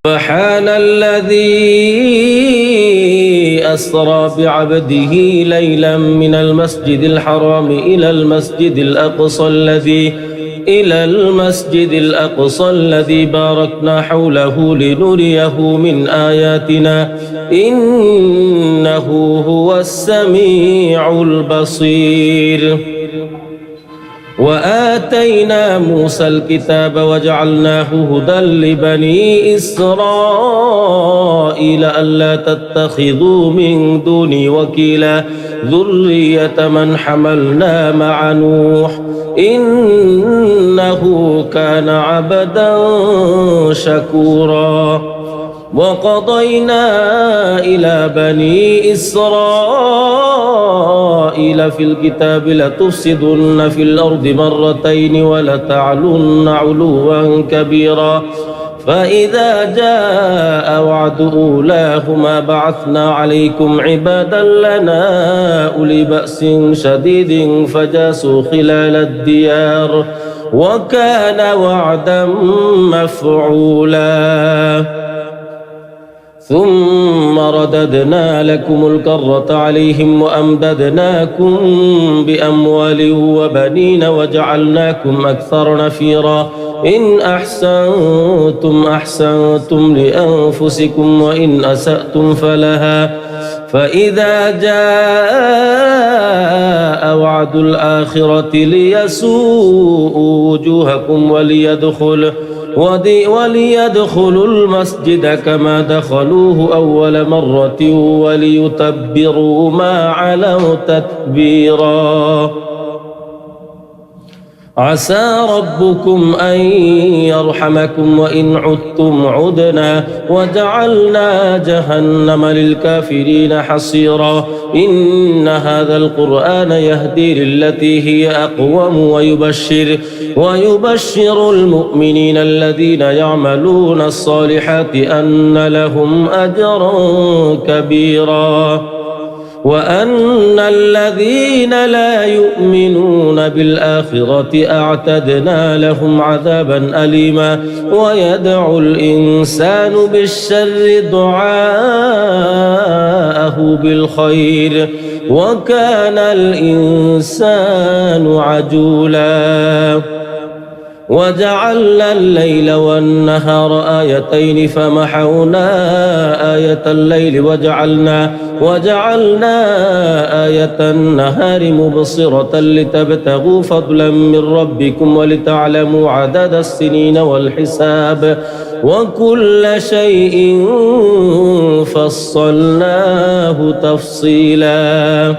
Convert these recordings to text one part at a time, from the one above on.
سبحان الذي أسرى بعبده ليلا من المسجد الحرام إلى المسجد الأقصى الذي باركنا حوله لنريه من آياتنا إنه هو السميع البصير وآتينا موسى الكتاب وجعلناه هدى لبني إسرائيل ألا تتخذوا من دوني وكيلا ذرية من حملنا مع نوح إنه كان عبدا شكورا وقضينا إلى بني إسرائيل في الكتاب لتفسدن في الأرض مرتين ولتعلن علوا كبيرا فإذا جاء وعد أولاهما بعثنا عليكم عبادا لنا أولي بأس شديد فجاسوا خلال الديار وكان وعدا مفعولا ثم رددنا لكم الكرة عليهم وأمددناكم بأموال وبنين وجعلناكم أكثر نفيرا إن أحسنتم لأنفسكم وإن أسأتم فلها فإذا جاء وعد الآخرة ليسوءوا وجوهكم وليدخلوا المسجد كما دخلوه أول مرة وليتبروا ما علوا تتبيرا عسى ربكم أن يرحمكم وإن عدتم عدنا وجعلنا جهنم للكافرين حصيرا إن هذا القرآن يهدي للتي هي أقوم ويبشر المؤمنين الذين يعملون الصالحات أن لهم أجرا كبيرا وأن الذين لا يؤمنون بالآخرة أعتدنا لهم عذابا أليما ويدعو الإنسان بالشر دعاءه بالخير وكان الإنسان عجولا وجعلنا الليل والنهار آيتين فمحونا آية الليل وجعلنا آية النهار مبصرة لتبتغوا فضلا من ربكم ولتعلموا عدد السنين والحساب وكل شيء فصلناه تفصيلا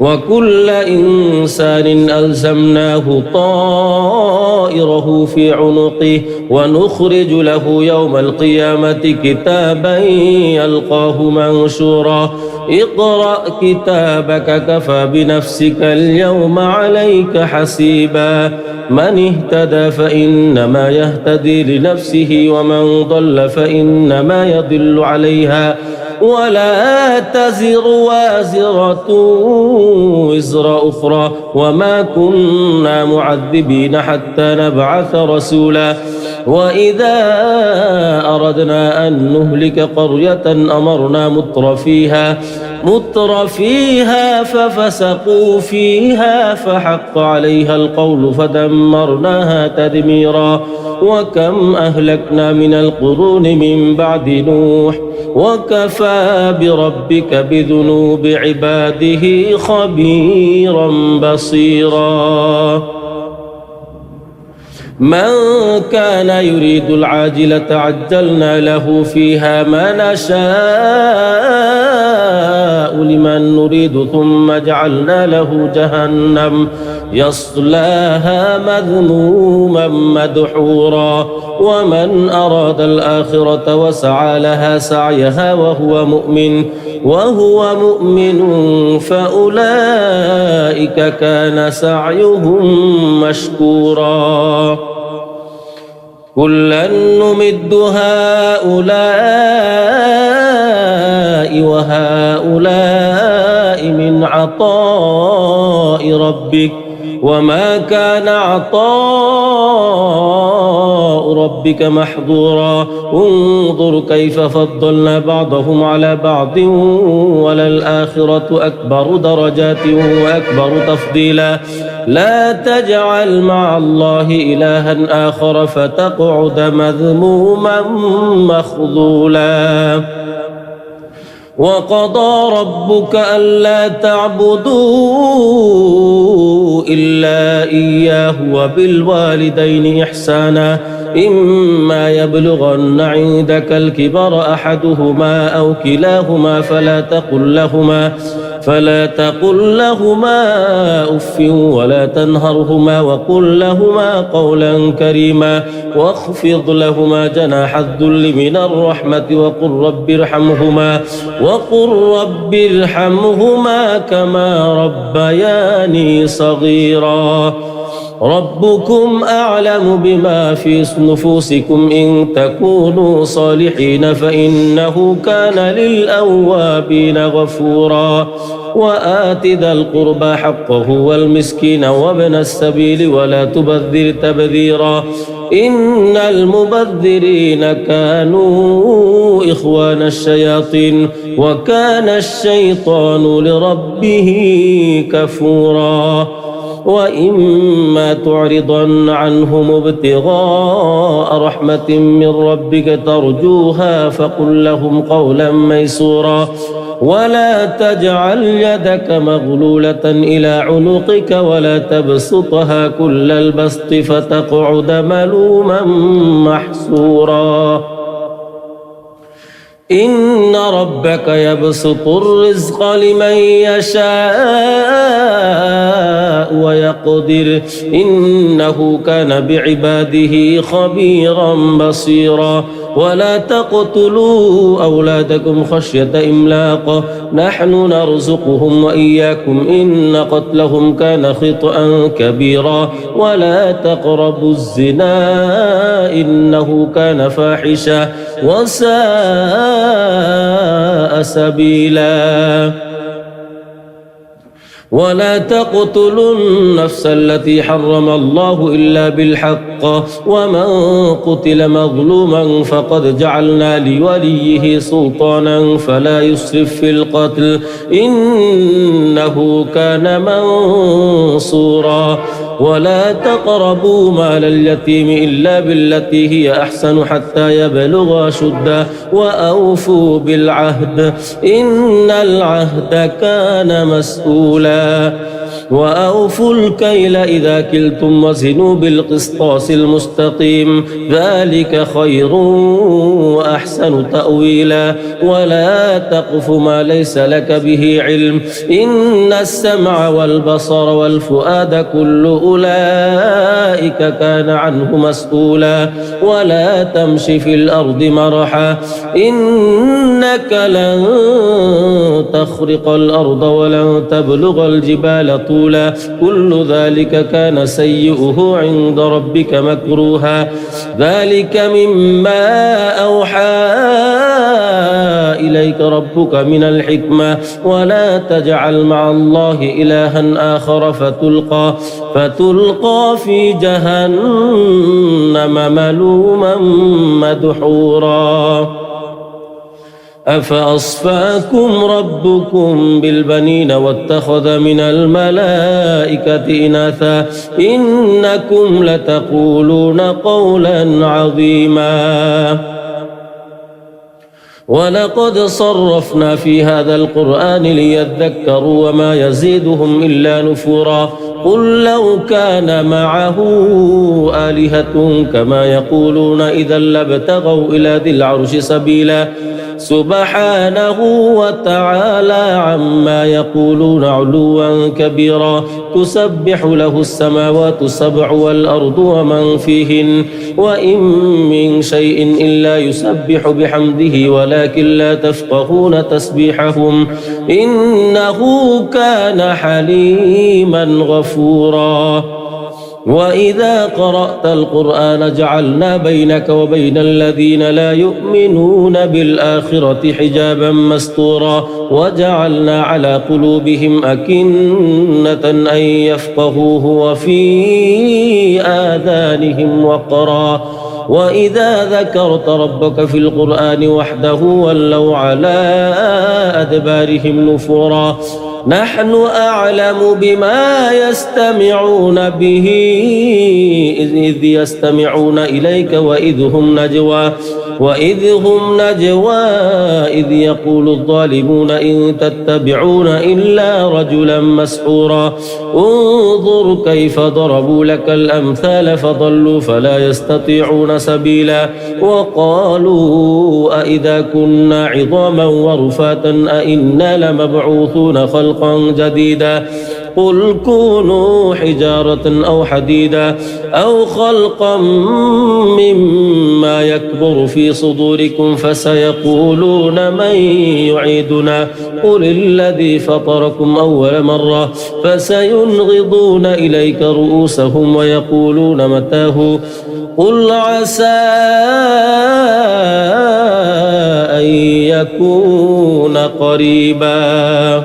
وكل إنسان ألزمناه طائره في عنقه ونخرج له يوم القيامة كتابا يلقاه منشورا اقرأ كتابك كفى بنفسك اليوم عليك حسيبا من اهتدى فإنما يهتدي لنفسه ومن ضل فإنما يضل عليها ولا تزر وازرة وزر أخرى وما كنا معذبين حتى نبعث رسولا وإذا أردنا أن نهلك قرية أمرنا متر فيها ففسقوا فيها فحق عليها القول فدمرناها تدميرا وكم أهلكنا من القرون من بعد نوح وكفى بربك بذنوب عباده خبيرا بصيرا من كان يريد العاجلة عجلنا له فيها ما نشاء لمن نريد ثم جعلنا له جهنم يصلاها مذموما مدحورا ومن أراد الآخرة وسعى لها سعيها وهو مؤمن فأولئك كان سعيهم مشكورا كلا نمد هؤلاء وهؤلاء من عطاء ربك وما كان عطاء ربك محظورا انظر كيف فضلنا بعضهم على بعض وللآخرة أكبر درجات وأكبر تفضيلا لا تجعل مع الله إلها آخر فتقعد مذموما مخذولا وقضى ربك ألا تعبدوا إلا إياه وبالوالدين إحسانا إما يبلغن عندك الكبر أحدهما أو كلاهما فلا تقل لهما أف ولا تنهرهما وقل لهما قولا كريما واخفض لهما جناح الذل من الرحمة وقل رب ارحمهما كما ربياني صغيرا ربكم أعلم بما في نفوسكم إن تكونوا صالحين فإنه كان للأوابين غفورا وآت ذا القربى حقه والمسكين وابن السبيل ولا تبذر تبذيرا إن المبذرين كانوا إخوان الشياطين وكان الشيطان لربه كفورا وإما تعرضن عنهم ابتغاء رحمة من ربك ترجوها فقل لهم قولا ميسورا ولا تجعل يدك مغلولة إلى عنقك ولا تبسطها كل البسط فتقعد ملوما محسورا إن ربك يبسط الرزق لمن يشاء ويقدر إنه كان بعباده خبيرا بصيرا ولا تقتلوا أولادكم خشية إملاق نحن نرزقهم وإياكم إن قتلهم كان خطأ كبيرا ولا تقربوا الزنا إنه كان فاحشا وساء سبيلا ولا تقتلوا النفس التي حرم الله إلا بالحق ومن قتل مظلوما فقد جعلنا لوليه سلطانا فلا يسرف في القتل إنه كان منصورا ولا تقربوا مال اليتيم إلا بالتي هي أحسن حتى يبلغ أشده وأوفوا بالعهد إن العهد كان مسؤولا وأوفوا الكيل إذا كلتم وزنوا بالقسطاس المستقيم ذلك خير وأحسن تأويلا ولا تقف ما ليس لك به علم إن السمع والبصر والفؤاد كل أولئك كان عنه مسؤولا ولا تمش في الأرض مرحا إنك لن تخرق الأرض ولن تبلغ الجبال طولا كل ذلك كان سيئه عند ربك مكروها ذلك مما أوحى إليك ربك من الحكمة ولا تجعل مع الله إلها آخر فتلقى في جهنم ملوما مدحورا أفأصفاكم ربكم بالبنين واتخذ من الملائكة إناثا إنكم لتقولون قولا عظيما ولقد صرفنا في هذا القرآن ليذكروا وما يزيدهم إلا نفورا قل لو كان معه آلهة كما يقولون إذا لابتغوا إلى ذي العرش سبيلا سبحانه وتعالى عما يقولون علوا كبيرا تسبح له السماوات السبع والأرض ومن فيهن وإن من شيء إلا يسبح بحمده ولكن لا تفقهون تسبيحهم إنه كان حليما غفورا وإذا قرأت القرآن جعلنا بينك وبين الذين لا يؤمنون بالآخرة حجابا مستورا وجعلنا على قلوبهم أكنة أن يفقهوه وفي آذانهم وقرا وإذا ذكرت ربك في القرآن وحده ولوا على أدبارهم نفورا نحن أعلم بما يستمعون به إذ يستمعون إليك وإذ هم نجوى إذ يقول الظالمون إن تتبعون إلا رجلا مسحورا انظر كيف ضربوا لك الأمثال فضلوا فلا يستطيعون سبيلا وقالوا أئذا كنا عظاما ورفاتا أئنا لمبعوثون خلقا جديدا قل كونوا حجارة أو حديدا أو خلقا مما يكبر في صدوركم فسيقولون من يعيدنا قل الذي فطركم أول مرة فسينغضون إليك رؤوسهم ويقولون متاه قل عسى أن يكون قريبا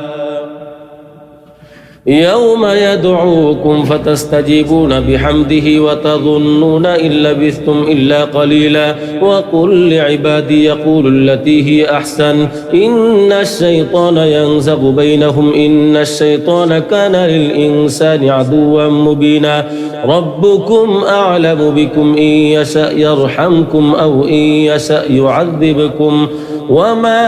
يوم يدعوكم فتستجيبون بحمده وتظنون إن لبثتم إلا قليلا وقل لعبادي يقولوا التي هي أحسن إن الشيطان ينزغ بينهم إن الشيطان كان للإنسان عدوا مبينا ربكم أعلم بكم إن يشأ يرحمكم أو إن يشأ يعذبكم وما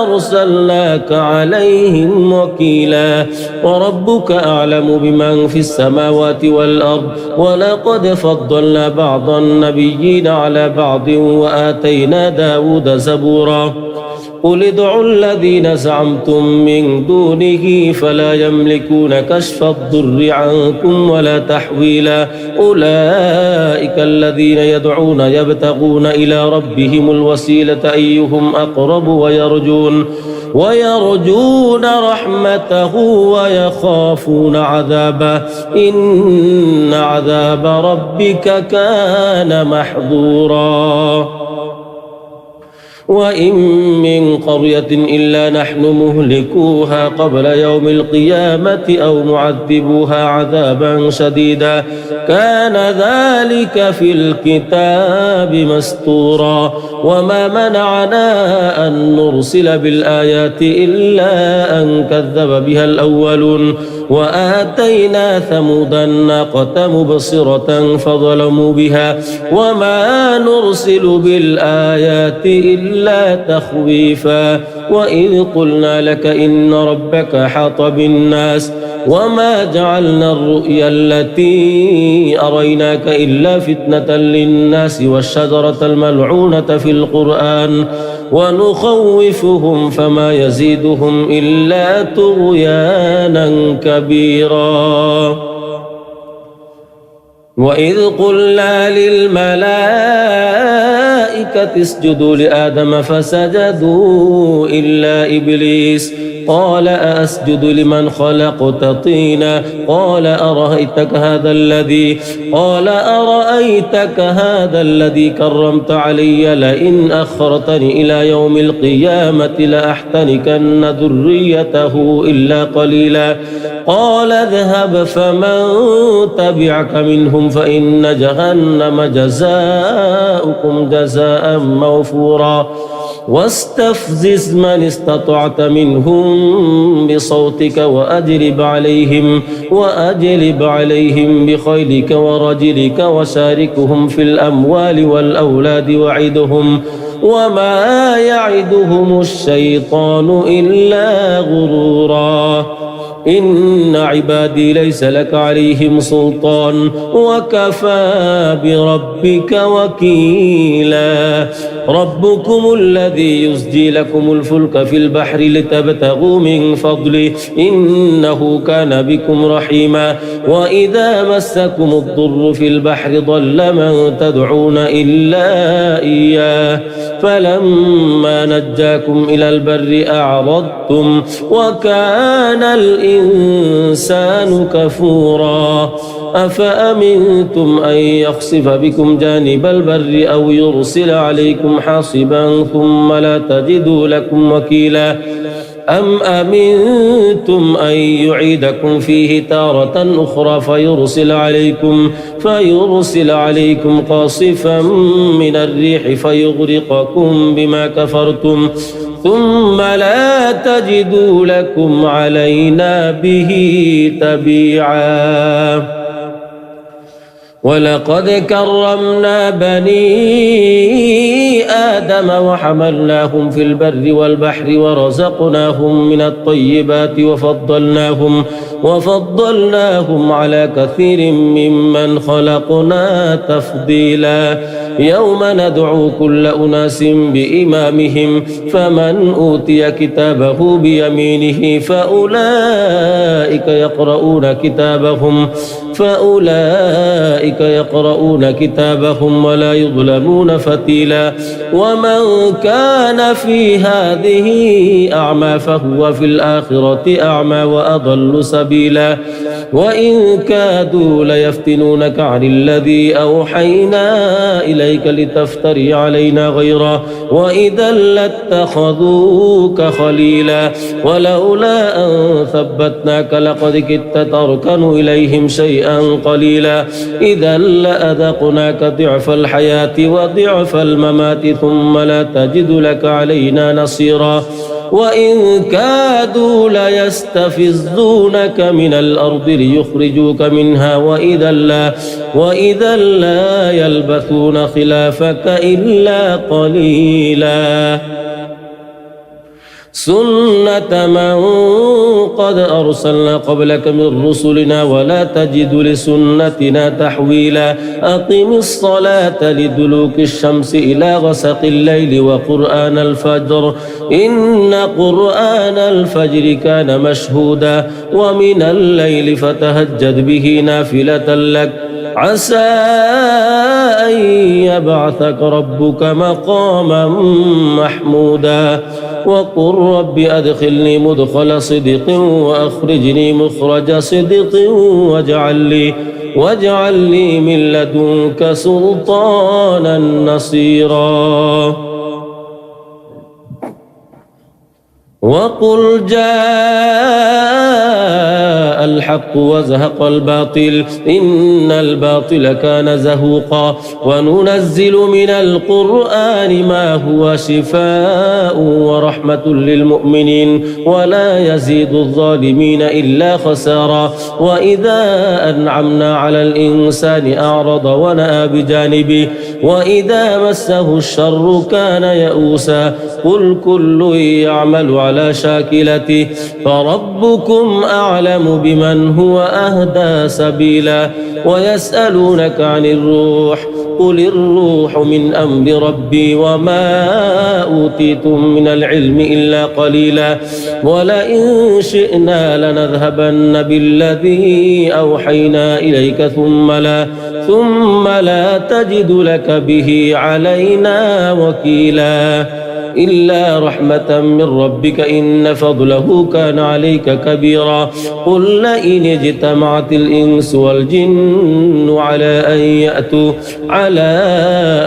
أرسلناك عليهم وكيلا وربك أعلم بمن في السماوات والأرض ولقد فضلنا بعض النبيين على بعض وآتينا داود زبورا قل ادعوا الذين زعمتم من دونه فلا يملكون كشف الضر عنكم ولا تحويلا أولئك الذين يدعون يبتغون إلى ربهم الوسيلة أيهم أقرب ويرجون رحمته ويخافون عذابه إن عذاب ربك كان محذورا وإن من قرية إلا نحن مهلكوها قبل يوم القيامة أو معذبوها عذابا شديدا كان ذلك في الكتاب مسطورا وما منعنا أن نرسل بالآيات إلا أن كذب بها الأولون وآتينا ثمود الناقة مبصرة فظلموا بها وما نرسل بالآيات إلا تخويفا وإذ قلنا لك إن ربك حاط بالناس وما جعلنا الرؤيا التي أريناك إلا فتنة للناس والشجرة الملعونة في القرآن ونخوفهم فما يزيدهم إلا طغيانا كبيرا وإذ قلنا للملائكة اسجدوا لآدم فسجدوا إلا إبليس قال أأسجد لمن خلقت طينا قال أرأيتك هذا الذي كرمت علي لئن أخرتني إلى يوم القيامة لأحتنكن ذريته إلا قليلا قال اذهب فمن تبعك منهم فإن جهنم جزاؤكم جزاء موفورا واستفزز من استطعت منهم بصوتك وأجلب عليهم بخيلك ورجلك وشاركهم في الأموال والأولاد وعدهم وما يعدهم الشيطان إلا غرورا إن عبادي ليس لك عليهم سلطان وكفى بربك وكيلا ربكم الذي يزجي لكم الفلك في البحر لتبتغوا من فضله إنه كان بكم رحيما وإذا مسكم الضر في البحر ضل من تدعون إلا إياه فلما نجاكم إلى البر أعرضتم وكان الإنسان كفورا أفأمنتم أن يخسف بكم جانب البر أو يرسل عليكم حاصبا ثم لا تجدوا لكم وكيلا أم أمنتم أن يعيدكم فيه تارة أخرى فيرسل عليكم قاصفا من الريح فيغرقكم بما كفرتم ثم لا تجدوا لكم علينا به تبيعا ولقد كرمنا بني آدم وحملناهم في البر والبحر ورزقناهم من الطيبات وفضلناهم على كثير ممن خلقنا تفضيلا يوم ندعو كل أناس بإمامهم فمن أوتي كتابه بيمينه فأولئك يقرؤون كتابهم ولا يظلمون فتيلا ومن كان في هذه أعمى فهو في الآخرة أعمى وأضل سبيلا وإن كادوا ليفتنونك عن الذي أوحينا إليك لتفتري علينا غيره وإذا لاتخذوك خليلا ولولا أن ثبتناك لقد كدت تركن إليهم شيئا قليلا إذا لأذقناك ضعف الحياة وضعف الممات ثم لا تجد لك علينا نصيرا وإن كادوا ليستفزونك من الأرض ليخرجوك منها وإذا لا يلبثون خلافك إلا قليلا سنة من قد أرسلنا قبلك من رسلنا ولا تجد لسنتنا تحويلا أقم الصلاة لدلوك الشمس إلى غسق الليل وقرآن الفجر إن قرآن الفجر كان مشهودا ومن الليل فتهجد به نافلة لك عسى أن يبعثك ربك مقاما محمودا وقل رب أدخلني مدخل صدق وأخرجني مخرج صدق واجعل لي من لدنك سلطانا نصيرا وقل جاء الحق وزهق الباطل إن الباطل كان زهوقا وننزل من القرآن ما هو شفاء ورحمة للمؤمنين ولا يزيد الظالمين إلا خسارا وإذا أنعمنا على الإنسان أعرض ونأى بجانبه وإذا مسه الشر كان يئوسا قل كل يعمل على شاكلته فربكم أعلم بمن هو أهدى سبيلا ويسألونك عن الروح قل الروح من أمر ربي وما أوتيتم من العلم إلا قليلا ولئن شئنا لنذهبن بالذي أوحينا إليك ثم لا تجد لك به علينا وكيلا إلا رحمة من ربك إن فضله كان عليك كبيرا قل لئن اجتمعت الإنس والجن على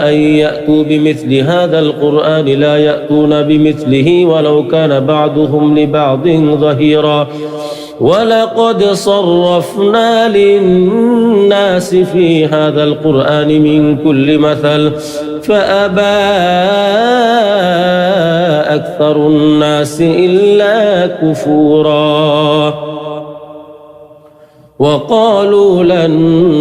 أن يأتوا بمثل هذا القرآن لا يأتون بمثله ولو كان بعضهم لبعض ظهيرا ولقد صرفنا للناس في هذا القرآن من كل مثل فأبى أكثر الناس إلا كفورا وقالوا لن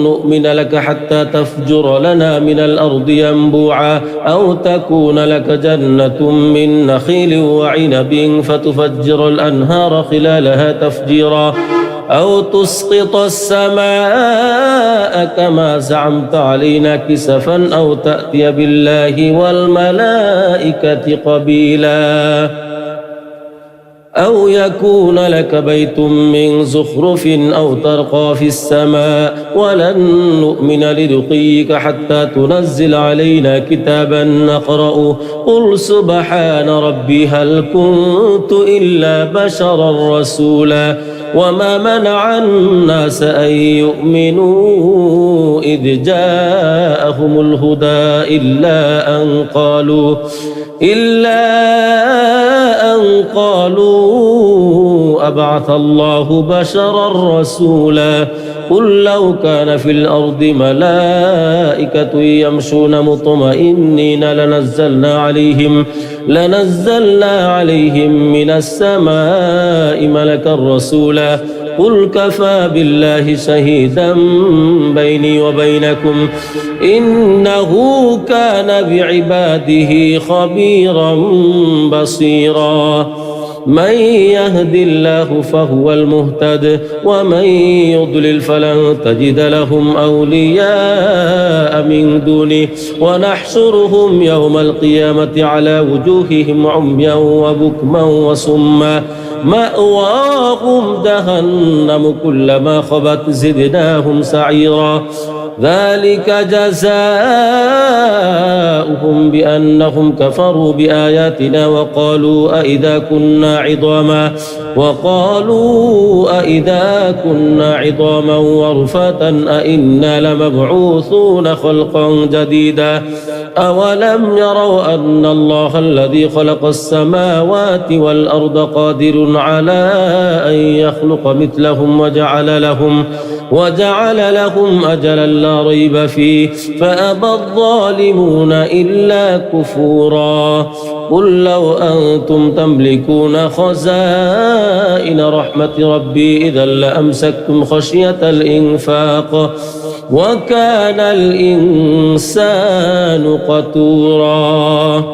نؤمن لك حتى تفجر لنا من الأرض ينبوعا أو تكون لك جنة من نخيل وعنب فتفجر الأنهار خلالها تفجيرا أو تسقط السماء كما زعمت علينا كسفا أو تأتي بالله والملائكة قبيلا أو يكون لك بيت من زخرف أو ترقى في السماء ولن نؤمن لرقيك حتى تنزل علينا كتابا نقرأه قل سبحان ربي هل كنت إلا بشرا رسولا وما منع الناس أن يؤمنوا إذ جاءهم الهدى إلا أن أن قالوا أبعث الله بشرا رسولا قل لو كان في الأرض ملائكة يمشون مطمئنين لنزلنا عليهم من السماء ملكا رسولا قل كفى بالله شهيدا بيني وبينكم إنه كان بعباده خبيرا بصيرا من يهد الله فهو المهتد ومن يضلل فلن تجد لهم أولياء من دونه ونحشرهم يوم القيامة على وجوههم عميا وبكما وصما مأواهم جهنم كلما خبت زدناهم سعيرا ذلك جزاؤهم بأنهم كفروا بآياتنا وقالوا أئذا كنا عظاما ورفاتا أئنا لمبعوثون خلقا جديدا أولم يروا أن الله الذي خلق السماوات والأرض قادر على أن يخلق مثلهم وجعل لهم أجلا لا ريب فيه فأبى الظالمون إلا كفورا قل لو أنتم تملكون خزائن رحمة ربي إذا لأمسكتم خشية الإنفاق وكان الإنسان قتورا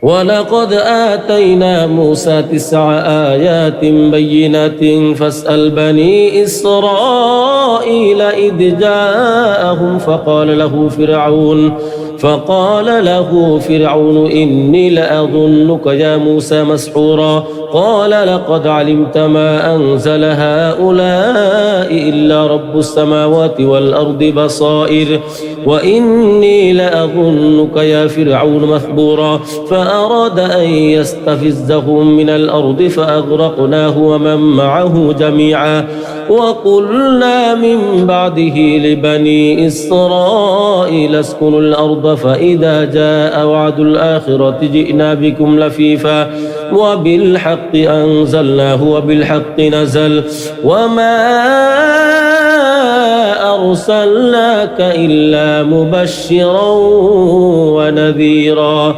ولقد آتينا موسى 9 آيات بينات فاسأل بني إسرائيل إذ جاءهم فقال له فرعون إني لأظنك يا موسى مسحورا قال لقد علمت ما أنزل هؤلاء إلا رب السماوات والأرض بصائر وإني لأظنك يا فرعون مثبورا فأراد أن يستفزهم من الأرض فأغرقناه ومن معه جميعا وقلنا من بعده لبني إسرائيل اسكنوا الأرض فإذا جاء وعد الآخرة جئنا بكم لفيفا وبالحق أنزلناه وبالحق نزل وما أرسلناك إلا مبشرا ونذيرا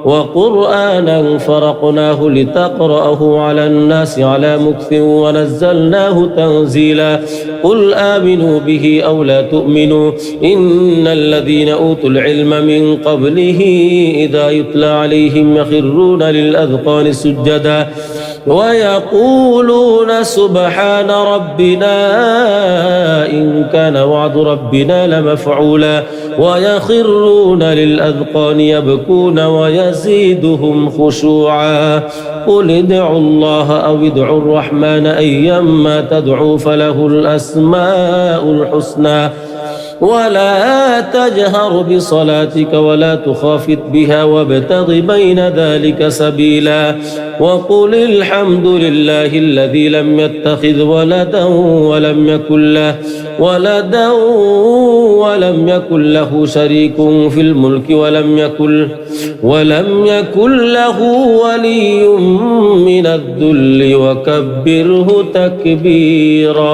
وقرآنا فرقناه لتقرأه على الناس على مكث ونزلناه تنزيلا قل آمنوا به أو لا تؤمنوا إن الذين أوتوا العلم من قبله إذا يتلى عليهم يخرون للأذقان سجدا ويقولون سبحان ربنا إن كان وعد ربنا لمفعولا ويخرون للأذقان يبكون ويزيدهم خشوعا قل ادعوا الله أو ادعوا الرحمن أيما تدعوا فله الأسماء الحسنى ولا تجهر بصلاتك ولا تخافت بها وابتغ بين ذلك سبيلا وقل الحمد لله الذي لم يتخذ ولدا ولم يكن له شريك في الملك ولم يكن له ولي من الذل وكبره تكبيرا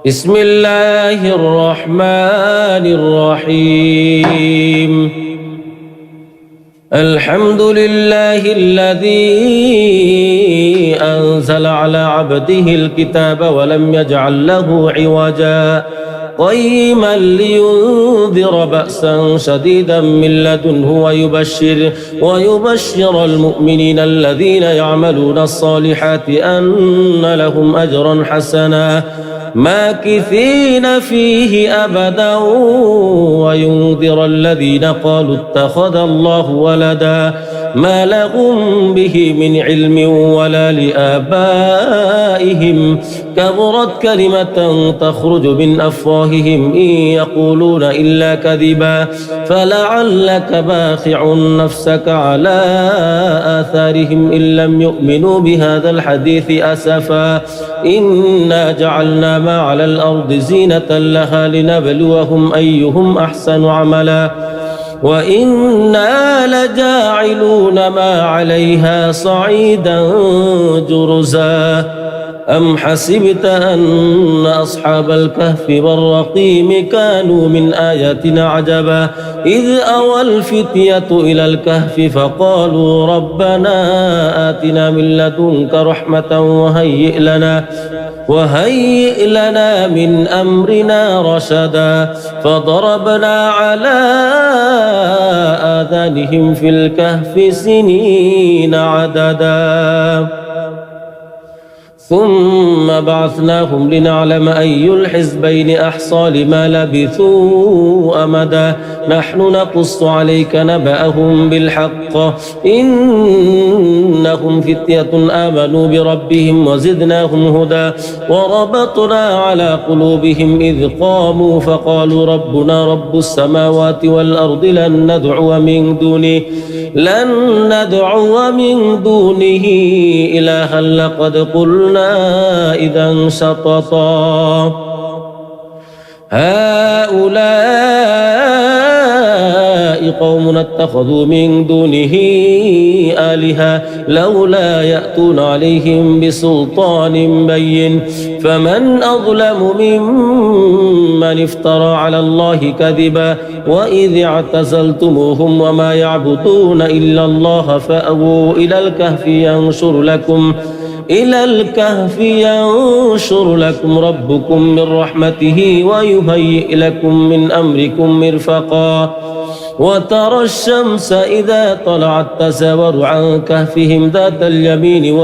بسم الله الرحمن الرحيم الحمد لله الذي أنزل على عبده الكتاب ولم يجعل له عوجا قيما لينذر بأسا شديدا من لدنه ويبشر المؤمنين الذين يعملون الصالحات أن لهم أجرا حسنا ماكثين فيه أبدا وينذر الذين قالوا اتخذ الله ولدا ما لهم به من علم ولا لآبائهم كبرت كلمة تخرج من أفواههم إن يقولون إلا كذبا فلعلك باخع نفسك على آثارهم إن لم يؤمنوا بهذا الحديث أسفا إنا جعلنا ما على الأرض زينة لها لنبلوهم أيهم أحسن عملا وإنا لجاعلون ما عليها صعيدا جرزا أم حسبت أن أصحاب الكهف والرقيم كانوا من آياتنا عجبا إذ أوى الفتية إلى الكهف فقالوا ربنا آتنا من لدنك رحمة وهيئ لنا من أمرنا رشدا فضربنا على آذانهم في الكهف سنين عددا ثم بعثناهم لنعلم أي الحزبين أحصى لما لبثوا أمدا نحن نقص عليك نبأهم بالحق إنهم فتية آمنوا بربهم وزدناهم هدى وربطنا على قلوبهم إذ قاموا فقالوا ربنا رب السماوات والأرض لن ندعو من دونه إلها لقد قلنا إذا شططا هؤلاء قوم اتخذوا من دونه آلهة لولا يأتون عليهم بسلطان بين فمن أظلم ممن افترى على الله كذبا وإذ اعتزلتموهم وما يعبدون إلا الله فأووا إلى الكهف ينشر لكم ربكم من رحمته ويهيئ لكم من أمركم مرفقا وترى الشمس إذا طلعت تزاور عن كهفهم ذات اليمين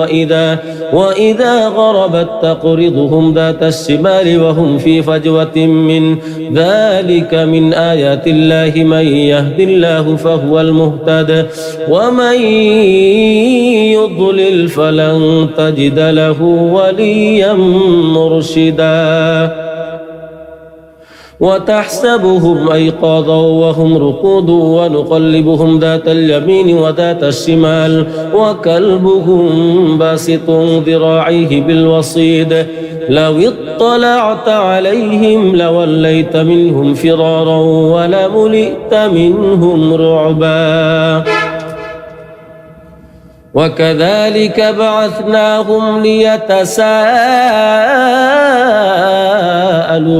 وإذا غربت تقرضهم ذات الشمال وهم في فجوة من ذلك من آيات الله من يهد الله فهو المهتد ومن يضلل فلن تجد له وليا مرشدا وتحسبهم أيقاظا وهم رقود ونقلبهم ذات اليمين وذات الشمال وكلبهم باسط ذراعيه بالوصيد لو اطلعت عليهم لوليت منهم فرارا ولملئت منهم رعبا وكذلك بعثناهم ليتساءلوا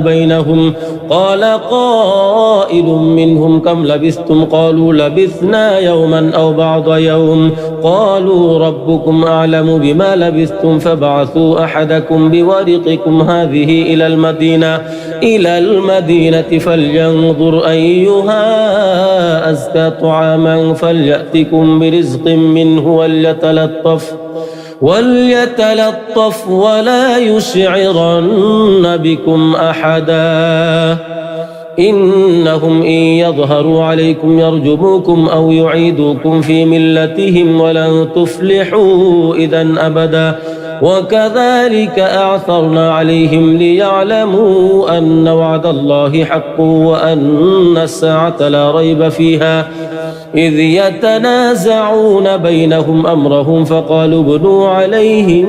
بينهم قال قائل منهم كم لبثتم قالوا لبثنا يوما أو بعض يوم قالوا ربكم أعلم بما لبثتم فابعثوا أحدكم بورقكم هذه إلى المدينة فلينظر أيها أزكى طعاما فليأتكم برزق منه وليتلطف ولا يشعرن بكم أحدا إنهم إن يظهروا عليكم يرجموكم أو يعيدوكم في ملتهم ولن تفلحوا إذا أبدا وكذلك أعثرنا عليهم ليعلموا أن وعد الله حق وأن الساعة لا ريب فيها إذ يتنازعون بينهم أمرهم فقالوا ابنوا عليهم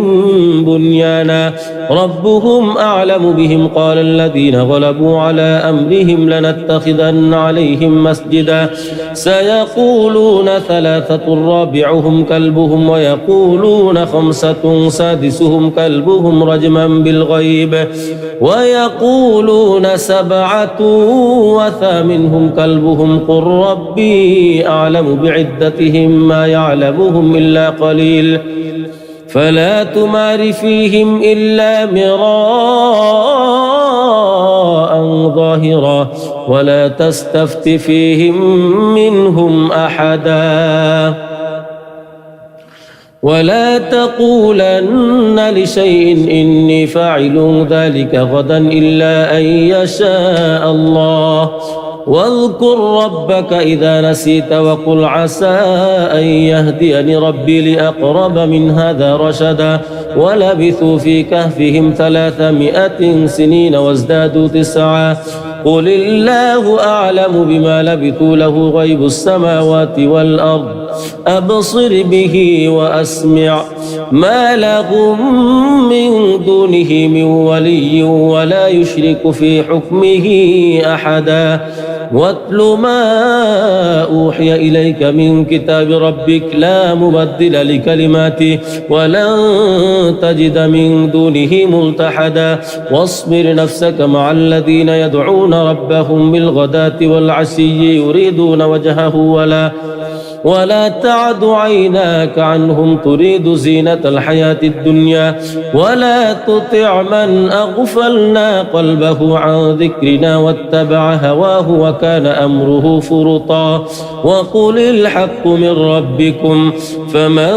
بنيانا ربهم أعلم بهم قال الذين غلبوا على أمرهم لنتخذن عليهم مسجدا سيقولون ثلاثة رابعهم كلبهم ويقولون خمسة سادسهم كلبهم رجما بالغيب ويقولون سبعة وثامنهم كلبهم قل ربي أعلم بعدتهم ما يعلمهم إلا قليل فلا تمار فيهم إلا مراء ظاهرا ولا تستفت فيهم منهم أحدا ولا تقولن لشيء إني فاعل ذلك غدا إلا أن يشاء الله واذكر ربك إذا نسيت وقل عسى أن يهديني ربي لأقرب من هذا رشدا ولبثوا في كهفهم 300 سنين وازدادوا 9 قل الله أعلم بما لبثوا له غيب السماوات والأرض أبصر به وأسمع ما لهم من دونه من ولي ولا يشرك في حكمه أحدا واتل ما أوحي إليك من كتاب ربك لا مبدل لكلماته ولن تجد من دونه ملتحدا واصبر نفسك مع الذين يدعون ربهم بالغداة والعشي يريدون وجهه ولا تعد عيناك عنهم تريد زينة الحياة الدنيا ولا تطع من أغفلنا قلبه عن ذكرنا واتبع هواه وكان أمره فرطا وقل الحق من ربكم فمن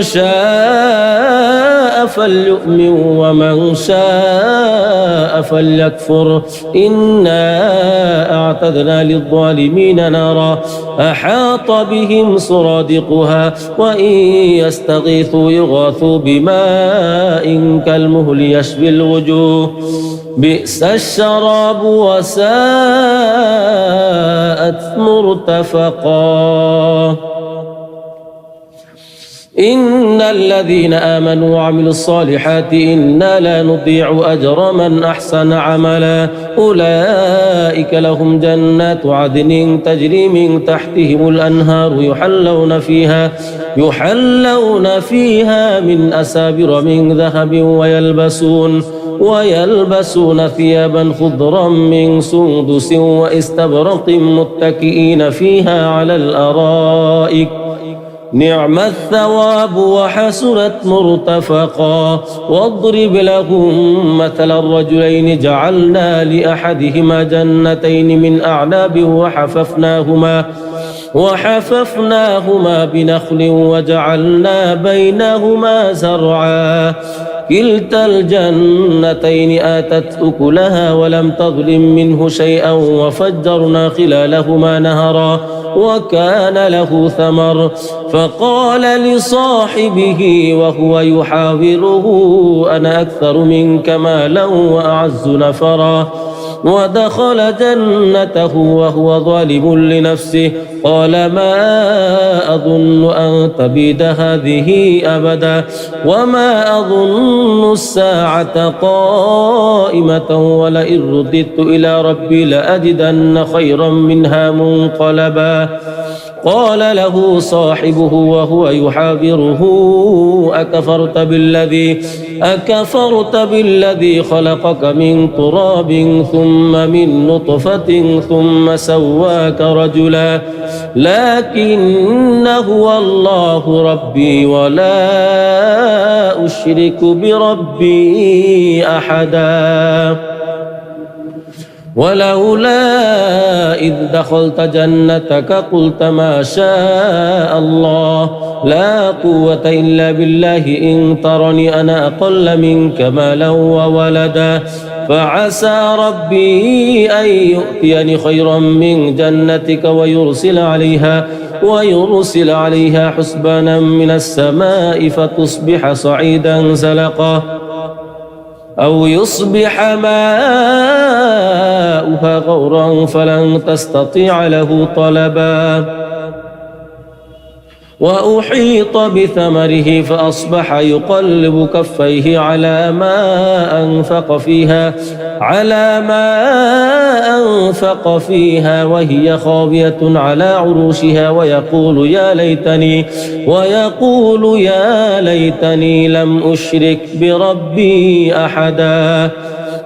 شاء فليؤمن ومن شاء فليكفر إنا أعتدنا للظالمين نارا أحاط بهم سرادقها وإن يستغيثوا يغاثوا بماء كالمهل يشوي الوجوه بئس الشراب وساءت مرتفقا إن الذين آمنوا وعملوا الصالحات إنا لا نضيع أجر من أحسن عملا أولئك لهم جنات عدن تجري من تحتهم الأنهار يحلون فيها من أسابر من ذهب ويلبسون ثيابا خضرا من سندس واستبرق متكئين فيها على الأرائك نعم الثواب وحسنت مرتفقا واضرب لهم مثل الرجلين جعلنا لأحدهما جنتين من أعناب وحففناهما بنخل وجعلنا بينهما زرعا كلتا الجنتين آتت أكلها ولم تظلم منه شيئا وفجرنا خلالهما نهرا وكان له ثمر فقال لصاحبه وهو يحاوره أنا أكثر منك مالا وأعز نفرا ودخل جنته وهو ظالم لنفسه قال ما أظن أن تبيد هذه أبدا وما أظن الساعة قائمة ولئن رددت إلى ربي لأجدن خيرا منها منقلبا قال له صاحبه وهو يحاوره أكفرت بالذي خلقك من تراب ثم من نطفة ثم سواك رجلا لكن هو الله ربي ولا أشرك بربي أحدا ولولا إذ دخلت جنتك قلت ما شاء الله لا قوة إلا بالله إن ترني أنا أقل منك مالا وولدا فعسى ربي أن يؤتيني خيرا من جنتك ويرسل عليها حسبانا من السماء فتصبح صعيدا زلقا أو يصبح ماؤها غورا فلن تستطيع له طلبا وأحيط بثمره فأصبح يقلب كفيه على ما أنفق فيها وهي خاوية على عروشها ويقول يا ليتني لم أشرك بربي أحدا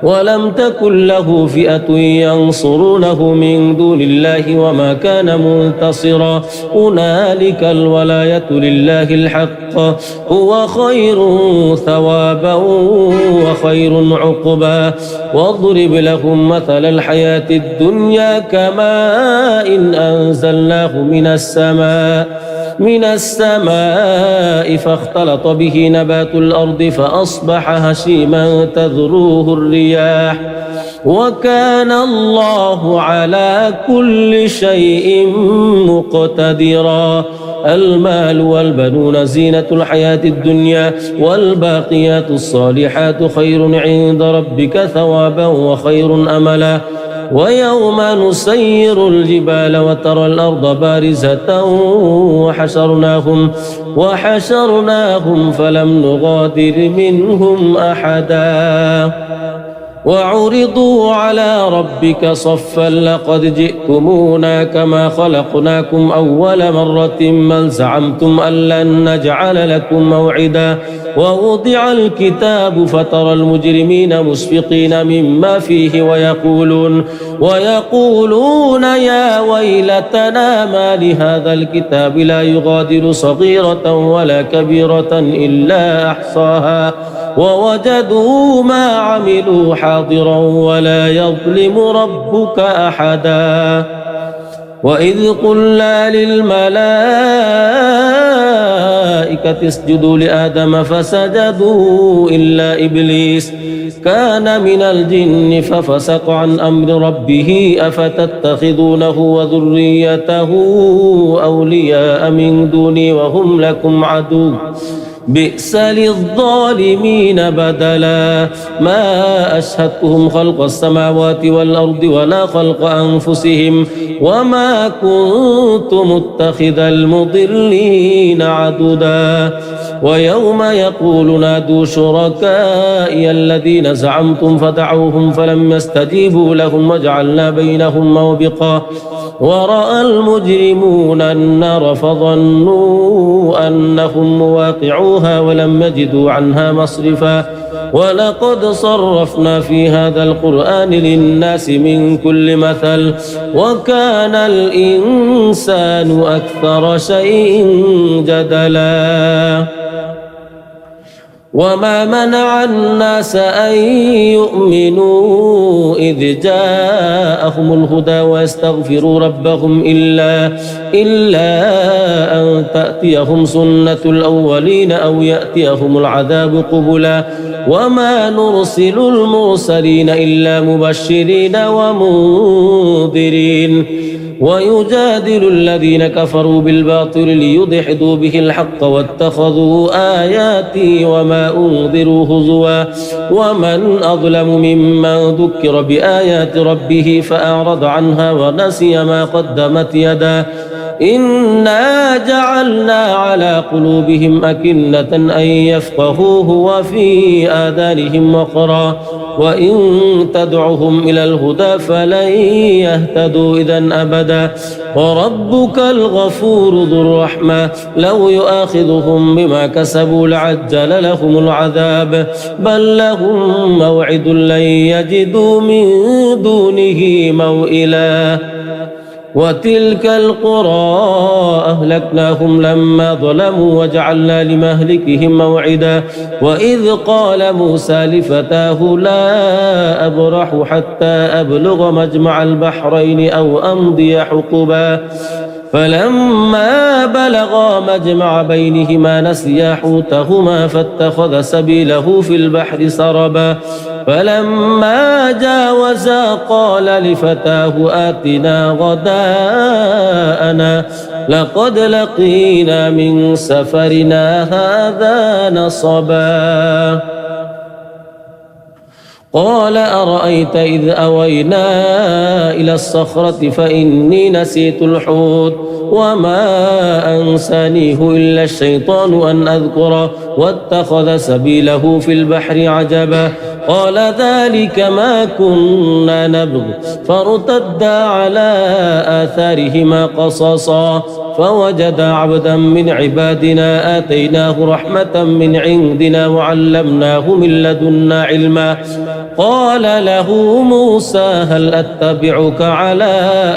ولم تكن له فئة ينصرونه من دون الله وما كان منتصرا هنالك الولاية لله الحق هو خير ثوابا وخير عقبا واضرب لهم مثل الحياة الدنيا كماء إن أنزلناه من السماء فاختلط به نبات الأرض فأصبح هشيما تذروه الرياح وكان الله على كل شيء مقتدرا المال والبنون زينة الحياة الدنيا والباقيات الصالحات خير عند ربك ثوابا وخير أملا ويوم نسير الجبال وترى الأرض بارزة وحشرناهم فلم نغادر منهم أحدا وعرضوا على ربك صفا لقد جئتمونا كما خلقناكم أول مرة بل زعمتم أن لن نجعل لكم موعدا ووضع الكتاب فترى المجرمين مشفقين مما فيه ويقولون يا ويلتنا ما لهذا الكتاب لا يغادر صغيرة ولا كبيرة إلا أحصاها ووجدوا ما عملوا حاضرا ولا يظلم ربك أحدا وإذ قلنا للملائكة اسجدوا لآدم فسجدوا إلا إبليس كان من الجن ففسق عن أمر ربه أفتتخذونه وذريته أولياء من دوني وهم لكم عدو بئس للظالمين بدلا ما أشهدتهم خلق السماوات والأرض ولا خلق أنفسهم وما كنت متخذ المضلين عددا ويوم يقول نادوا شركائي الذين زعمتم فدعوهم فلم يستجيبوا لهم وجعلنا بينهم موبقا ورأى المجرمون النار فظنوا أنهم مواقعوها ولم يجدوا عنها مصرفا ولقد صرفنا في هذا القرآن للناس من كل مثل وكان الإنسان أكثر شيء جدلا وما منع الناس أن يؤمنوا إذ جاءهم الهدى ويستغفروا ربهم إلا أن تأتيهم سنة الأولين أو يأتيهم العذاب قبلا وما نرسل المرسلين إلا مبشرين ومنذرين ويجادل الذين كفروا بالباطل ليدحضوا به الحق واتخذوا آياتي وما أنذروا هزوا ومن أظلم ممن ذكر بآيات ربه فأعرض عنها ونسي ما قدمت يداه إنا جعلنا على قلوبهم أكنة أن يفقهوه وفي آذانهم وقرا وإن تدعهم إلى الهدى فلن يهتدوا إذن أبدا وربك الغفور ذو الرحمة لو يؤاخذهم بما كسبوا لعجل لهم العذاب بل لهم موعد لن يجدوا من دونه موئلا وتلك القرى أهلكناهم لما ظلموا وجعلنا لمهلكهم موعدا وإذ قال موسى لفتاه لا أبرح حتى أبلغ مجمع البحرين أو أمضي حقبا فلما بلغا مجمع بينهما نسيا حوتهما فاتخذ سبيله في البحر سربا فلما جاوزا قال لفتاه آتنا غداءنا لقد لقينا من سفرنا هذا نصبا قال أرأيت إذ أوينا إلى الصخرة فإني نسيت الحوت وما أنسانيه إلا الشيطان أن أذكره واتخذ سبيله في البحر عجبا قال ذلك ما كنا نبغ فارتدا على آثارهما قصصا فوجدا عبدا من عبادنا آتيناه رحمة من عندنا وعلمناه من لدنا علما قال له موسى هل أتبعك على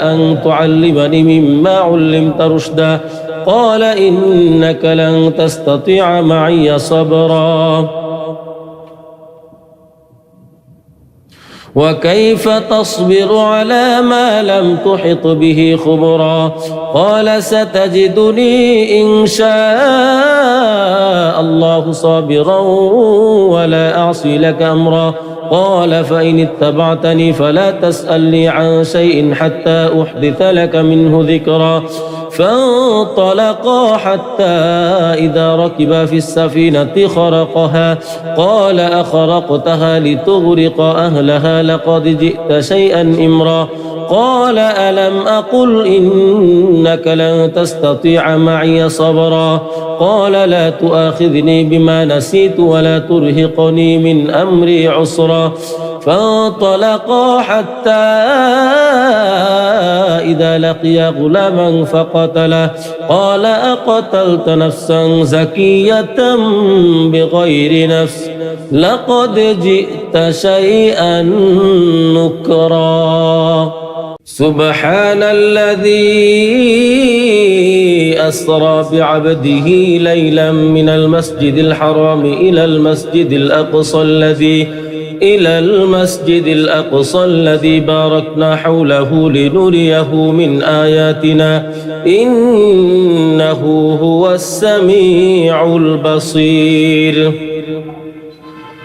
أن تعلمني مما علمت رشدا قال إنك لن تستطيع معي صبرا وكيف تصبر على ما لم تحط به خبرا قال ستجدني إن شاء الله صابرا ولا أعصي لك أمرا قال فإن اتبعتني فلا تسألني عن شيء حتى أحدث لك منه ذكرا فانطلقا حتى إذا ركبا في السفينة خرقها قال أخرقتها لتغرق أهلها لقد جئت شيئا إمرا قال ألم أقل إنك لن تستطيع معي صبرا قال لا تؤاخذني بما نسيت ولا ترهقني من أمري عسرا فانطلقا حتى إذا لقيا غلاما فقتله قال أقتلت نفسا زكية بغير نفس لقد جئت شيئا نكرا سبحان الذي أسرى بعبده ليلا من المسجد الحرام إلى المسجد الأقصى الذي باركنا حوله لنريه من آياتنا إنه هو السميع البصير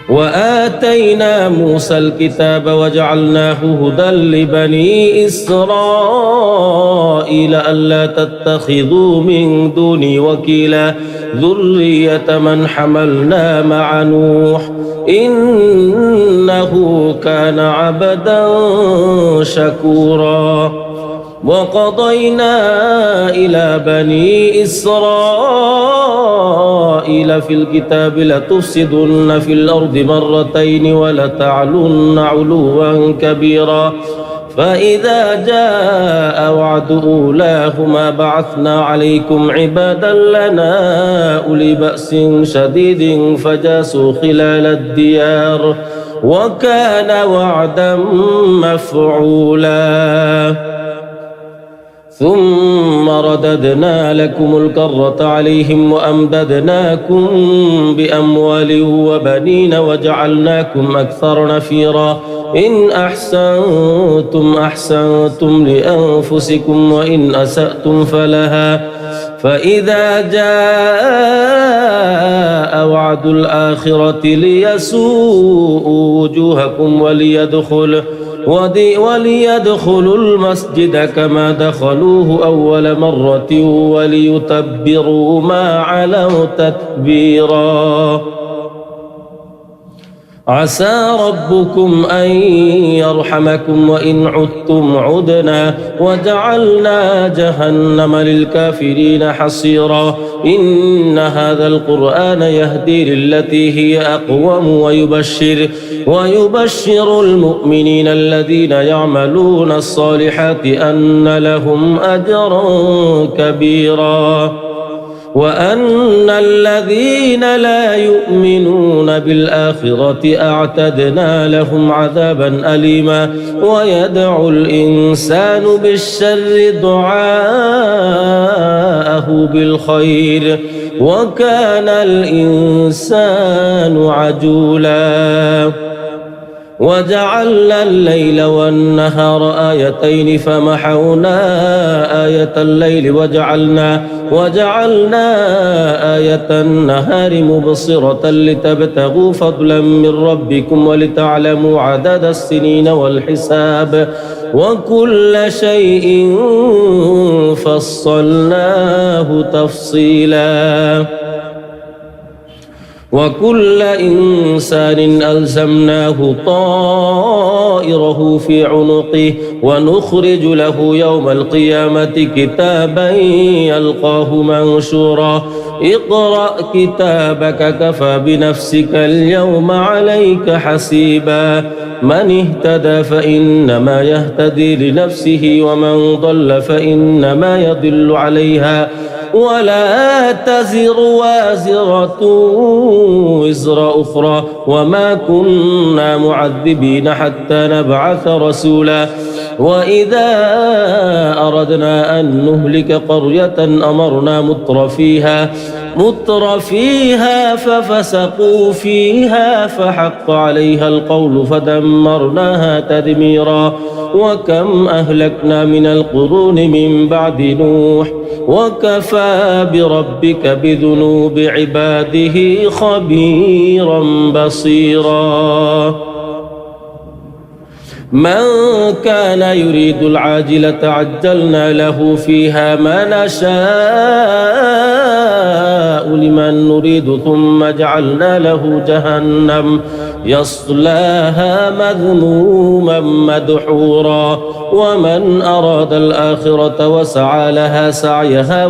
وآتينا موسى الكتاب وجعلناه هدى لبني إسرائيل ألا تتخذوا من دوني وكيلا ذرية من حملنا مع نوح إنه كان عبدا شكورا وقضينا إلى بني إسرائيل في الكتاب لتفسدن في الأرض مرتين ولتعلن علوا كبيرا فإذا جاء وعد أولاهما بعثنا عليكم عبادا لنا أولي بأس شديد فجاسوا خلال الديار وكان وعدا مفعولا ثم رددنا لكم الكرة عليهم وأمددناكم بأموال وبنين وجعلناكم أكثر نفيرا إن أحسنتم أحسنتم لأنفسكم وإن أسأتم فلها فإذا جاء وعد الآخرة ليسوءوا وجوهكم وليدخلوا المسجد كما دخلوه أول مرة وليتبروا ما علوا تتبيرا عسى ربكم أن يرحمكم وإن عدتم عدنا وجعلنا جهنم للكافرين حصيرا إن هذا القرآن يهدي للتي هي أقوم ويبشر المؤمنين الذين يعملون الصالحات أن لهم أجرا كبيرا وأن الذين لا يؤمنون بالآخرة أعتدنا لهم عذابا أليما ويدعو الإنسان بالشر دعاءه بالخير وكان الإنسان عجولا وجعلنا الليل والنهار آيتين فمحونا آية الليل وجعلنا آية النهار مبصرة لتبتغوا فضلا من ربكم ولتعلموا عدد السنين والحساب وكل شيء فصلناه تفصيلا وكل إنسان ألزمناه طائره في عنقه ونخرج له يوم القيامة كتابا يلقاه منشورا اقرأ كتابك كفى بنفسك اليوم عليك حسيبا من اهتدى فإنما يهتدي لنفسه ومن ضل فإنما يضل عليها ولا تزر وازرة وزر أخرى وما كنا معذبين حتى نبعث رسولا وإذا أردنا أن نهلك قرية أمرنا متر فيها ففسقوا فيها فحق عليها القول فدمرناها تدميرا وكم أهلكنا من القرون من بعد نوح وكفى بربك بذنوب عباده خبيرا بصيرا من كان يريد العاجلة عجلنا له فيها ما نشاء نشاء لمن نريد ثم جعلنا له جهنم يصلاها مذموما مدحورا ومن أراد الآخرة وسعى لها سعيها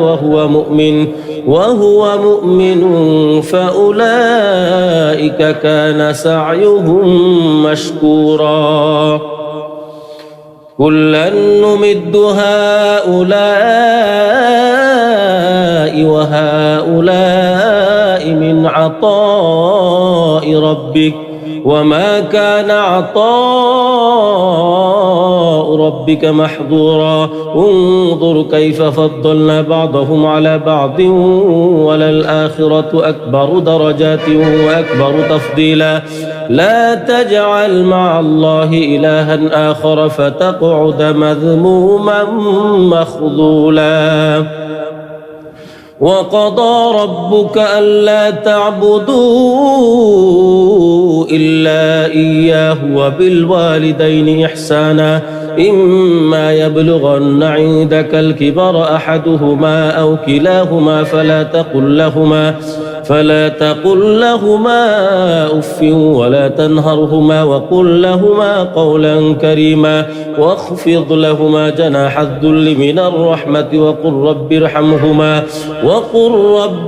وهو مؤمن فأولئك كان سعيهم مشكورا كلا نمد هؤلاء وهؤلاء من عطاء ربك وما كان عطاء ربك محظورا انظر كيف فضلنا بعضهم على بعض وللآخرة أكبر درجات وأكبر تفضيلا لا تجعل مع الله إلها آخر فتقعد مذموما مخذولا وقضى ربك ألا تعبدوا إلا إياه وبالوالدين إحسانا إما يبلغن عندك الكبر أحدهما أو كلاهما فلا تقل لهما أف ولا تنهرهما وقل لهما قولا كريما واخفض لهما جناح الذل من الرحمة وقل رب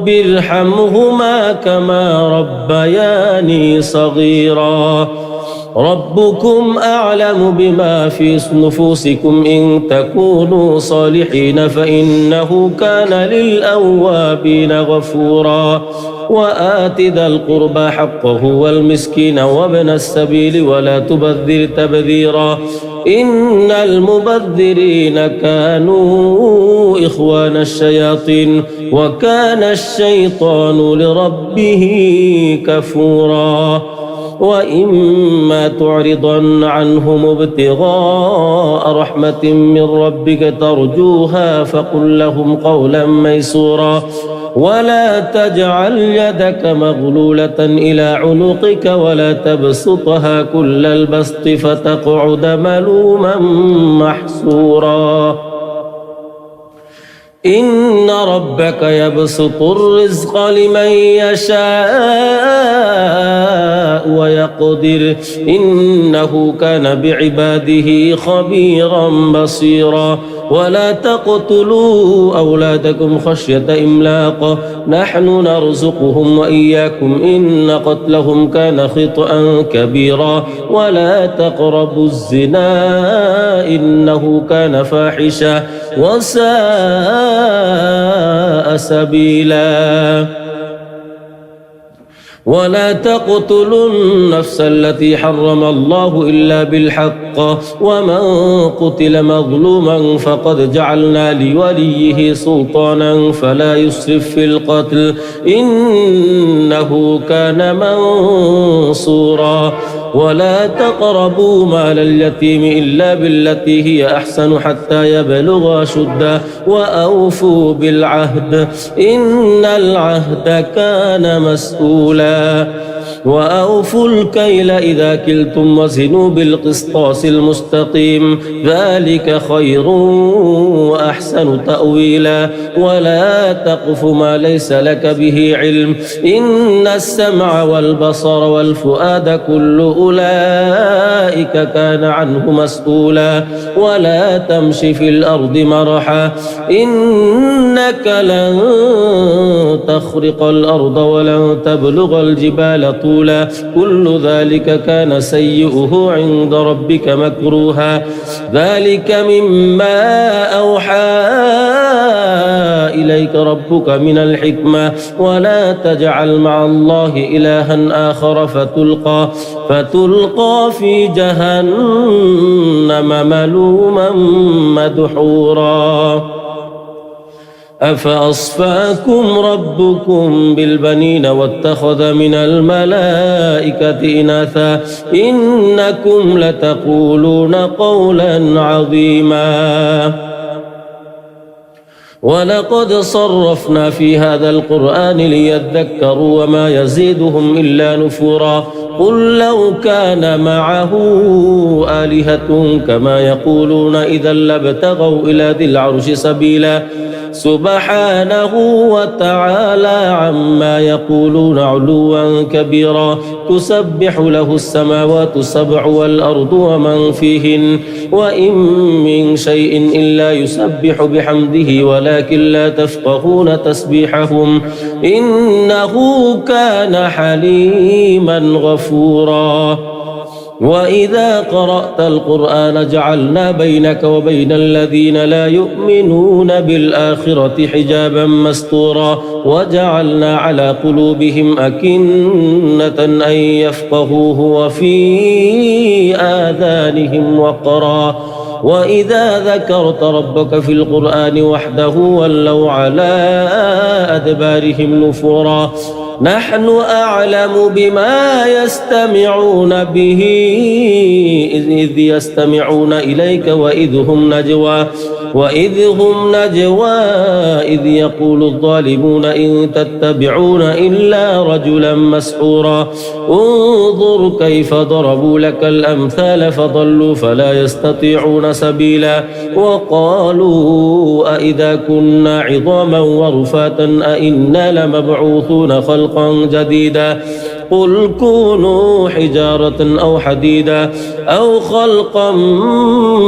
ارحمهما كما ربياني صغيرا ربكم أعلم بما في نفوسكم إن تكونوا صالحين فإنه كان للأوابين غفورا وآت ذا القربى حقه والمسكين وابن السبيل ولا تبذر تبذيرا إن المبذرين كانوا إخوان الشياطين وكان الشيطان لربه كفورا وإما تعرضن عنهم ابتغاء رحمة من ربك ترجوها فقل لهم قولا ميسورا ولا تجعل يدك مغلولة إلى عنقك ولا تبسطها كل البسط فتقعد ملوما محسورا إن ربك يبسط الرزق لمن يشاء ويقدر إنه كان بعباده خبيرا بصيرا ولا تقتلوا أولادكم خشية إملاق نحن نرزقهم وإياكم إن قتلهم كان خطأ كبيرا ولا تقربوا الزنا إنه كان فاحشا وساء سبيلا ولا تقتلوا النفس التي حرم الله إلا بالحق ومن قتل مظلوما فقد جعلنا لوليه سلطانا فلا يسرف في القتل إنه كان منصورا ولا تقربوا مال اليتيم إلا بالتي هي أحسن حتى يبلغ أشده وأوفوا بالعهد إن العهد كان مسؤولا وأوفوا الكيل إذا كلتم وزنوا بالقسطاس المستقيم ذلك خير وأحسن تأويلا ولا تقف ما ليس لك به علم إن السمع والبصر والفؤاد كل أولئك كان عنه مسؤولا ولا تمش في الأرض مرحا إنك لن تخرق الأرض ولن تبلغ الجبال طولا كل ذلك كان سيئه عند ربك مكروها ذلك مما أوحى إليك ربك من الحكمة ولا تجعل مع الله إلها آخر فتلقى في جهنم ملوما مدحورا أفأصفاكم ربكم بالبنين واتخذ من الملائكة إناثا إنكم لتقولون قولا عظيما ولقد صرفنا في هذا القرآن ليذكروا وما يزيدهم إلا نفورا قل لو كان معه آلهة كما يقولون إذا لابتغوا إلى ذي العرش سبيلا سبحانه وتعالى عما يقولون علوا كبيرا تسبح له السماوات السبع والأرض ومن فيهن وإن من شيء إلا يسبح بحمده ولكن لا تفقهون تسبيحهم إنه كان حليما غفورا وإذا قرأت القرآن جعلنا بينك وبين الذين لا يؤمنون بالآخرة حجابا مستورا وجعلنا على قلوبهم أكنة أن يفقهوه وفي آذانهم وقرا وإذا ذكرت ربك في القرآن وحده ولوا على أدبارهم نفورا نحن أعلم بما يستمعون به إذ يستمعون إليك وإذ هم نجوى إذ يقول الظالمون إن تتبعون إلا رجلا مسحورا انظر كيف ضربوا لك الأمثال فضلوا فلا يستطيعون سبيلا وقالوا أئذا كنا عظاما ورفاتا أئنا لمبعوثون خلقا جديدا قل كونوا حجارة أو حديدا أو خلقا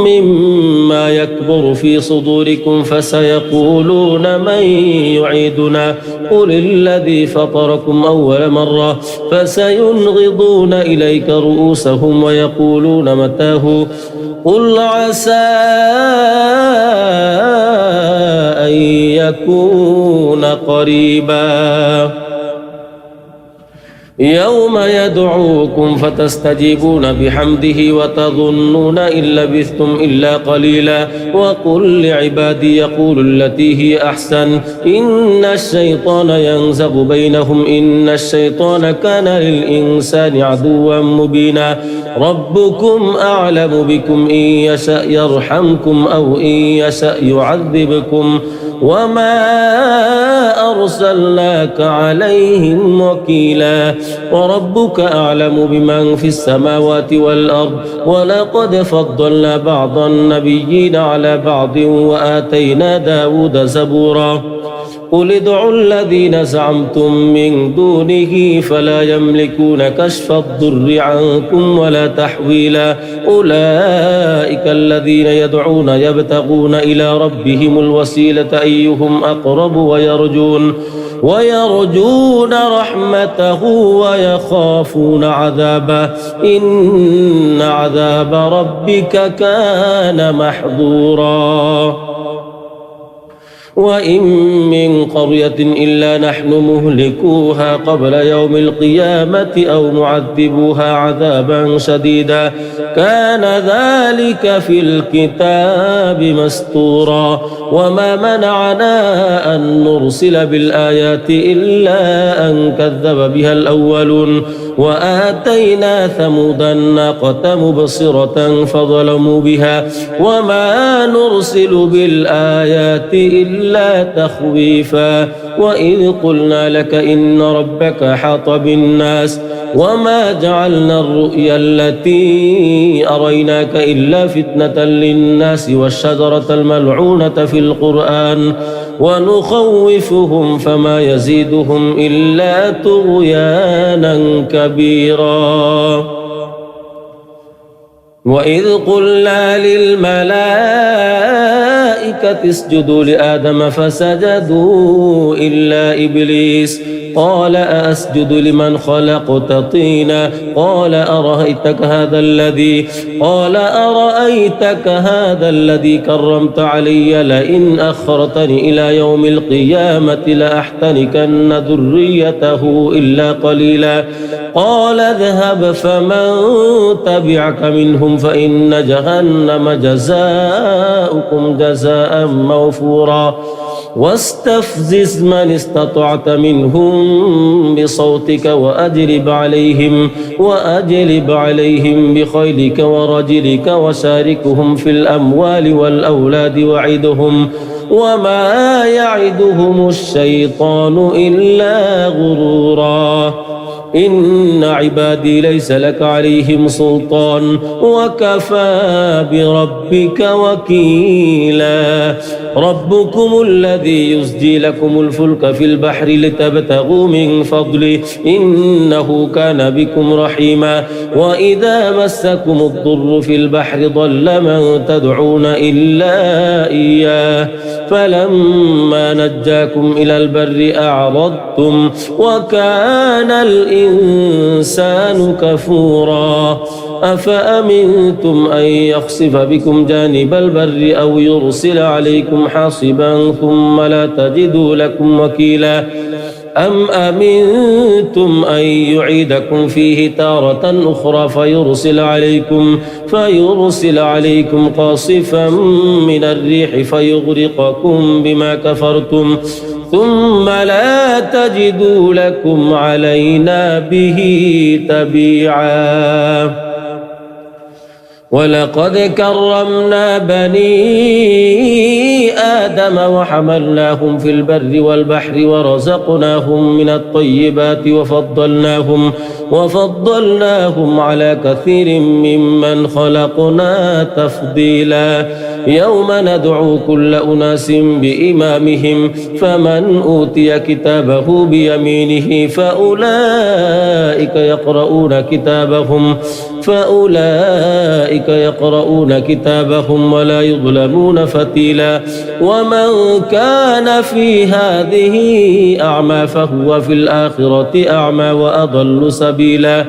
مما يكبر في صدوركم فسيقولون من يعيدنا قل الذي فطركم أول مرة فسينغضون إليك رؤوسهم ويقولون متاه قل عسى أن يكون قريبا يوم يدعوكم فتستجيبون بحمده وتظنون إن لبثتم إلا قليلا وقل لعبادي يقول التي هي أحسن إن الشيطان ينزغ بينهم إن الشيطان كان للإنسان عدوا مبينا ربكم أعلم بكم إن يشأ يرحمكم أو إن يشأ يعذبكم وما أرسلناك عليهم وكيلا وربك أعلم بمن في السماوات والأرض ولقد فضلنا بعض النبيين على بعض وآتينا داود زبورا قل ادعوا الذين زعمتم من دونه فلا يملكون كشف الضر عنكم ولا تحويلا أولئك الذين يدعون يبتغون إلى ربهم الوسيلة أيهم أقرب ويرجون رحمته ويخافون عذابه إن عذاب ربك كان محظورا وإن من قرية إلا نحن مهلكوها قبل يوم القيامة أو معذبوها عذابا شديدا كان ذلك في الكتاب مسطورا وما منعنا أن نرسل بالآيات إلا أن كذب بها الأولون وآتينا ثمود الناقة مبصرة فظلموا بها وما نرسل بالآيات إلا تخويفا وإذ قلنا لك إن ربك حاط بالناس وما جعلنا الرؤيا التي أريناك إلا فتنة للناس والشجرة الملعونة في القرآن ونخوفهم فما يزيدهم إلا طغيانا كبيرا وإذ قلنا للملائكة اسجدوا لآدم فسجدوا إلا إبليس قال أأسجد لمن خلقت طينا قال أرأيتك هذا الذي كرمت علي لئن أخرتني إلى يوم القيامة لأحتنكن ذريته إلا قليلا قال اذهب فمن تبعك منهم فإن جهنم جزاؤكم جزاء موفورا واستفزز من استطعت منهم بصوتك وأجلب عليهم بخيلك ورجلك وشاركهم في الأموال والأولاد وعدهم وما يعدهم الشيطان إلا غرورا إن عبادي ليس لك عليهم سلطان وكفى بربك وكيلا ربكم الذي يزجي لكم الفلك في البحر لتبتغوا من فضله إنه كان بكم رحيما وإذا مسكم الضر في البحر ضل من تدعون إلا إياه فلما نجاكم إلى البر أعرضتم وكان الإنسان كفورا أفأمنتم أن يخسف بكم جانب البر أو يرسل عليكم حاصبا ثم لا تجدوا لكم وكيلا أم أمنتم أن يعيدكم فيه تارة أخرى فيرسل عليكم قاصفا من الريح فيغرقكم بما كفرتم ثم لا تجدوا لكم علينا به تبيعا ولقد كرمنا بني آدم وحملناهم في البر والبحر ورزقناهم من الطيبات وفضلناهم على كثير ممن خلقنا تفضيلا يوم ندعو كل أناس بإمامهم فمن أوتي كتابه بيمينه فأولئك يقرؤون كتابهم ولا يظلمون فتيلا ومن كان في هذه أعمى فهو في الآخرة أعمى وأضل سبيلا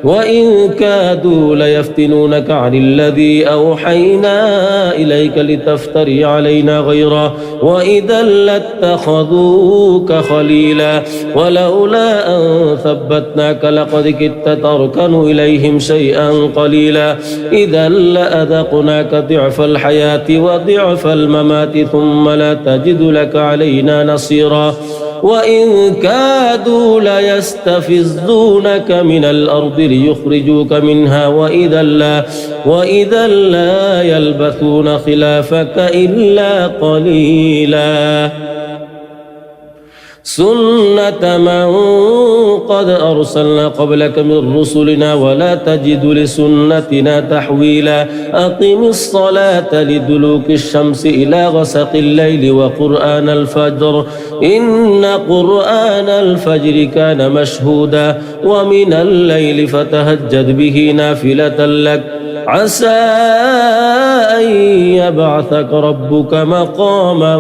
وإن كادوا ليفتنونك عن الذي أوحينا إليك لتفتري علينا غيره وإذا لاتخذوك خليلا ولولا أن ثبتناك لقد كدت تركن إليهم شيئا قليلا إذا لأذقناك ضعف الحياة وضعف الممات ثم لا تجد لك علينا نصيرا وإن كادوا ليستفزونك من الأرض ليخرجوك منها وإذا لا يلبثون خلافك إلا قليلا سنة من قد أرسلنا قبلك من رسلنا ولا تجد لسنتنا تحويلا أقم الصلاة لدلوك الشمس إلى غسق الليل وقرآن الفجر إن قرآن الفجر كان مشهودا ومن الليل فتهجد به نافلة لك عسى أن يبعثك ربك مقاما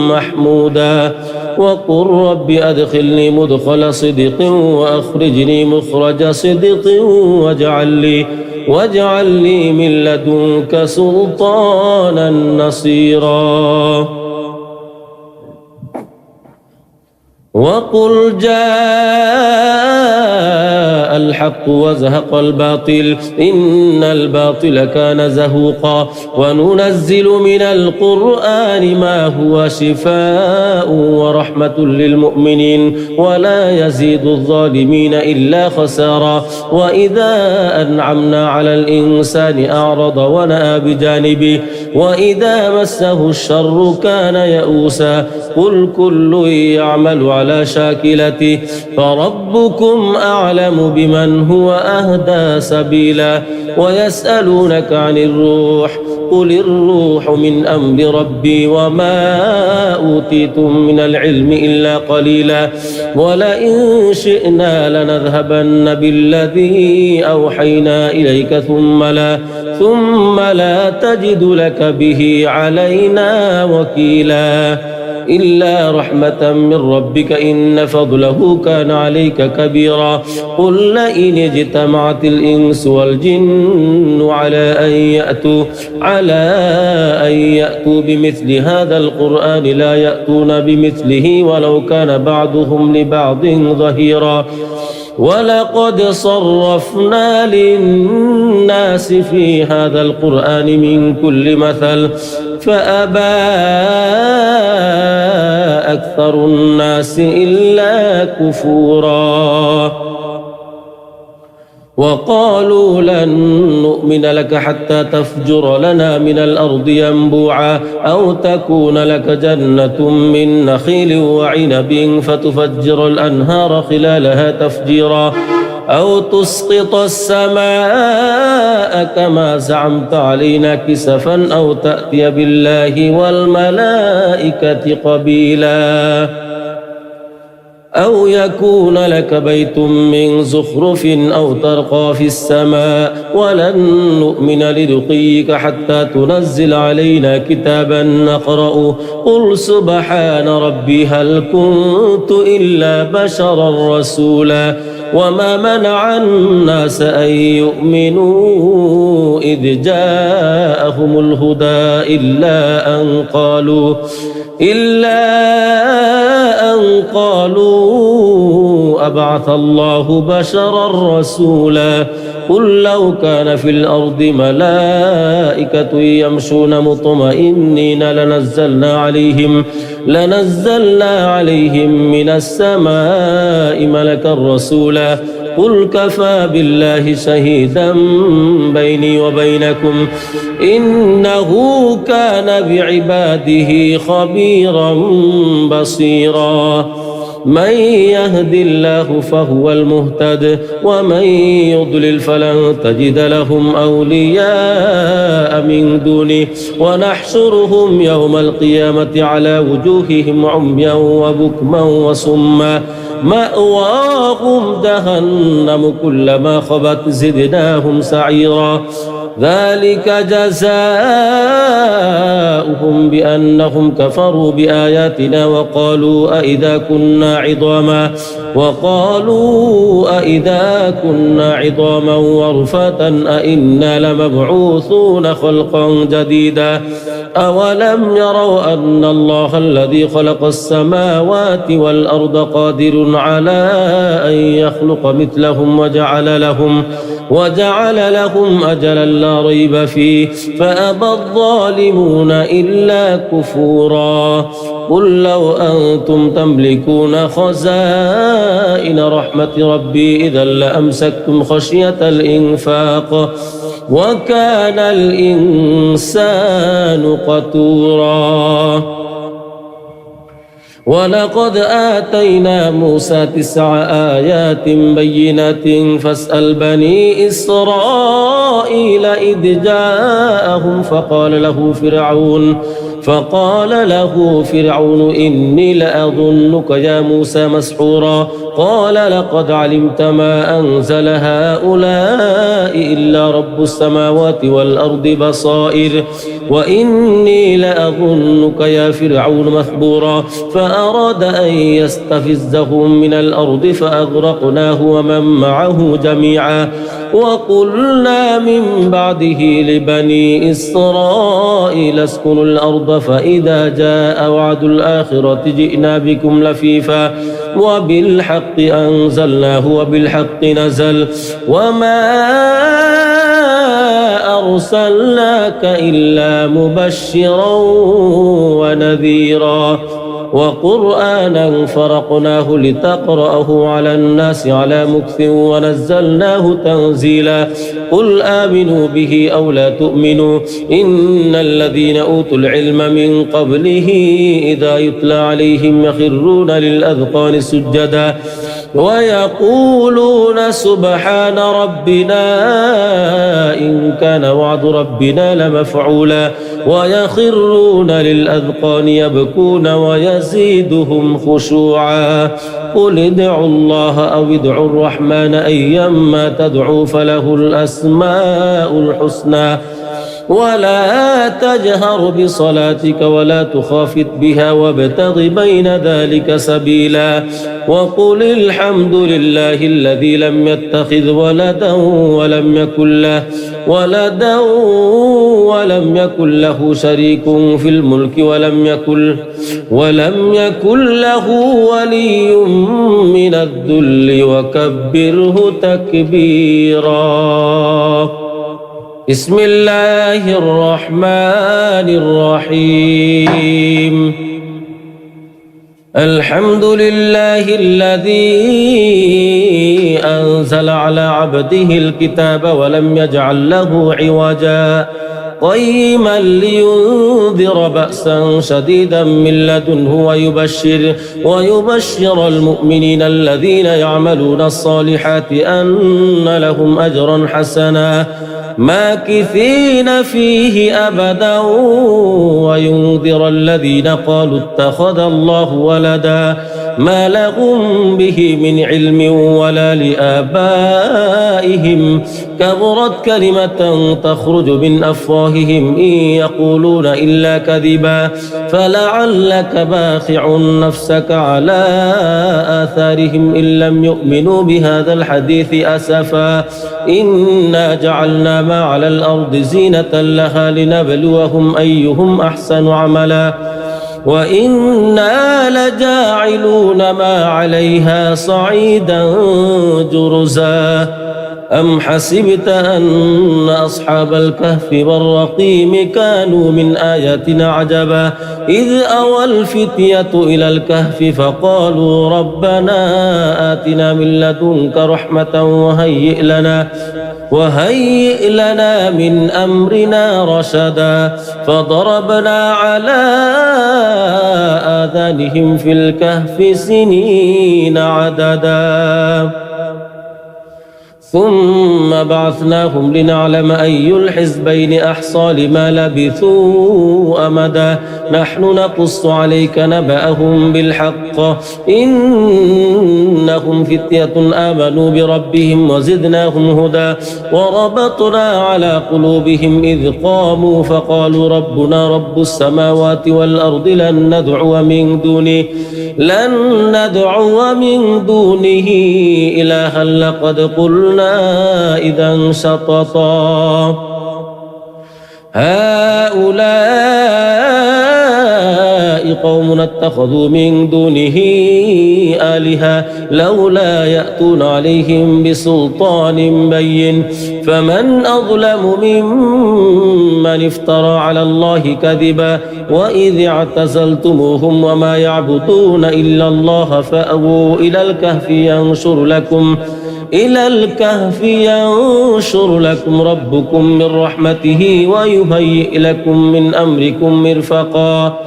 محمودا وقل رب أدخلني مدخل صدق وأخرجني مخرج صدق واجعل لي من لدنك سلطانا نصيرا وقل جاء الحق وزهق الباطل إن الباطل كان زهوقا وننزل من القرآن ما هو شفاء ورحمة للمؤمنين ولا يزيد الظالمين إلا خسارا وإذا أنعمنا على الإنسان أعرض ونأى بجانبه وإذا مسه الشر كان يئوسا قل كل يعمل على شاكلته فربكم أعلم بمن هو أهدى سبيلا ويسألونك عن الروح قل الروح من أمر ربي وما أوتيتم من العلم إلا قليلا ولئن شئنا لنذهبن بالذي أوحينا إليك ثم لا تجد لك به علينا وكيلا إلا رحمة من ربك إن فضله كان عليك كبيرا قل لئن اجتمعت الإنس والجن على أن يأتوا بمثل هذا القرآن لا يأتون بمثله ولو كان بعضهم لبعض ظهيرا ولقد صرفنا للناس في هذا القرآن من كل مثل فأبى أكثر الناس إلا كفورا وقالوا لن نؤمن لك حتى تفجر لنا من الأرض ينبوعا أو تكون لك جنة من نخيل وعنب فتفجر الأنهار خلالها تفجيرا أو تسقط السماء كما زعمت علينا كسفا أو تأتي بالله والملائكة قبيلا أو يكون لك بيت من زخرف أو ترقى في السماء ولن نؤمن لرقيك حتى تنزل علينا كتابا نقرأه قل سبحان ربي هل كنت إلا بشرا رسولا وما منع الناس أن يؤمنوا إذ جاءهم الهدى إلا أن قالوا أبعث الله بشرا رسولا قل لو كان في الأرض ملائكة يمشون مطمئنين لنزلنا عليهم من السماء ملكا رسولا قل كفى بالله شهيدا بيني وبينكم إنه كان بعباده خبيرا بصيرا من يهد الله فهو المهتد ومن يضلل فلن تجد لهم أولياء من دونه ونحشرهم يوم القيامة على وجوههم عميا وبكما وصما مأواهم جهنم كلما خبت زدناهم سعيرا ذلك جزاؤهم بأنهم كفروا بآياتنا وقالوا أئذا كنا عظاما ورفاتا أئنا لمبعوثون خلقا جديدا أولم يروا أن الله الذي خلق السماوات والأرض قادر على أن يخلق مثلهم وجعل لهم أجلا لا ريب فيه فأبى الظالمون إلا كفورا قل لو أنتم تملكون خزائن رحمة ربي إذا لأمسكتم خشية الإنفاق وكان الإنسان قتورا ولقد آتينا موسى 9 آيات بينات فاسأل بني إسرائيل إذ جاءهم فقال له فرعون إني لأظنك يا موسى مسحورا قال لقد علمت ما أنزل هؤلاء إلا رب السماوات والأرض بصائر وإني لأظنك يا فرعون مثبورا فأراد أن يستفزهم من الأرض فأغرقناه ومن معه جميعا وقلنا من بعده لبني إسرائيل اسكنوا الأرض فإذا جاء وعد الآخرة جئنا بكم لفيفا وبالحق أنزلناه وبالحق نزل وما أرسلناك إلا مبشرا ونذيرا وقرآنا فرقناه لتقرأه على الناس على مكث ونزلناه تنزيلا قل آمنوا به أو لا تؤمنوا إن الذين أوتوا العلم من قبله إذا يتلى عليهم يخرون للأذقان سجدا ويقولون سبحان ربنا إن كان وعد ربنا لمفعولا ويخرون للأذقان يبكون ويزيدهم خشوعا قل ادعوا الله أو ادعوا الرحمن أيما تدعوا فله الأسماء الحسنى ولا تجهر بصلاتك ولا تخافت بها وابتغ بين ذلك سبيلا وقل الحمد لله الذي لم يتخذ ولدا ولم يكن له شريك في الملك ولم يكن له ولي من الذل وكبره تكبيرا بسم الله الرحمن الرحيم الحمد لله الذي أنزل على عبده الكتاب ولم يجعل له عوجا قيما لينذر بأسا شديدا من لدنه ويبشر المؤمنين الذين يعملون الصالحات أن لهم أجرا حسنا ماكثين فيه أبدا وينذر الذين قالوا اتخذ الله ولدا ما لهم به من علم ولا لآبائهم كبرت كلمة تخرج من أفواههم إن يقولون إلا كذبا فلعلك باخع نفسك على آثارهم إن لم يؤمنوا بهذا الحديث أسفا إنا جعلنا ما على الأرض زينة لها لنبلوهم أيهم أحسن عملا وإنا لجاعلون ما عليها صعيدا جرزا أم حسبت أن أصحاب الكهف والرقيم كانوا من آياتنا عجبا إذ أوى الفتية إلى الكهف فقالوا ربنا آتنا من لدنك رحمة وهيئ لنا من أمرنا رشدا فضربنا على آذانهم في الكهف سنين عددا ثم بعثناهم لنعلم أي الحزبين أحصى لما لبثوا أمدا نحن نقص عليك نبأهم بالحق إنهم فتية آمنوا بربهم وزدناهم هدى وربطنا على قلوبهم إذ قاموا فقالوا ربنا رب السماوات والأرض لن ندعو من دونه إلها لقد قلنا إذا شططا هؤلاء قوم اتخذوا من دونه آلهة لولا يأتون عليهم بسلطان بين فمن أظلم ممن افترى على الله كذبا وإذ اعتزلتموهم وما يعبدون إلا الله فأووا إلى الكهف ينشر لكم ربكم من رحمته ويهيئ لكم من أمركم مرفقا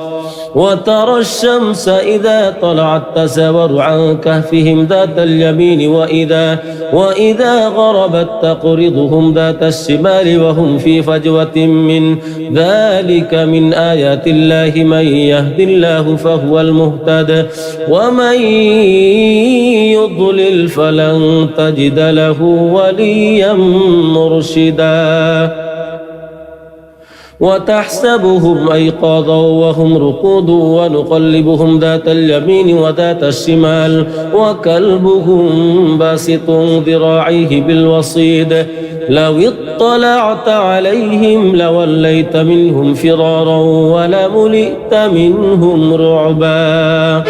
وترى الشمس إذا طلعت تزاور عن كهفهم ذات اليمين وإذا غربت تقرضهم ذات الشمال وهم في فجوة من ذلك من آيات الله من يهد الله فهو المهتد ومن يضلل فلن تجد له وليا مرشدا وتحسبهم أيقاظا وهم رقود ونقلبهم ذات اليمين وذات الشمال وكلبهم باسط ذراعيه بالوصيد لو اطلعت عليهم لوليت منهم فرارا ولملئت منهم رعبا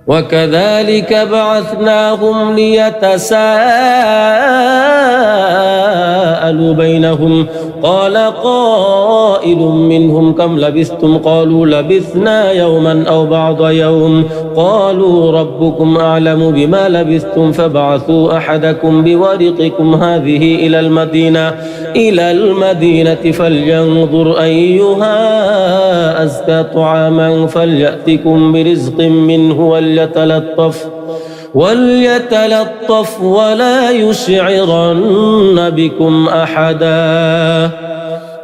وكذلك بعثناهم ليتساءلوا بينهم قال قائل منهم كم لبثتم قالوا لبثنا يوما أو بعض يوم قالوا ربكم أعلم بما لبثتم فابعثوا أحدكم بورقكم هذه إلى المدينة فلينظر أيها أزكى طعاما فليأتكم برزق منه وليتلطف ولا يشعرن بكم أحدا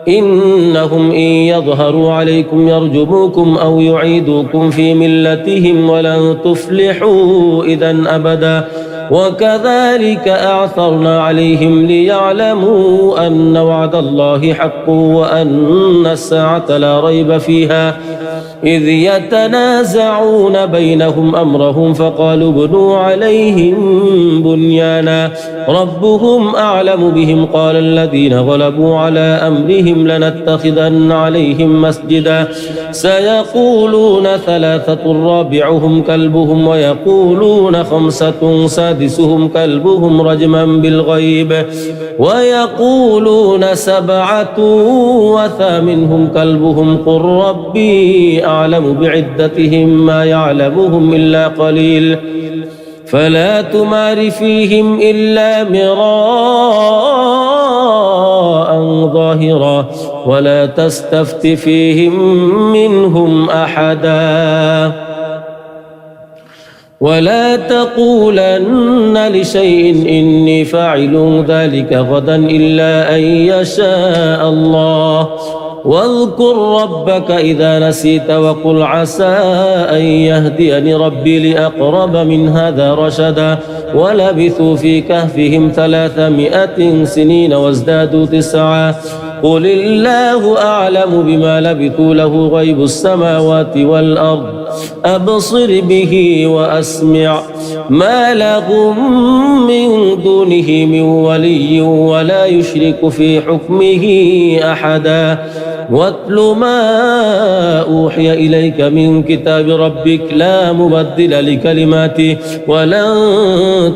إنهم إن يظهروا عليكم يرجموكم أو يعيدوكم في ملتهم ولن تفلحوا إذا أبدا وكذلك أعثرنا عليهم ليعلموا أن وعد الله حق وأن الساعة لا ريب فيها إذ يتنازعون بينهم أمرهم فقالوا ابنوا عليهم بنيانا ربهم أعلم بهم قال الذين غلبوا على أمرهم لنتخذن عليهم مسجدا سيقولون ثلاثة رابعهم كلبهم ويقولون خمسة سادسهم كلبهم رجما بالغيب ويقولون 7 وثامنهم كلبهم قل ربي أعلم بعدتهم ما يعلمهم إلا قليل فلا تمار فيهم إلا مراء ظاهرا ولا تستفت فيهم منهم أحدا ولا تقولن لشيء إني فاعل ذلك غدا إلا أن يشاء الله واذكر ربك إذا نسيت وقل عسى أن يهديني ربي لأقرب من هذا رشدا ولبثوا في كهفهم 300 سنين وازدادوا 9 قل الله أعلم بما لبثوا له غيب السماوات والأرض أبصر به وأسمع ما لهم من دونه من ولي ولا يشرك في حكمه أحدا واتل ما أوحي إليك من كتاب ربك لا مبدل لكلماته ولن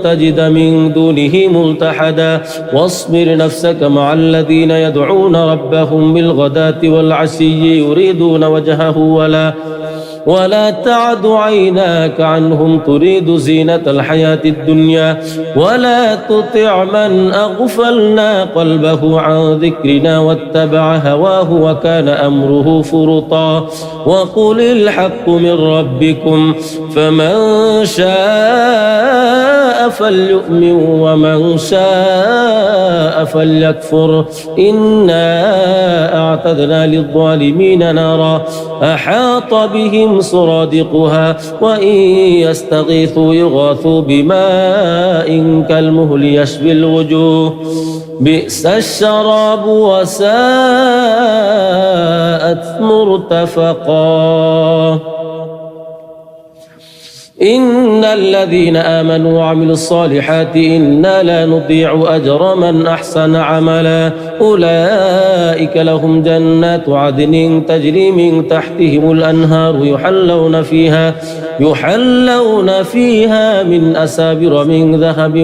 تجد من دونه ملتحدا واصبر نفسك مع الذين يدعون ربهم بالغداة والعشي يريدون وجهه ولا تعد عيناك عنهم تريد زينة الحياة الدنيا ولا تطع من أغفلنا قلبه عن ذكرنا واتبع هواه وكان أمره فرطا وقل الحق من ربكم فمن شاء فليؤمن ومن شاء فليكفر إنا أعتدنا للظالمين نارا أحاط بهم سرادقها وإن يستغيثوا يغاثوا بماء كالمهل يشوي الوجوه بئس الشراب وساءت مرتفقا إن الذين آمنوا وعملوا الصالحات إنا لا نضيع أجر من أحسن عملا أولئك لهم جنات عدن تجري من تحتهم الأنهار يحلون فيها من أسابر من ذهب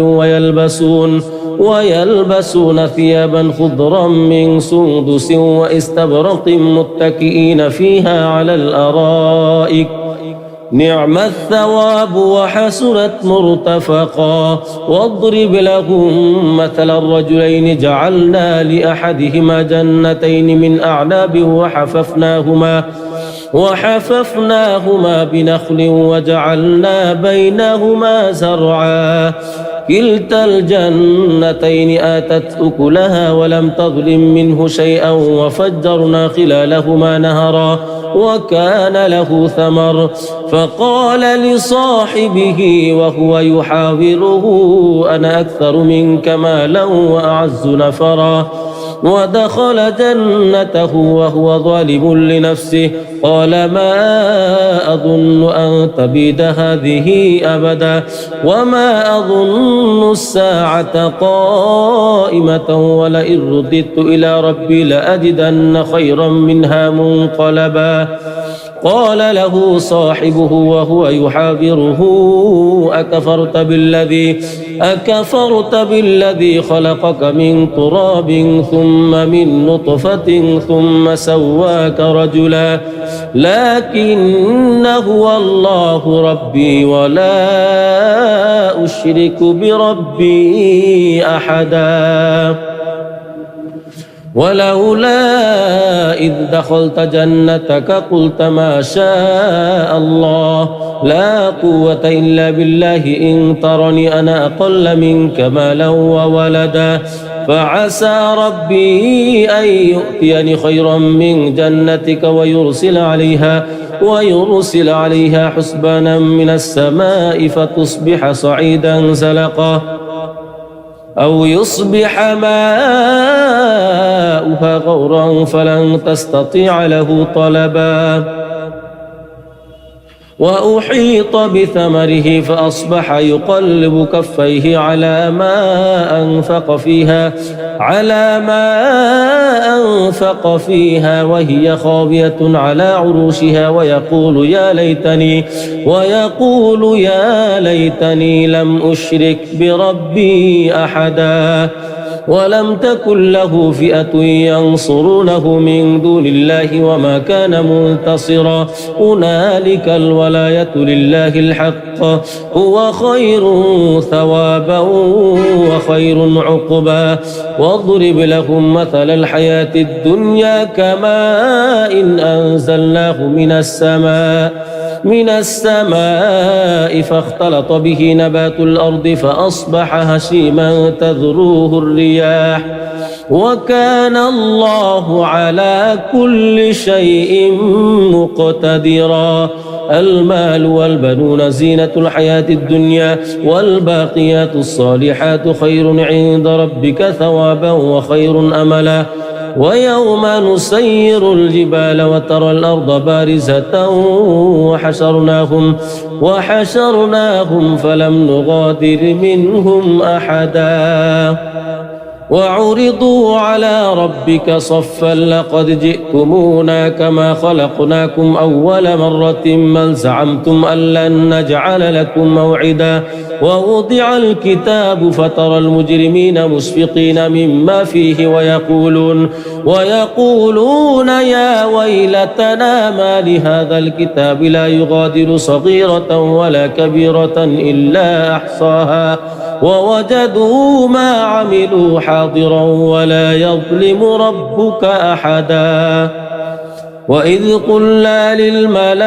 ويلبسون ثيابا خضرا من سندس واستبرق متكئين فيها على الأرائك نعم الثواب وحسنت مرتفقا واضرب لهم مثل الرجلين جعلنا لأحدهما جنتين من أعناب وحففناهما بنخل وجعلنا بينهما زرعا كلتا الجنتين آتت أكلها ولم تظلم منه شيئا وفجرنا خلالهما نهرا وكان له ثمر فقال لصاحبه وهو يحاوره أنا أكثر منك مالا وأعز نفرا ودخل جنته وهو ظالم لنفسه قال ما أظن أن تبيد هذه أبدا وما أظن الساعة قائمة ولئن رددت إلى ربي لأجدن خيرا منها منقلبا قال له صاحبه وهو يحاوره أكفرت بالذي خلقك من تراب ثم من نطفة ثم سواك رجلا لكن هو الله ربي ولا أشرك بربي أحدا ولولا إذ دخلت جنتك قلت ما شاء الله لا قوة إلا بالله إن ترني أنا أقل منك مالا وولدا فعسى ربي أن يؤتيني خيرا من جنتك ويرسل عليها حسبانا من السماء فتصبح صعيدا زلقا أو يصبح ماؤها غورا فلن تستطيع له طلبا وأحيط بثمره فأصبح يقلب كفيه على ما أنفق فيها وهي خاوية على عروشها ويقول يا ليتني لم أشرك بربي أحدا ولم تكن له فئة ينصرونه من دون الله وما كان منتصرا هنالك الولاية لله الحق هو خير ثوابا وخير عقبا واضرب لهم مثل الحياة الدنيا كماء إن أنزلناه من السماء فاختلط به نبات الأرض فأصبح هشيما تذروه الرياح وكان الله على كل شيء مقتدرا المال والبنون زينة الحياة الدنيا والباقيات الصالحات خير عند ربك ثوابا وخير أملا ويوم نسير الجبال وترى الأرض بارزة وحشرناهم فلم نغادر منهم أحدا وعرضوا على ربك صفا لقد جئتمونا كما خلقناكم أول مرة بل زعمتم أن لن نجعل لكم موعدا ووضع الكتاب فترى المجرمين مشفقين مما فيه ويقولون يا ويلتنا ما لهذا الكتاب لا يغادر صغيرة ولا كبيرة إلا أحصاها ووجدوا ما عملوا حاضرا ولا يظلم ربك أحدا وإذ قلنا للملائكة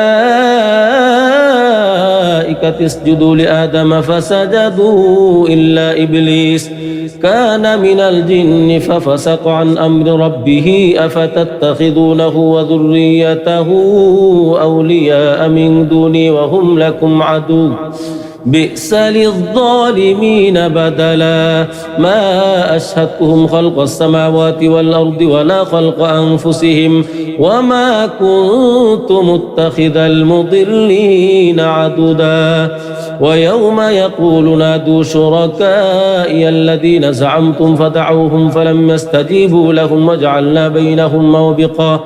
اسجدوا لآدم فسجدوا إلا إبليس كان من الجن ففسق عن أمر ربه أفتتخذونه وذريته أولياء من دوني وهم لكم عدو بئس للظالمين بدلا ما أشهدتهم خلق السماوات والأرض ولا خلق أنفسهم وما كنت متخذ المضلين عضدا ويوم يقول نادوا شركائي الذين زعمتم فدعوهم فلم يستجيبوا لهم وجعلنا بينهم موبقا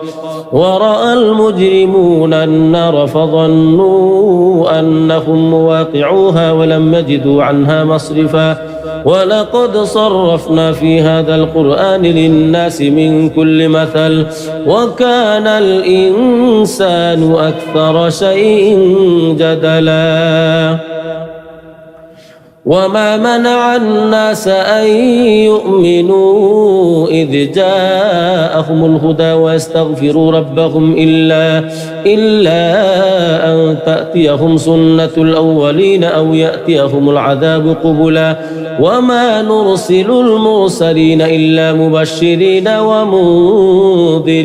ورأى المجرمون النار فظنوا أنهم مواقعوها ولم يجدوا عنها مصرفا ولقد صرفنا في هذا القرآن للناس من كل مثل وكان الإنسان أكثر شيء جدلا وما منع الناس أن يؤمنوا إذ جاءهم الهدى ويستغفروا ربهم إلا أن تأتيهم سنة الأولين أو يأتيهم العذاب قبلا وما نرسل المرسلين إلا مبشرين ومنذرين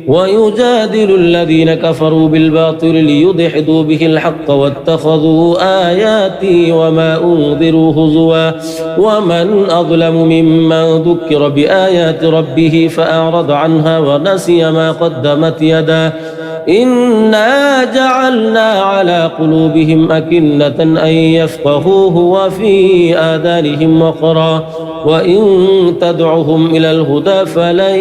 ويجادل الذين كفروا بالباطل ليدحضوا به الحق واتخذوا آياتي وما أنذروا هزوا ومن أظلم ممن ذكر بآيات ربه فأعرض عنها ونسي ما قدمت يداه إنا جعلنا على قلوبهم أكنة أن يفقهوه وفي آذانهم وقرا وإن تدعهم إلى الهدى فلن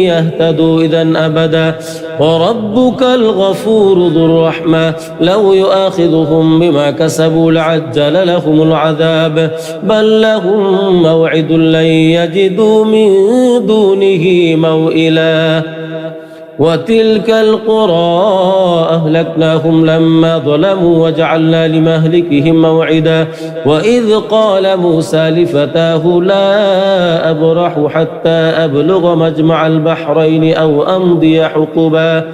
يهتدوا إذن أبدا وربك الغفور ذو الرحمة لو يؤاخذهم بما كسبوا لعجل لهم العذاب بل لهم موعد لن يجدوا من دونه موئلا وتلك القرى أهلكناهم لما ظلموا وجعلنا لمهلكهم موعدا وإذ قال موسى لفتاه لا أبرح حتى أبلغ مجمع البحرين أو أمضي حقبا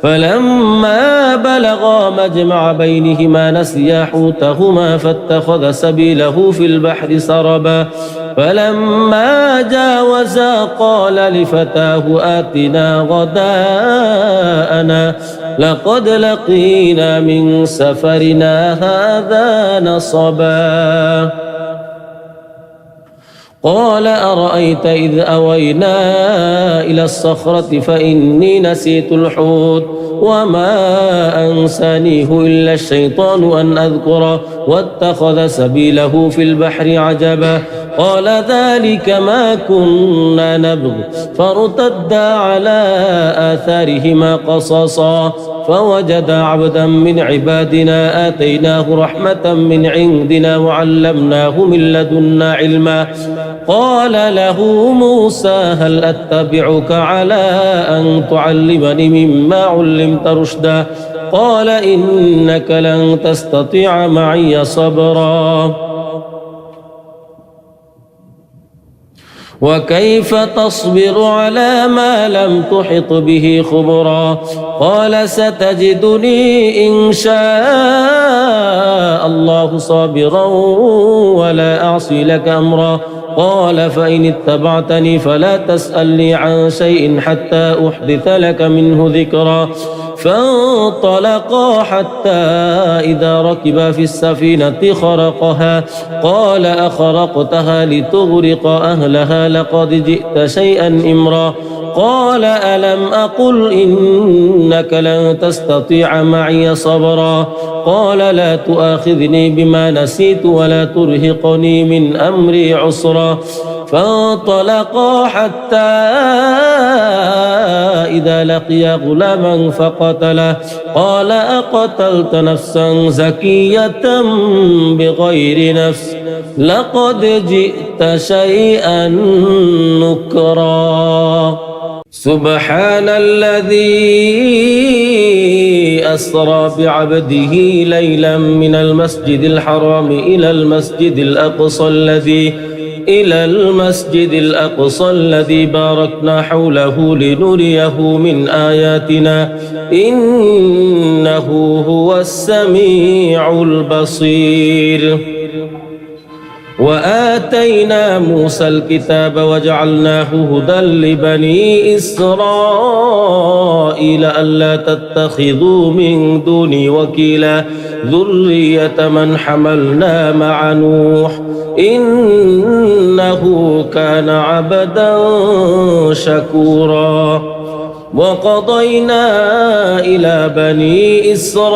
فلما بلغا مجمع بينهما نسيا حوتهما فاتخذ سبيله في البحر سربا فلما جاوزا قال لفتاه آتنا غداءنا لقد لقينا من سفرنا هذا نصبا قال أرأيت إذ أوينا إلى الصخرة فإني نسيت الحوت وما أنسانيه إلا الشيطان أن أذكره واتخذ سبيله في البحر عجبا قال ذلك ما كنا نبغ فارتدا على آثارهما قصصا فوجد عبدا من عبادنا آتيناه رحمة من عندنا وعلمناه من لدنا علما قال له موسى هل أتبعك على أن تعلمني مما علمت رشدا قال إنك لن تستطيع معي صبرا وكيف تصبر على ما لم تحط به خبرا قال ستجدني إن شاء الله صابرا ولا أعصي لك أمرا قال فإن اتبعتني فلا تسألني عن شيء حتى أحدث لك منه ذكرا فانطلقا حتى إذا ركبا في السفينة خرقها قال أخرقتها لتغرق أهلها لقد جئت شيئا إمرا قال ألم أقل إنك لن تستطيع معي صبرا قال لا تؤاخذني بما نسيت ولا ترهقني من أمري عسرا فانطلقا حتى إذا لقيا غلاما فقتله قال أقتلت نفسا زكية بغير نفس لقد جئت شيئا نكرا سبحان الذي أسرى بعبده ليلا من المسجد الحرام إلى المسجد الأقصى الذي باركنا حوله لنريه من آياتنا إنه هو السميع البصير وآتينا موسى الكتاب وجعلناه هدى لبني إسرائيل ألا تتخذوا من دوني وكيلا ذرية من حملنا مع نوح إنه كان عبدا شكورا وقضينا إلى بني إسرائيل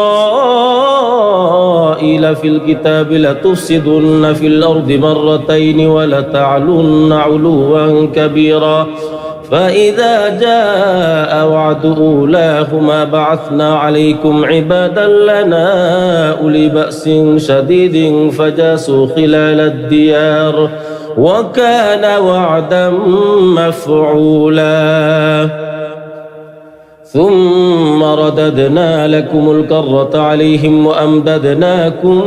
في الكتاب لتفسدن في الأرض مرتين ولتعلن علوا كبيرا فإذا جاء وعد أولاهما بعثنا عليكم عبادا لنا أولي بأس شديد فجاسوا خلال الديار وكان وعدا مفعولا ثم رددنا لكم الكرة عليهم وأمددناكم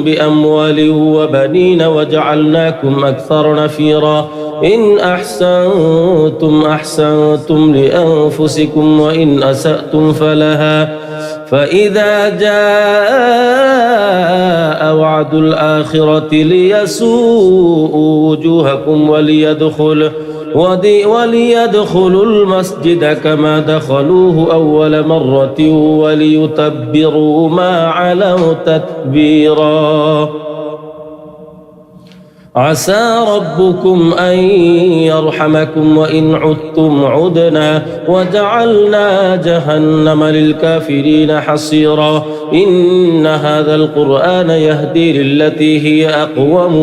بأموال وبنين وجعلناكم أكثر نفيرا إن أحسنتم أحسنتم لأنفسكم وإن أسأتم فلها فإذا جاء وعد الآخرة ليسوءوا وجوهكم وليدخلوا المسجد كما دخلوه أول مرة وليتبروا ما علوا تتبيرا عسى ربكم أن يرحمكم وإن عدتم عدنا وجعلنا جهنم للكافرين حصيرا إن هذا القرآن يهدي للتي هي أقوم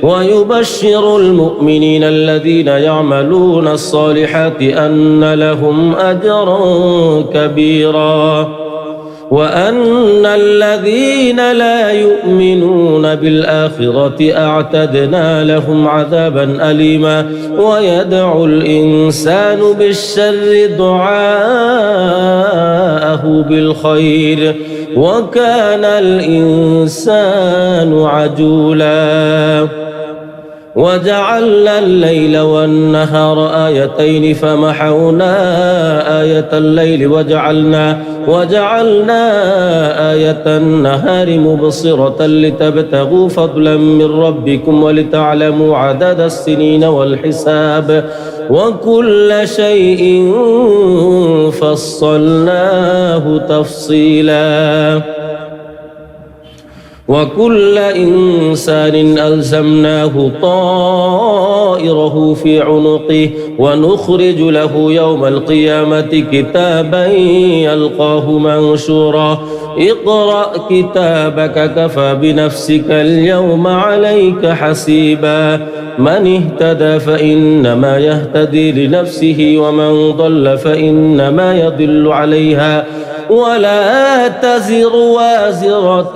ويبشر المؤمنين الذين يعملون الصالحات أن لهم أجرا كبيرا وأن الذين لا يؤمنون بالآخرة أعتدنا لهم عذابا أليما ويدعو الإنسان بالشر دعاءه بالخير وكان الإنسان عجولا وجعلنا الليل والنهار آيتين فمحونا آية الليل وجعلنا آية النهار مبصرة لتبتغوا فضلا من ربكم ولتعلموا عدد السنين والحساب وكل شيء فصلناه تفصيلا وكل إنسان ألزمناه طائره في عنقه ونخرج له يوم القيامة كتابا يلقاه منشورا اقرأ كتابك كفى بنفسك اليوم عليك حسيبا من اهتدى فإنما يهتدي لنفسه ومن ضل فإنما يضل عليها ولا تزر وازرة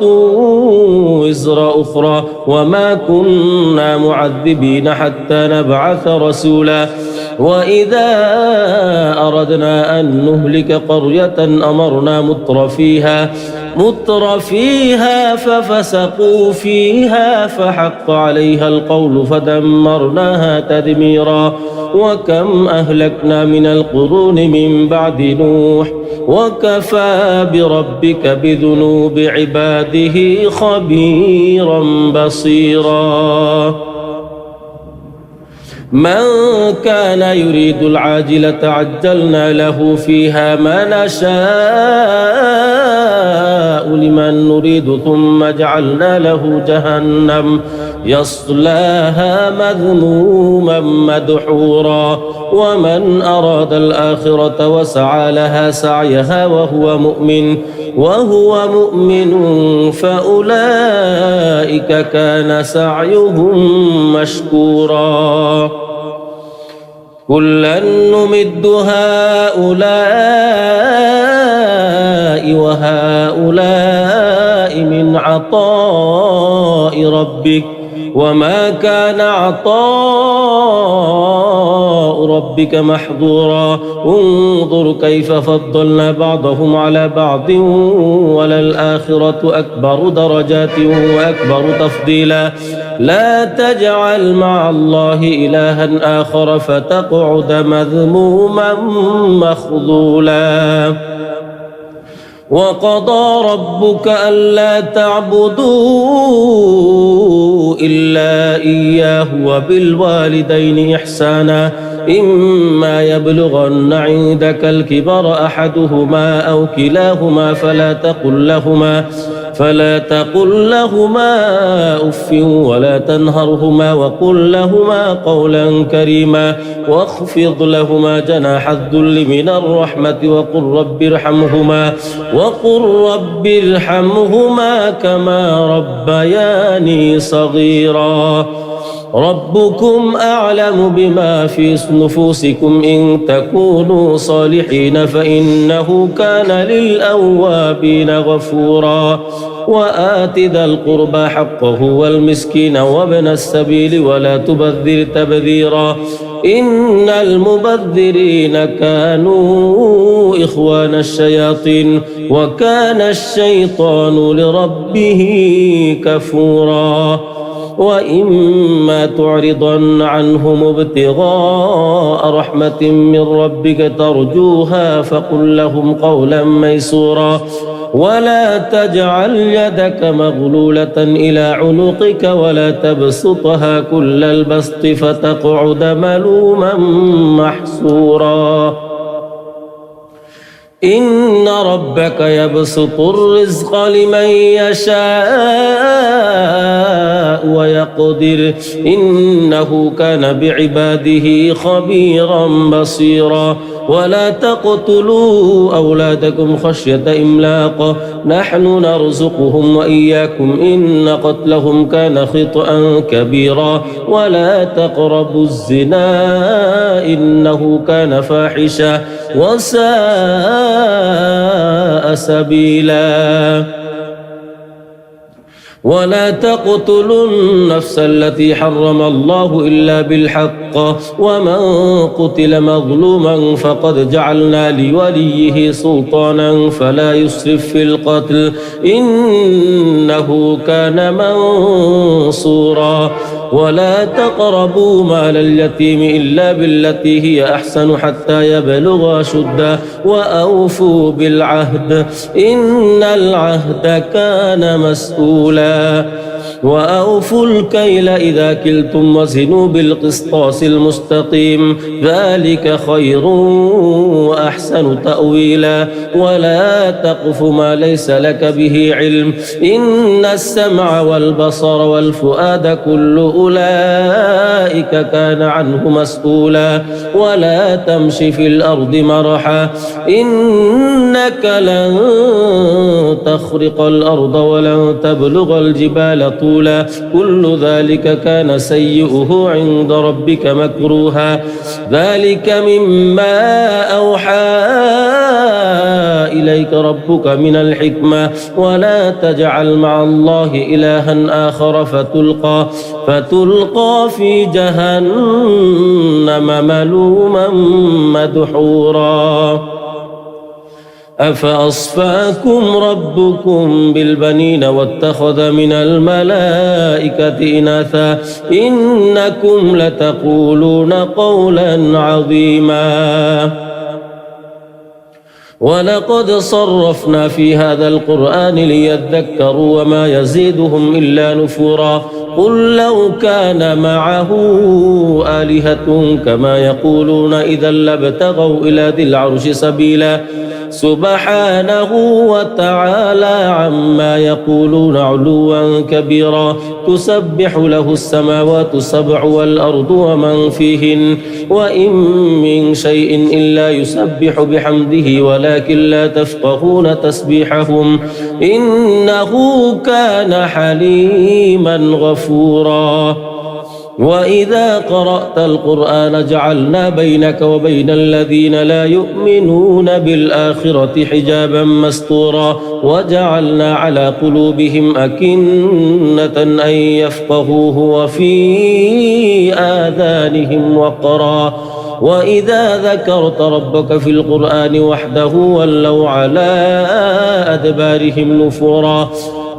وزر أخرى وما كنا معذبين حتى نبعث رسولا وإذا أردنا أن نهلك قرية أمرنا متر فيها ففسقوا فيها فحق عليها القول فدمرناها تدميرا وكم أهلكنا من القرون من بعد نوح وكفى بربك بذنوب عباده خبيرا بصيرا من كان يريد العاجلة عجلنا له فيها ما نشاء لمن نريد ثم جعلنا له جهنم يصلاها مذموما مدحورا ومن أراد الآخرة وسعى لها سعيها وهو مؤمن فأولئك كان سعيهم مشكورا كلا نمد هؤلاء وهؤلاء من عطاء ربك وما كان عطاء ربك محظورا انظر كيف فضلنا بعضهم على بعض وللآخرة أكبر درجات وأكبر تفضيلا لا تجعل مع الله إلها آخر فتقعد مذموما مخذولا وقضى ربك ألا تعبدوا إلا إياه وبالوالدين إحسانا إما يبلغن عندك الكبر أحدهما أو كلاهما فلا تقل لهما أف ولا تنهرهما وقل لهما قولا كريما واخفض لهما جناح الذل من الرحمة وقل رب ارحمهما كما ربياني صغيرا ربكم أعلم بما في نفوسكم إن تكونوا صالحين فإنه كان للأوابين غفورا وآت ذا القربى حقه والمسكين وابن السبيل ولا تبذر تبذيرا إن المبذرين كانوا إخوان الشياطين وكان الشيطان لربه كفورا وإما تعرضن عنهم ابتغاء رحمة من ربك ترجوها فقل لهم قولا ميسورا ولا تجعل يدك مغلولة إلى عنقك ولا تبسطها كل البسط فتقعد ملوما محسورا إن ربك يبسط الرزق لمن يشاء ويقدر إنه كان بعباده خبيرا بصيرا ولا تقتلوا أولادكم خشية إملاق نحن نرزقهم وإياكم إن قتلهم كان خطأ كبيرا ولا تقربوا الزنا إنه كان فاحشا وساء سبيلا ولا تقتلوا النفس التي حرم الله إلا بالحق ومن قتل مظلوما فقد جعلنا لوليه سلطانا فلا يسرف في القتل إنه كان منصورا ولا تقربوا مال اليتيم إلا بالتي هي أحسن حتى يبلغ أشده وأوفوا بالعهد إن العهد كان مسؤولا وأوفوا الكيل إذا كلتم وزنوا بالقسطاس المستقيم ذلك خير وأحسن تأويلا ولا تقف ما ليس لك به علم إن السمع والبصر والفؤاد كل أولئك كان عنه مسؤولا ولا تمش في الأرض مرحا إنك لن تخرق الأرض ولن تبلغ الجبال طولا كل ذلك كان سيئه عند ربك مكروها ذلك مما أوحى إليك ربك من الحكمة ولا تجعل مع الله إلها آخر فتلقى في جهنم ملوما مدحورا أفأصفاكم ربكم بالبنين واتخذ من الملائكة إناثا إنكم لتقولون قولا عظيما ولقد صرفنا في هذا القرآن ليذكروا وما يزيدهم إلا نفورا قل لو كان معه آلهة كما يقولون إذا لابتغوا إلى ذي العرش سبيلا سبحانه وتعالى عما يقولون علوا كبيرا تسبح له السماوات السبع والأرض ومن فيهن وإن من شيء إلا يسبح بحمده ولكن لا تفقهون تسبيحهم إنه كان حليما غفورا وإذا قرأت القرآن جعلنا بينك وبين الذين لا يؤمنون بالآخرة حجابا مستورا وجعلنا على قلوبهم أكنة أن يفقهوه وفي آذانهم وقرا وإذا ذكرت ربك في القرآن وحده ولوا على أدبارهم نفورا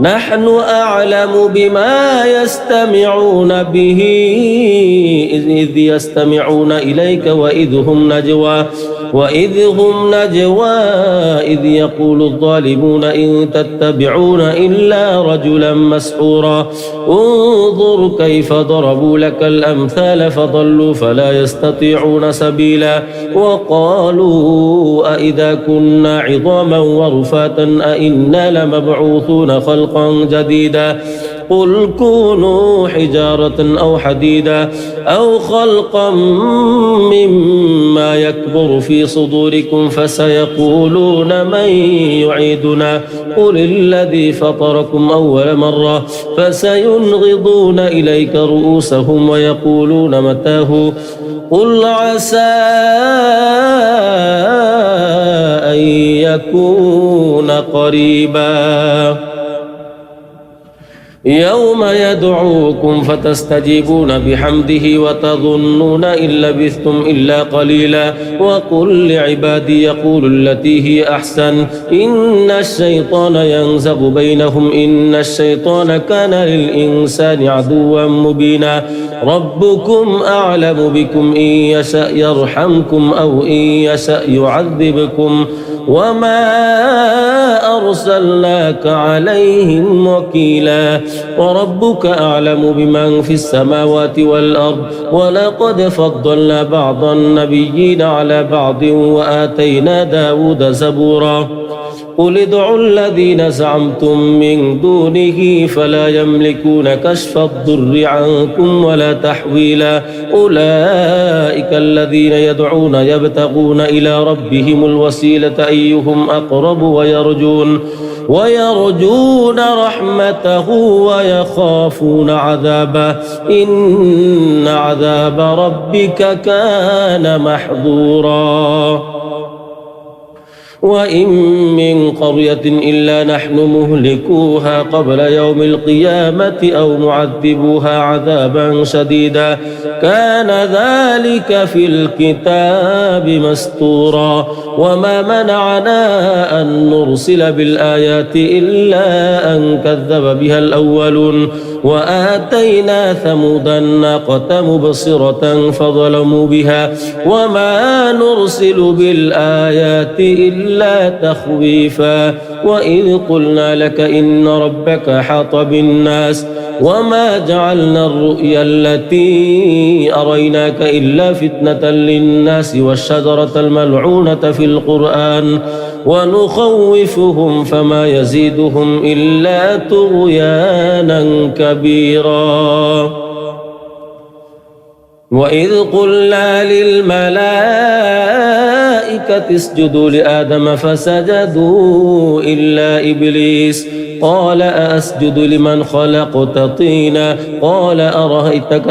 نحن أعلم بما يستمعون به إذ يستمعون إليك وإذ هم نجوى إذ يقول الظالمون إن تتبعون إلا رجلا مسحورا انظر كيف ضربوا لك الأمثال فضلوا فلا يستطيعون سبيلا وقالوا أئذا كنا عظاما ورفاتا أئنا لمبعوثون خلقا جديدا قل كونوا حجارة أو حديدا أو خلقا مما يكبر في صدوركم فسيقولون من يعيدنا قل الذي فطركم أول مرة فسينغضون إليك رؤوسهم ويقولون متاه قل عسى أن يكون قريبا يوم يدعوكم فتستجيبون بحمده وتظنون إن لبثتم إلا قليلا وقل لعبادي يقولوا التي هي أحسن إن الشيطان ينزغ بينهم إن الشيطان كان للإنسان عدوا مبينا ربكم أعلم بكم إن يشأ يرحمكم أو إن يشأ يعذبكم وما أرسلناك عليهم وكيلا وربك أعلم بمن في السماوات والأرض ولقد فضلنا بعض النبيين على بعض وآتينا داود زبورا قل ادعوا الذين زعمتم من دونه فلا يملكون كشف الضر عنكم ولا تحويلا أولئك الذين يدعون يبتغون إلى ربهم الوسيلة أيهم أقرب ويرجون رحمته ويخافون عذابه إن عذاب ربك كان محظورا وإن من قرية إلا نحن مهلكوها قبل يوم القيامة أو معذبوها عذابا شديدا كان ذلك في الكتاب مسطورا وما منعنا أن نرسل بالآيات إلا أن كذب بها الأولون وآتينا ثمود الناقة مبصرة فظلموا بها وما نرسل بالآيات إلا تخويفا وإذ قلنا لك إن ربك حاط بالناس وما جعلنا الرؤيا التي أريناك إلا فتنة للناس والشجرة الملعونة في القرآن ونخوفهم فما يزيدهم إلا طغيانا كبيرا وإذ قلنا للملائكة اسجدوا لآدم فسجدوا إلا إبليس قال أأسجد لمن خلقت طينا قال أرأيتك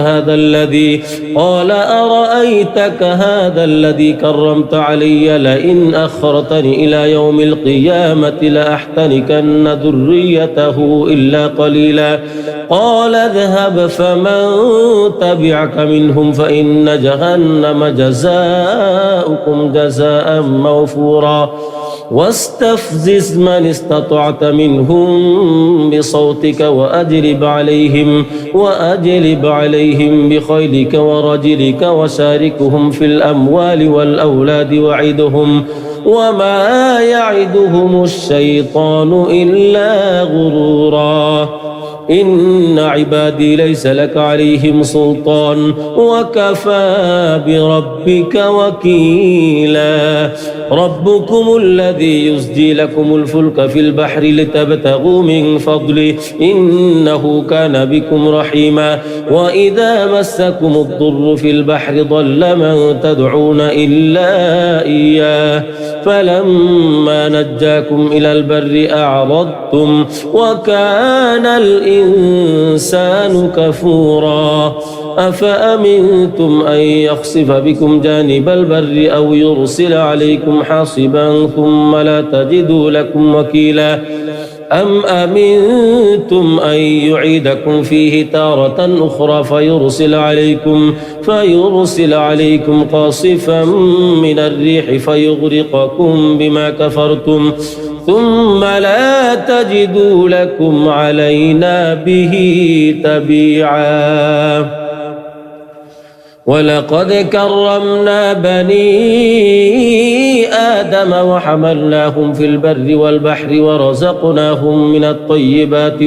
هذا الذي كرمت علي لئن أخرتني إلى يوم القيامة لأحتنكن ذريته إلا قليلا قال اذهب فمن تبعك منهم فإن جهنم جزاؤكم جزاء موفورا واستفزز من استطعت منهم بصوتك وأجلب عليهم بخيلك ورجلك وشاركهم في الأموال والأولاد وعدهم وما يعدهم الشيطان إلا غرورا إن عبادي ليس لك عليهم سلطان وكفى بربك وكيلا ربكم الذي يزجي لكم الفلك في البحر لتبتغوا من فضله إنه كان بكم رحيما وإذا مسكم الضر في البحر ضل من تدعون إلا إياه فلما نجاكم إلى البر أعرضتم وكان الإنسان كفورا أفأمنتم أن يخسف بكم جانب البر أو يرسل عليكم حاصبا ثم لا تجدوا لكم وكيلا أم أمنتم أن يعيدكم فيه تارة أخرى فيرسل عليكم قاصفا من الريح فيغرقكم بما كفرتم ثم لا تجدوا لكم علينا به تبيعا ولقد كرمنا بني آدم وحملناهم في البر والبحر ورزقناهم من الطيبات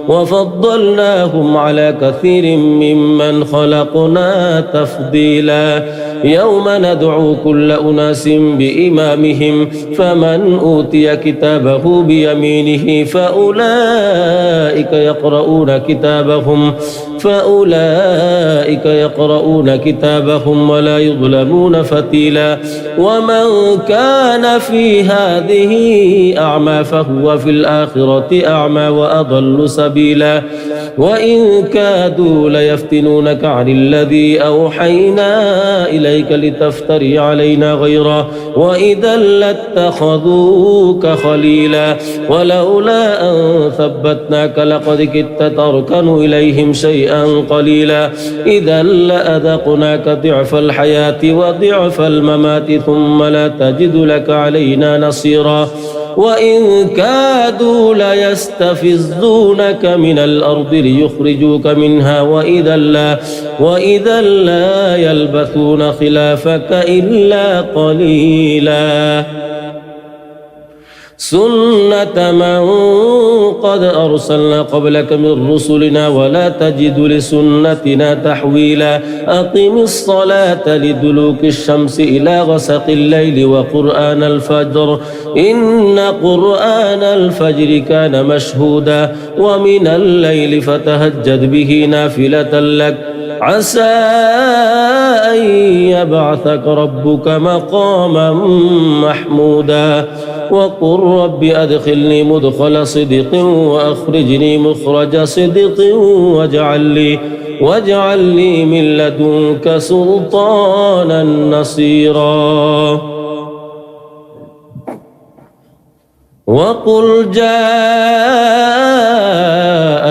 وفضلناهم على كثير ممن خلقنا تفضيلا يوم ندعو كل أناس بإمامهم فمن أوتي كتابه بيمينه فأولئك يقرؤون كتابهم ولا يظلمون فتيلا ومن كان في هذه أعمى فهو في الآخرة أعمى وأضل سبيلا وإن كادوا ليفتنونك عن الذي أوحينا إليك لتفتري علينا غيره وإذا لاتخذوك خليلا ولولا أن ثبتناك لقد كدت تركن إليهم شيئا قليلا إذا لأذقناك ضعف الحياة وضعف الممات ثم لا تجد لك علينا نصيرا وإن كادوا ليستفزونك من الأرض ليخرجوك منها وإذا لا يلبثون خلافك إلا قليلا سنة من قد أرسلنا قبلك من رسلنا ولا تجد لسنتنا تحويلا أقم الصلاة لدلوك الشمس إلى غسق الليل وقرآن الفجر إن قرآن الفجر كان مشهودا ومن الليل فتهجد به نافلة لك عسى أن يبعثك ربك مقاما محمودا وقل رب أدخلني مدخل صدق وأخرجني مخرج صدق واجعل لي من لدنك سلطانا نصيرا وقل جاء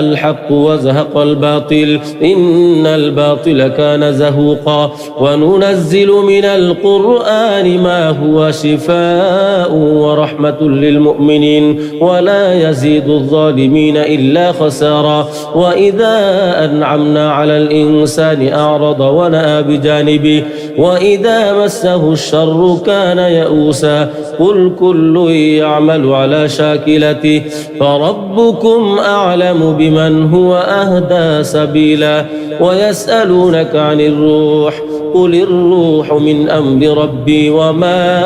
الحق وزهق الباطل إن الباطل كان زهوقا وننزل من القرآن ما هو شفاء ورحمة للمؤمنين ولا يزيد الظالمين إلا خسارا وإذا أنعمنا على الإنسان أعرض ونأى بجانبه وإذا مسه الشر كان يئوسا قل كل يعمل على شاكلته فربكم أعلم من هو أهدى سبيلا ويسألونك عن الروح قل الروح من أمر ربي وما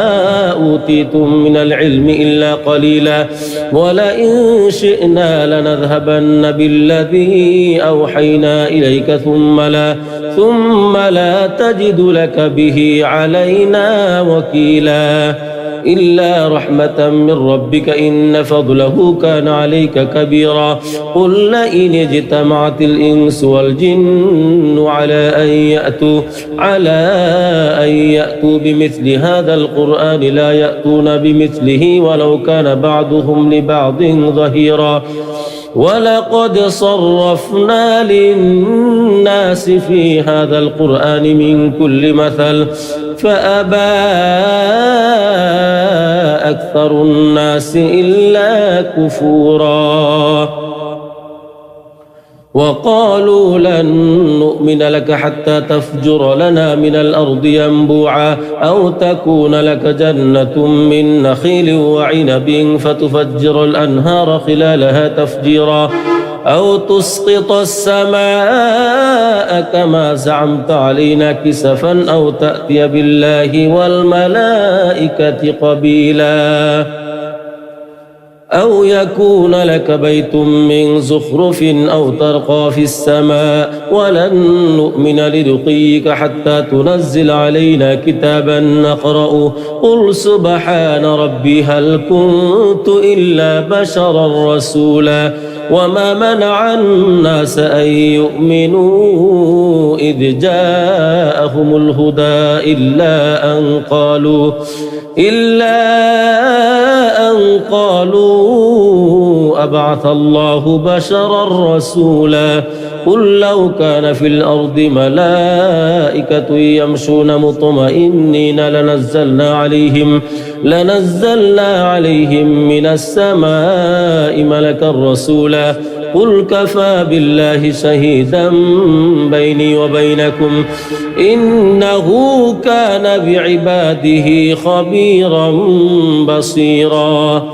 أوتيتم من العلم إلا قليلا ولئن شئنا لنذهبن بالذي أوحينا إليك ثم لا تجد لك به علينا وكيلا إلا رحمة من ربك إن فضله كان عليك كبيرا قل لئن اجتمعت الإنس والجن على أن يأتوا بمثل هذا القرآن لا يأتون بمثله ولو كان بعضهم لبعض ظهيرا ولقد صرفنا للناس في هذا القرآن من كل مثل فأبى أكثر الناس إلا كفورا وقالوا لن نؤمن لك حتى تفجر لنا من الأرض ينبوعا أو تكون لك جنة من نخيل وعنب فتفجر الأنهار خلالها تفجيرا أو تسقط السماء كما زعمت علينا كسفا أو تأتي بالله والملائكة قبيلا أو يكون لك بيت من زخرف أو ترقى في السماء ولن نؤمن لرقيك حتى تنزل علينا كتابا نقرأه قل سبحان ربي هل كنت إلا بشرا رسولا وما منع الناس أن يؤمنوا إذ جاءهم الهدى إلا أن قالوا أبعث الله بشرا رسولا قل لو كان في الأرض ملائكة يمشون مطمئنين لنزلنا عليهم من السماء ملكا رسولا قل كفى بالله شهيدا بيني وبينكم إنه كان بعباده خبيرا بصيرا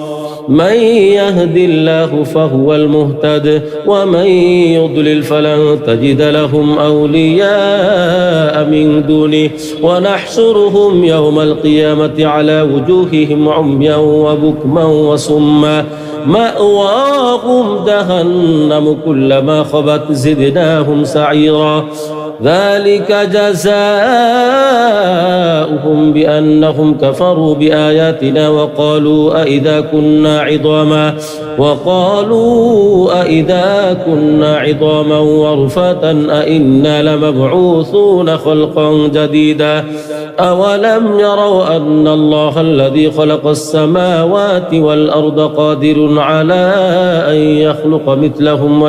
من يهد الله فهو المهتد ومن يضلل فلن تجد لهم أولياء من دونه ونحشرهم يوم القيامة على وجوههم عميا وبكما وصما مأواهم جهنم كلما خبت زدناهم سعيرا ذلك جزاؤهم بأنهم كفروا بآياتنا وقالوا أئذا كنا عظاما ورفاتا أئنا لمبعوثون خلقا جديدا أولم يروا أن الله الذي خلق السماوات والأرض قادر على أن يخلق مثلهم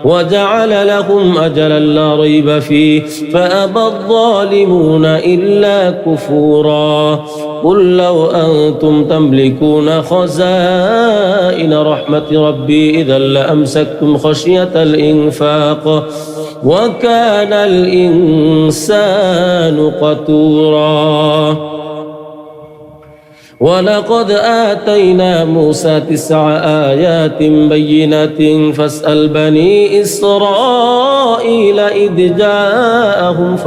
وجعل لهم أجلا لا ريب فيه فأبى الظالمون إلا كفورا قل لو أنتم تملكون خزائن رحمة ربي إذا لأمسكتم خشية الإنفاق وكان الإنسان قتورا ولقد آتينا موسى 9 آيات بينات فاسأل بني إسرائيل إذ جاءهم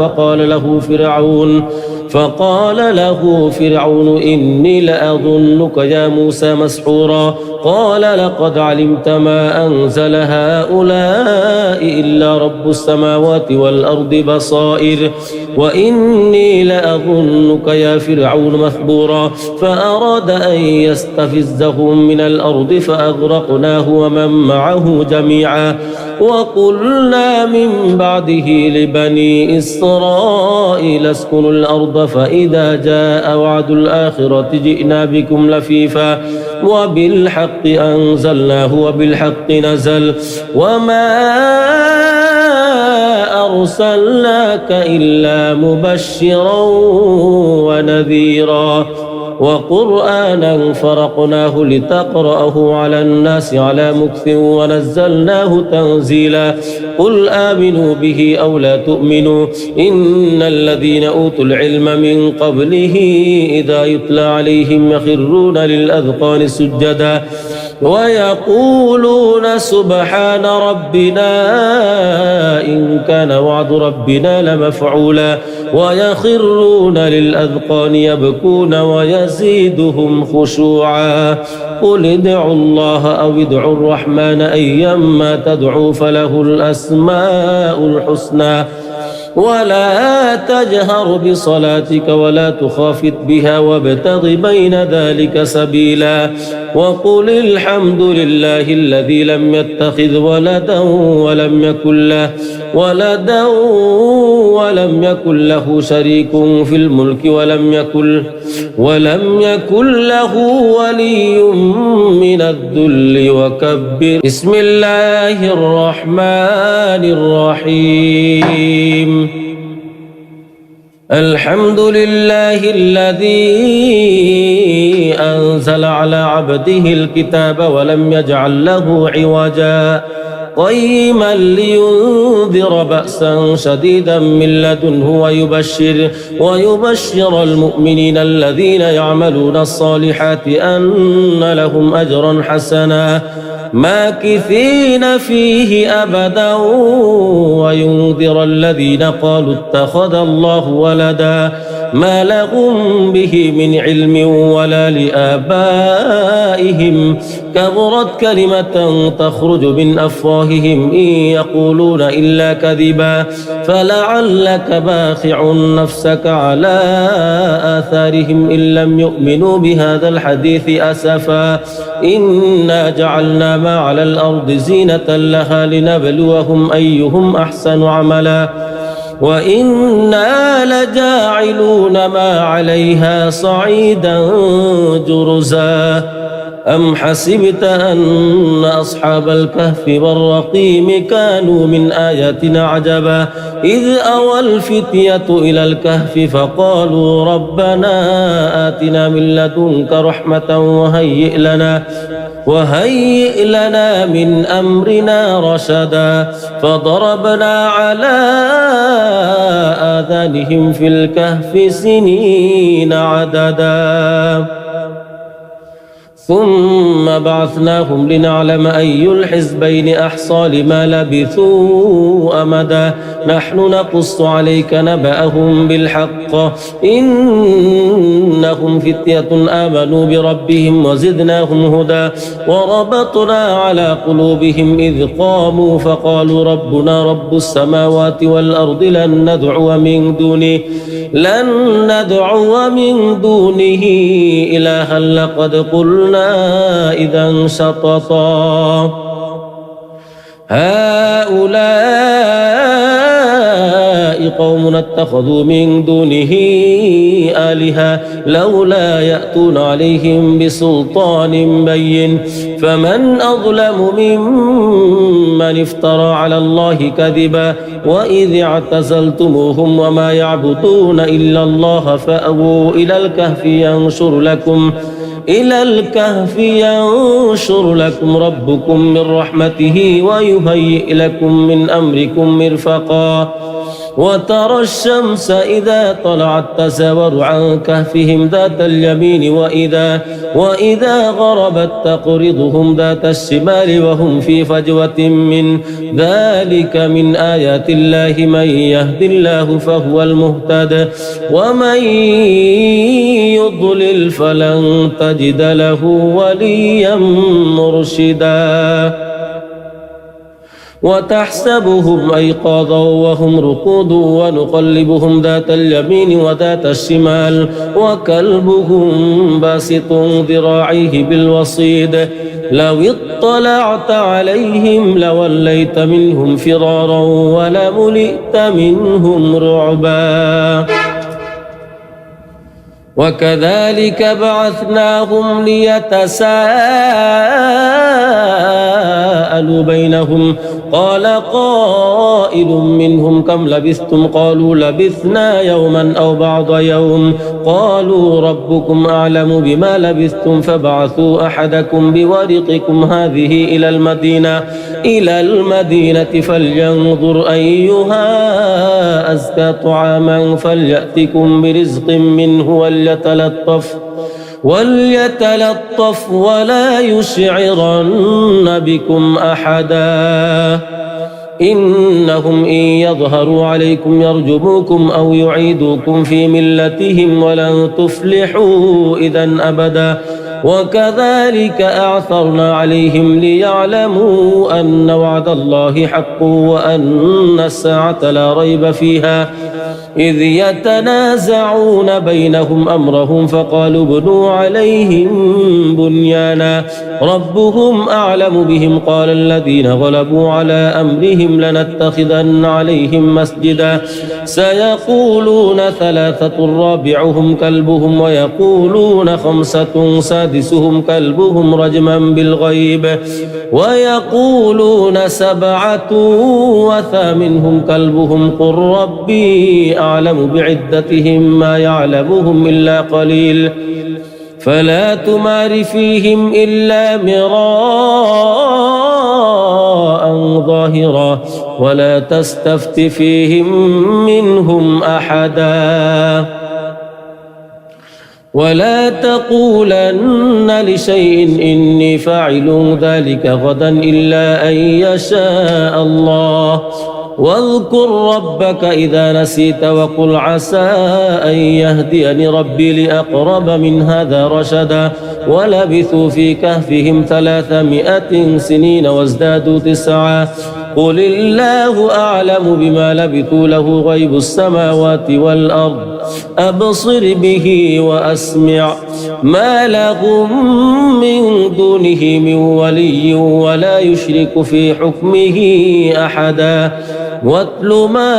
فقال له فرعون إني لأظنك يا موسى مسحورا قال لقد علمت ما أنزل هؤلاء إلا رب السماوات والأرض بصائر وإني لأظنك يا فرعون مثبورا فأراد أن يستفزهم من الأرض فأغرقناه ومن معه جميعا وقلنا من بعده لبني إسرائيل اسكنوا الأرض فإذا جاء وعد الآخرة جئنا بكم لفيفا وبالحق أنزلناه وبالحق نزل وما أرسلناك إلا مبشرا ونذيرا وقرآنا فرقناه لتقرأه على الناس على مكث ونزلناه تنزيلا قل آمنوا به أو لا تؤمنوا إن الذين أوتوا العلم من قبله إذا يتلى عليهم يخرون للأذقان سجدا ويقولون سبحان ربنا إن كان وعد ربنا لمفعولا ويخرون للأذقان يبكون ويزيدهم خشوعا قل ادعوا الله أو ادعوا الرحمن أيما تدعوا فله الأسماء الحسنى ولا تجهر بصلاتك ولا تخافت بها وابتغ بين ذلك سبيلا وقل الحمد لله الذي لم يتخذ ولدا ولم يكن له شريك في الملك ولم يكن له ولي من الذل وكبر بسم الله الرحمن الرحيم الحمد لله الذي أنزل على عبده الكتاب ولم يجعل له عوجا قيما لينذر بأسا شديدا من لدنه ويبشر المؤمنين الذين يعملون الصالحات أن لهم أجرا حسنا ماكثين فيه أبدا وينذر الذين قالوا اتخذ الله ولدا ما لهم به من علم ولا لآبائهم كبرت كلمة تخرج من أفواههم إن يقولون إلا كذبا فلعلك باخع نفسك على آثارهم إن لم يؤمنوا بهذا الحديث أسفا إنا جعلنا ما على الأرض زينة لها لنبلوهم أيهم أحسن عملا وإنا لجاعلون ما عليها صعيدا جرزا أم حسبت أن أصحاب الكهف والرقيم كانوا من آياتنا عجبا إذ أوى الفتية إلى الكهف فقالوا ربنا آتنا من لدنك رحمة وهيئ لنا من أمرنا رشدا فضربنا على آذانهم في الكهف سنين عددا ثم بعثناهم لنعلم أي الحزبين أحصى لما لبثوا أمدا نحن نقص عليك نبأهم بالحق إنهم فتية آمنوا بربهم وزدناهم هدى وربطنا على قلوبهم إذ قاموا فقالوا ربنا رب السماوات والأرض لن ندعو من دونه إلها لقد قلنا إذا شططا هؤلاء قوم اتخذوا من دونه آلهة لولا يأتون عليهم بسلطان بين فمن أظلم ممن افترى على الله كذبا وإذ اعتزلتموهم وما يعبدون إلا الله فأووا إلى الكهف ينشر لكم ربكم من رحمته ويهيئ لكم من أمركم مرفقا وترى الشمس إذا طلعت تزاور عن كهفهم ذات اليمين وإذا غربت تقرضهم ذات الشمال وهم في فجوة من ذلك من آيات الله من يهد الله فهو المهتد ومن يضلل فلن تجد له وليا مرشدا وتحسبهم أيقاظا وهم رقود ونقلبهم ذات اليمين وذات الشمال وكلبهم باسط ذراعيه بالوصيد لو اطلعت عليهم لوليت منهم فرارا ولملئت منهم رعبا وكذلك بعثناهم ليتساءلوا بينهم قال قائل منهم كم لبثتم قالوا لبثنا يوما أو بعض يوم قالوا ربكم أعلم بما لبثتم فابعثوا أحدكم بورقكم هذه إلى المدينة فلينظر أيها أزكى طعاما فليأتكم برزق منه وليتلطف ولا يشعرن بكم أحدا إنهم إن يظهروا عليكم يرجموكم أو يعيدوكم في ملتهم ولن تفلحوا إذا أبدا وكذلك أعثرنا عليهم ليعلموا أن وعد الله حق وأن الساعة لا ريب فيها إذ يتنازعون بينهم أمرهم فقالوا ابنوا عليهم بنيانا ربهم أعلم بهم قال الذين غلبوا على أمرهم لنتخذن عليهم مسجدا سيقولون ثلاثة رابعهم كلبهم ويقولون خمسة سادسهم كلبهم رجما بالغيب ويقولون سبعة وثامنهم كلبهم قل ربي أعلم بعدتهم ما يعلمهم إلا قليل فلا تمار فيهم إلا مراء ظاهرا ولا تستفت فيهم منهم أحدا ولا تقولن لشيء إني فاعل ذلك غدا إلا أن يشاء الله واذكر ربك إذا نسيت وقل عسى أن يهديني ربي لأقرب من هذا رشدا ولبثوا في كهفهم 300 سنين وازدادوا 9 قل الله أعلم بما لبثوا له غيب السماوات والأرض أبصر به وأسمع ما لهم من دونه من ولي ولا يشرك في حكمه أحدا واتل ما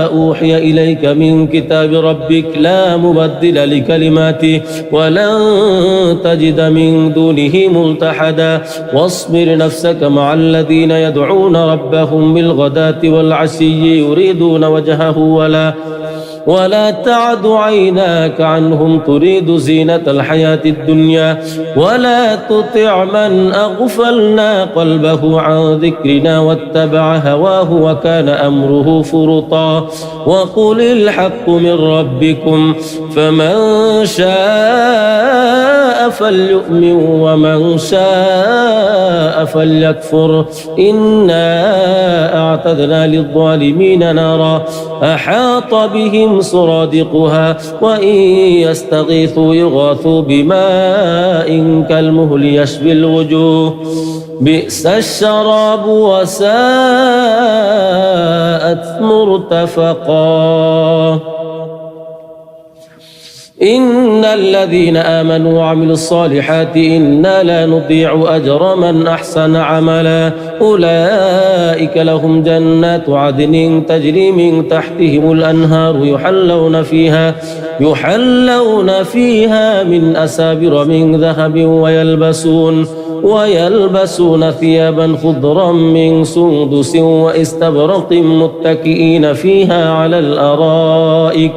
أوحي إليك من كتاب ربك لا مبدل لكلماته ولن تجد من دونه ملتحدا واصبر نفسك مع الذين يدعون ربهم بالغداة والعشي يريدون وجهه ولا تعد عيناك عنهم تريد زينة الحياة الدنيا ولا تطع من أغفلنا قلبه عن ذكرنا واتبع هواه وكان أمره فرطا وقل الحق من ربكم فمن شاء فليؤمن ومن شاء فليكفر إنا أعتدنا للظالمين نارا أحاط بهم سرادقها وإن يستغيثوا يغاثوا بماء كالمهل يشوي الوجوه بئس الشراب وساءت مرتفقا إن الذين آمنوا وعملوا الصالحات إنا لا نضيع أجر من أحسن عملا أولئك لهم جنات عدن تجري من تحتهم الأنهار يحلون فيها من أسابر من ذهب ويلبسون ثيابا خضرا من سندس واستبرق متكئين فيها على الأرائك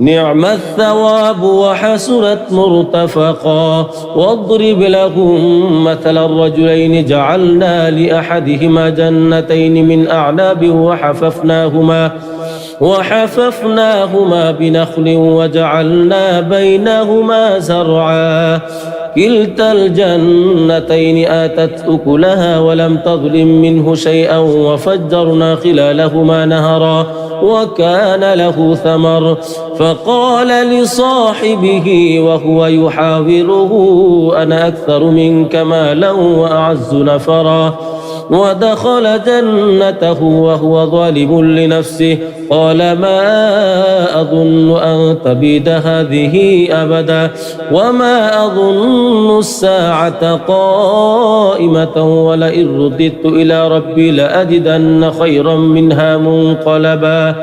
نعم الثواب وحسنت مرتفقا واضرب لهم مثل الرجلين جعلنا لأحدهما جنتين من أعناب وحففناهما بنخل وجعلنا بينهما زرعا كلتا الجنتين آتت أكلها ولم تظلم منه شيئا وفجرنا خلالهما نهرا وكان له ثمر فقال لصاحبه وهو يحاوره أنا أكثر منك مالا وأعز نفرا ودخل جنته وهو ظالم لنفسه قال ما أظن أن تبيد هذه أبدا وما أظن الساعة قائمة ولئن رددت إلى ربي لأجدن خيرا منها منقلبا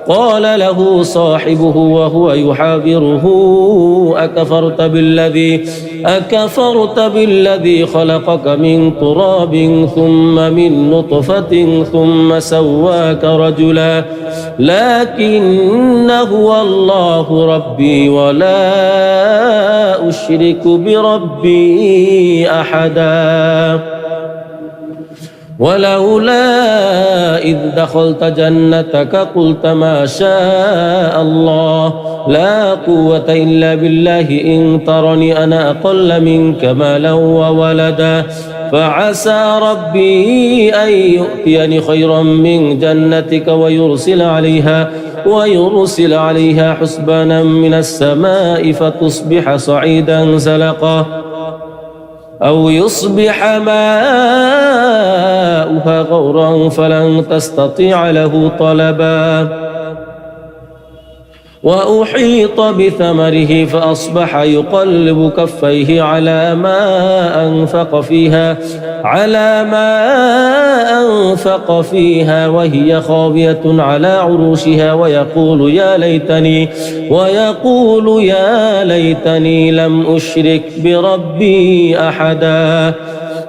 قال له صاحبه وهو يحاوره أكفرت بالذي خلقك من تراب ثم من نطفة ثم سواك رجلا لكن هو الله ربي ولا أشرك بربي أحدا ولولا إذ دخلت جنتك قلت ما شاء الله لا قوة إلا بالله إن ترني أنا أقل منك مالا وولدا فعسى ربي أن يؤتيني خيرا من جنتك ويرسل عليها حسبانا من السماء فتصبح صعيدا زلقا أو يصبح ماؤها غورا فلن تستطيع له طلبا وأحيط بثمره فأصبح يقلب كفيه على ما أنفق فيها وهي خاوية على عروشها ويقول يا ليتني لم أشرك بربي أحدا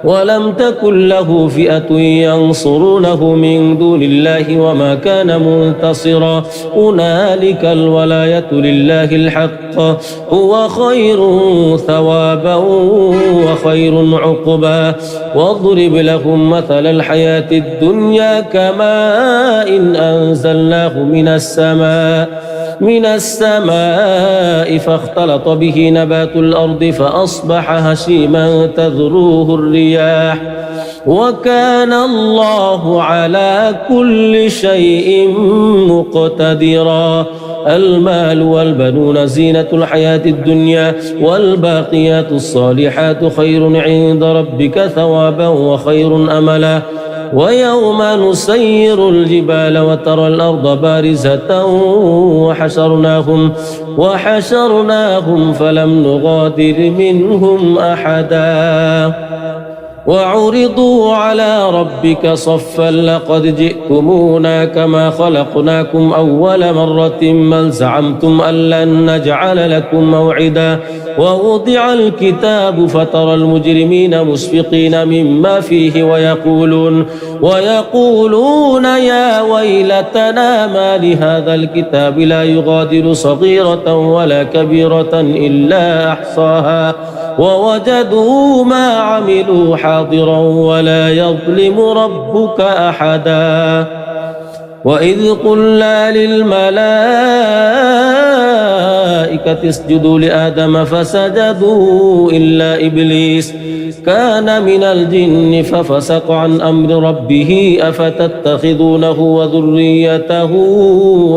ولم تكن له فئة ينصرونه من دون الله وما كان منتصرا هنالك الولاية لله الحق هو خير ثوابا وخير عقبا واضرب لهم مثل الحياة الدنيا كماء إن أنزلناه من السماء فاختلط به نبات الأرض فأصبح هشيما تذروه الرياح وكان الله على كل شيء مقتدرا المال والبنون زينة الحياة الدنيا والباقيات الصالحات خير عند ربك ثوابا وخير أملا ويوم نسير الجبال وترى الأرض بارزة وحشرناهم فلم نغادر منهم أحدا وعرضوا على ربك صفا لقد جئتمونا كما خلقناكم أول مرة بل زعمتم أن لن نجعل لكم موعدا ووضع الكتاب فترى المجرمين مشفقين مما فيه ويقولون يا ويلتنا ما لهذا الكتاب لا يغادر صغيرة ولا كبيرة إلا أحصاها ووجدوا ما عملوا حاضرا ولا يظلم ربك أحدا وإذ قلنا للملائكة اسجدوا لآدم فسجدوا إلا إبليس كان من الجن ففسق عن أمر ربه أفتتخذونه وذريته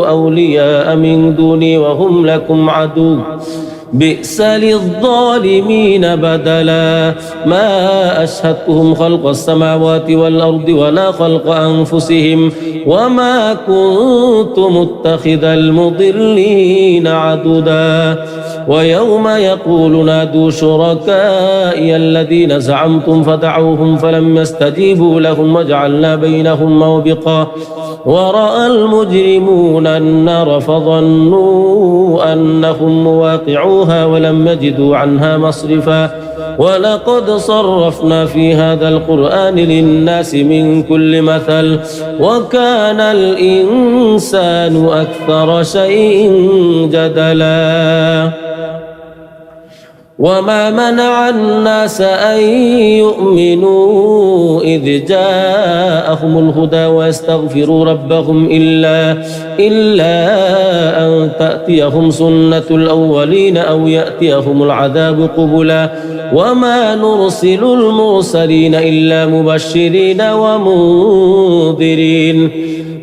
أولياء من دوني وهم لكم عدو بئس للظالمين بدلا ما أشهدتهم خلق السماوات والأرض ولا خلق أنفسهم وما كنت متخذ المضلين عددا ويوم يقول نادوا شركائي الذين زعمتم فدعوهم فلم يستجيبوا لهم وجعلنا بينهم موبقا ورأى المجرمون النار فظنوا أنهم مواقعوها ولم يجدوا عنها مصرفا ولقد صرفنا في هذا القرآن للناس من كل مثل وكان الإنسان أكثر شيء جدلا وما منع الناس أن يؤمنوا إذ جاءهم الهدى ويستغفروا ربهم إلا أن تأتيهم سنة الأولين أو يأتيهم العذاب قبلا وما نرسل المرسلين إلا مبشرين ومنذرين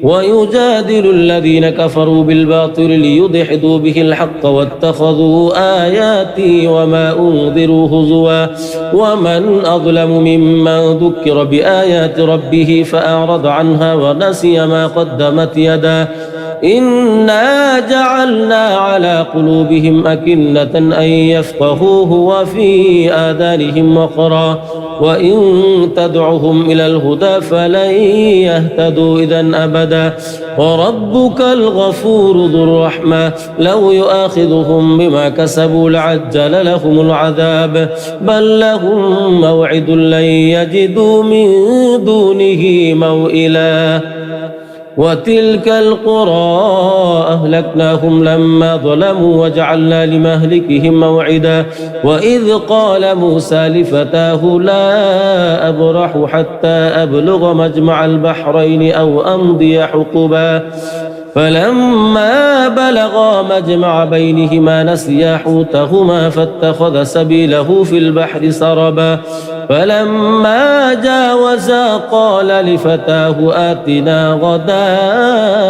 ويجادل الذين كفروا بالباطل ليدحضوا به الحق واتخذوا آياتي وما أنذروا هزوا ومن أظلم ممن ذكر بآيات ربه فأعرض عنها ونسي ما قدمت يداه إنا جعلنا على قلوبهم أكنة أن يفقهوه وفي آذانهم وقرا وإن تدعهم إلى الهدى فلن يهتدوا إذا أبدا وربك الغفور ذو الرحمة لو يؤاخذهم بما كسبوا لعجل لهم العذاب بل لهم موعد لن يجدوا من دونه موئلا وتلك القرى أهلكناهم لما ظلموا وجعلنا لمهلكهم موعدا وإذ قال موسى لفتاه لا أبرح حتى أبلغ مجمع البحرين أو أمضي حقبا فلما بلغا مجمع بينهما نسيا حوتهما فاتخذ سبيله في البحر سربا فلما جاوزا قال لفتاه آتنا غداءنا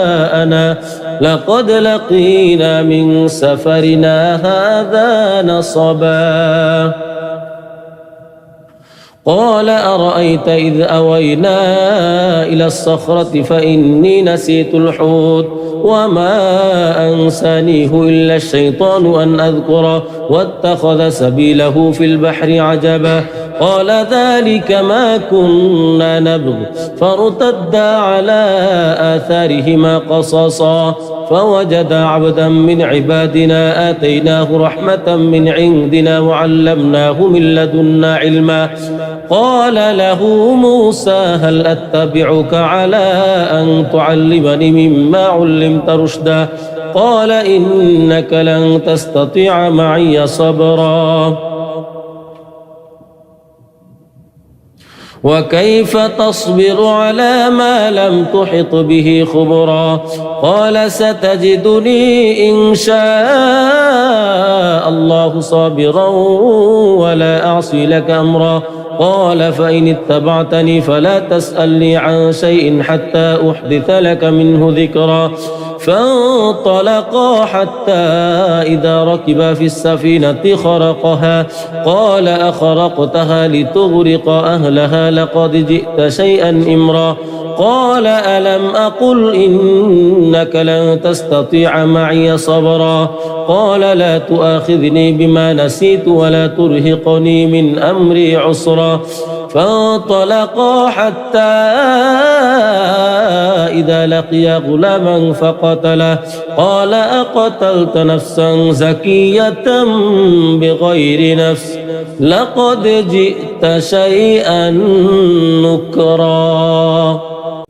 لقد لقينا من سفرنا هذا نصبا قال أرأيت إذ أوينا إلى الصخرة فإني نسيت الحوت وما أنسانيه إلا الشيطان أن أذكره واتخذ سبيله في البحر عجبا قال ذلك ما كنا نبغ فارتدا على آثارهما قصصا فوجد عبدا من عبادنا آتيناه رحمة من عندنا وعلمناه من لدنا علما قال له موسى هل أتبعك على أن تعلمني مما علمت رشدا قال إنك لن تستطيع معي صبرا وكيف تصبر على ما لم تحط به خبرا قال ستجدني إن شاء الله صابرا ولا أعصي لك أمرا قال فإن اتبعتني فلا تسألني عن شيء حتى أحدث لك منه ذكرا فانطلقا حتى إذا ركبا في السفينة خرقها قال أخرقتها لتغرق أهلها لقد جئت شيئا إمرا قال ألم أقل إنك لن تستطيع معي صبرا قال لا تؤاخذني بما نسيت ولا ترهقني من أمري عسرا فانطلقا حتى إذا لقيا غلاما فقتله قال أقتلت نفسا زكية بغير نفس لقد جئت شيئا نكرا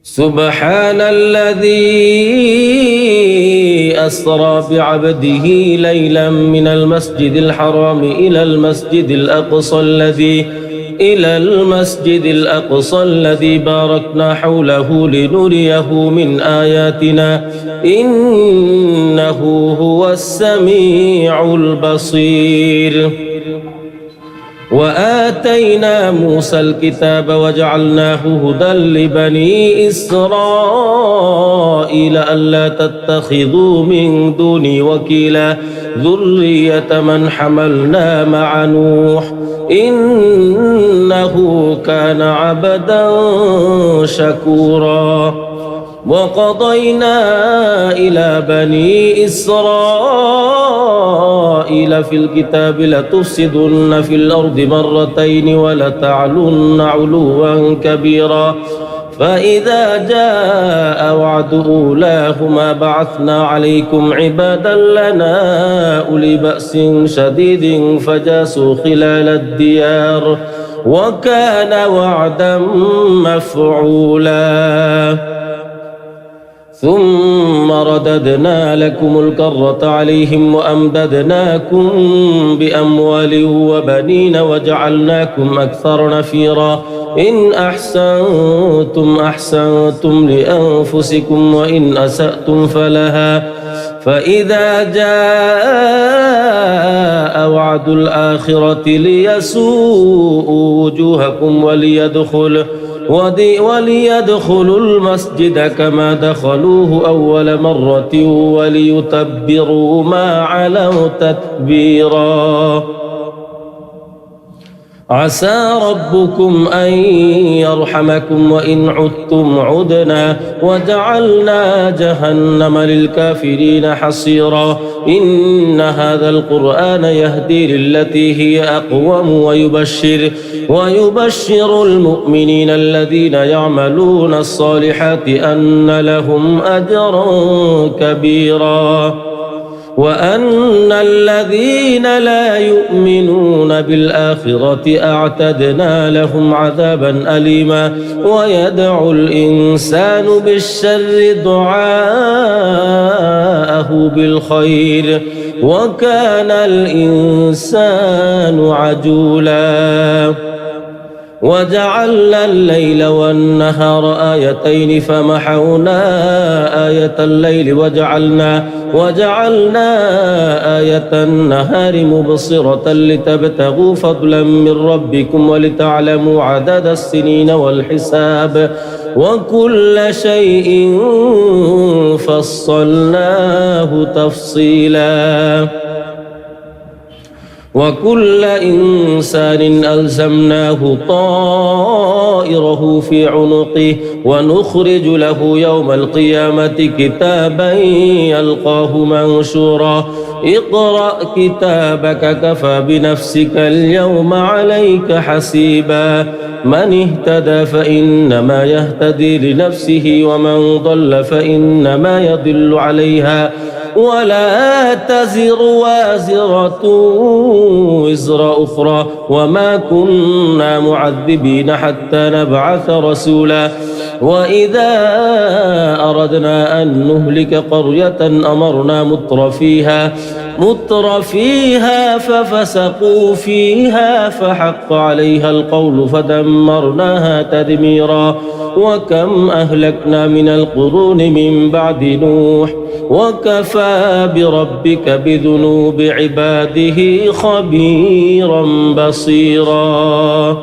سبحان الذي أسرى بعبده ليلا من المسجد الحرام إلى المسجد الأقصى الذي باركنا حوله لنريه من آياتنا إنه هو السميع البصير وآتينا موسى الكتاب وجعلناه هدى لبني إسرائيل ألا تتخذوا من دوني وكيلا ذرية من حملنا مع نوح إنه كان عبدا شكورا وقضينا إلى بني إسرائيل في الكتاب لتفسدن في الأرض مرتين ولتعلن علوا كبيرا فإذا جاء وعد أولاهما بعثنا عليكم عبادا لنا أولي بأس شديد فجاسوا خلال الديار وكان وعدا مفعولا ثم رددنا لكم الكرة عليهم وأمددناكم بأموال وبنين وجعلناكم أكثر نفيرا إن أحسنتم أحسنتم لأنفسكم وإن أسأتم فلها فإذا جاء وعد الآخرة ليسوءوا وجوهكم وليدخلوا المسجد كما دخلوه أول مرة وليتبروا ما علوا تتبيرا عسى ربكم أن يرحمكم وإن عدتم عدنا وجعلنا جهنم للكافرين حصيرا إن هذا القرآن يهدي للتي هي أقوم ويبشر المؤمنين الذين يعملون الصالحات أن لهم أجرا كبيرا وأن الذين لا يؤمنون بالآخرة أعتدنا لهم عذابا أليما ويدعو الإنسان بالشر دعاءه بالخير وكان الإنسان عجولا وجعلنا الليل والنهار آيتين فمحونا آية الليل وجعلنا آية النهار مبصرة لتبتغوا فضلا من ربكم ولتعلموا عدد السنين والحساب وكل شيء فصلناه تفصيلا وكل إنسان ألزمناه طائره في عنقه ونخرج له يوم القيامة كتابا يلقاه منشورا اقرأ كتابك كفى بنفسك اليوم عليك حسيبا من اهتدى فإنما يهتدي لنفسه ومن ضل فإنما يضل عليها ولا تزر وازرة وزر أخرى وما كنا معذبين حتى نبعث رسولا وإذا أردنا أن نهلك قرية أمرنا متر فيها ففسقوا فيها فحق عليها القول فدمرناها تدميرا وكم أهلكنا من القرون من بعد نوح وكفى بربك بذنوب عباده خبيرا بصيرا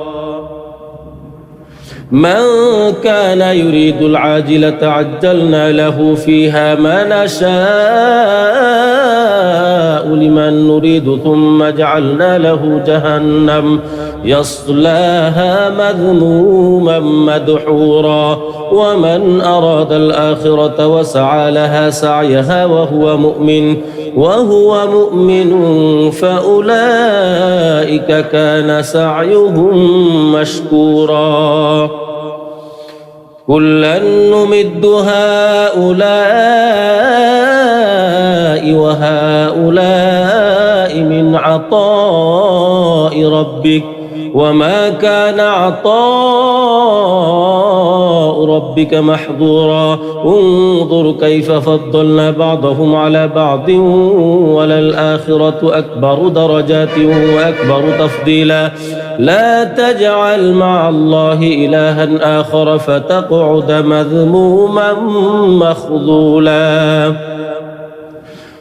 من كان يريد العاجلة عجلنا له فيها ما نشاء لمن نريد ثم جعلنا له جهنم يصلاها مذموما مدحورا ومن أراد الآخرة وسعى لها سعيها وهو مؤمن فأولئك كان سعيهم مشكورا كلا نمد هؤلاء وهؤلاء من عطاء ربك وما كان عطاء ربك محظورا انظر كيف فضلنا بعضهم على بعض وللآخرة أكبر درجات وأكبر تفضيلا لا تجعل مع الله إلها آخر فتقعد مذموما مخذولا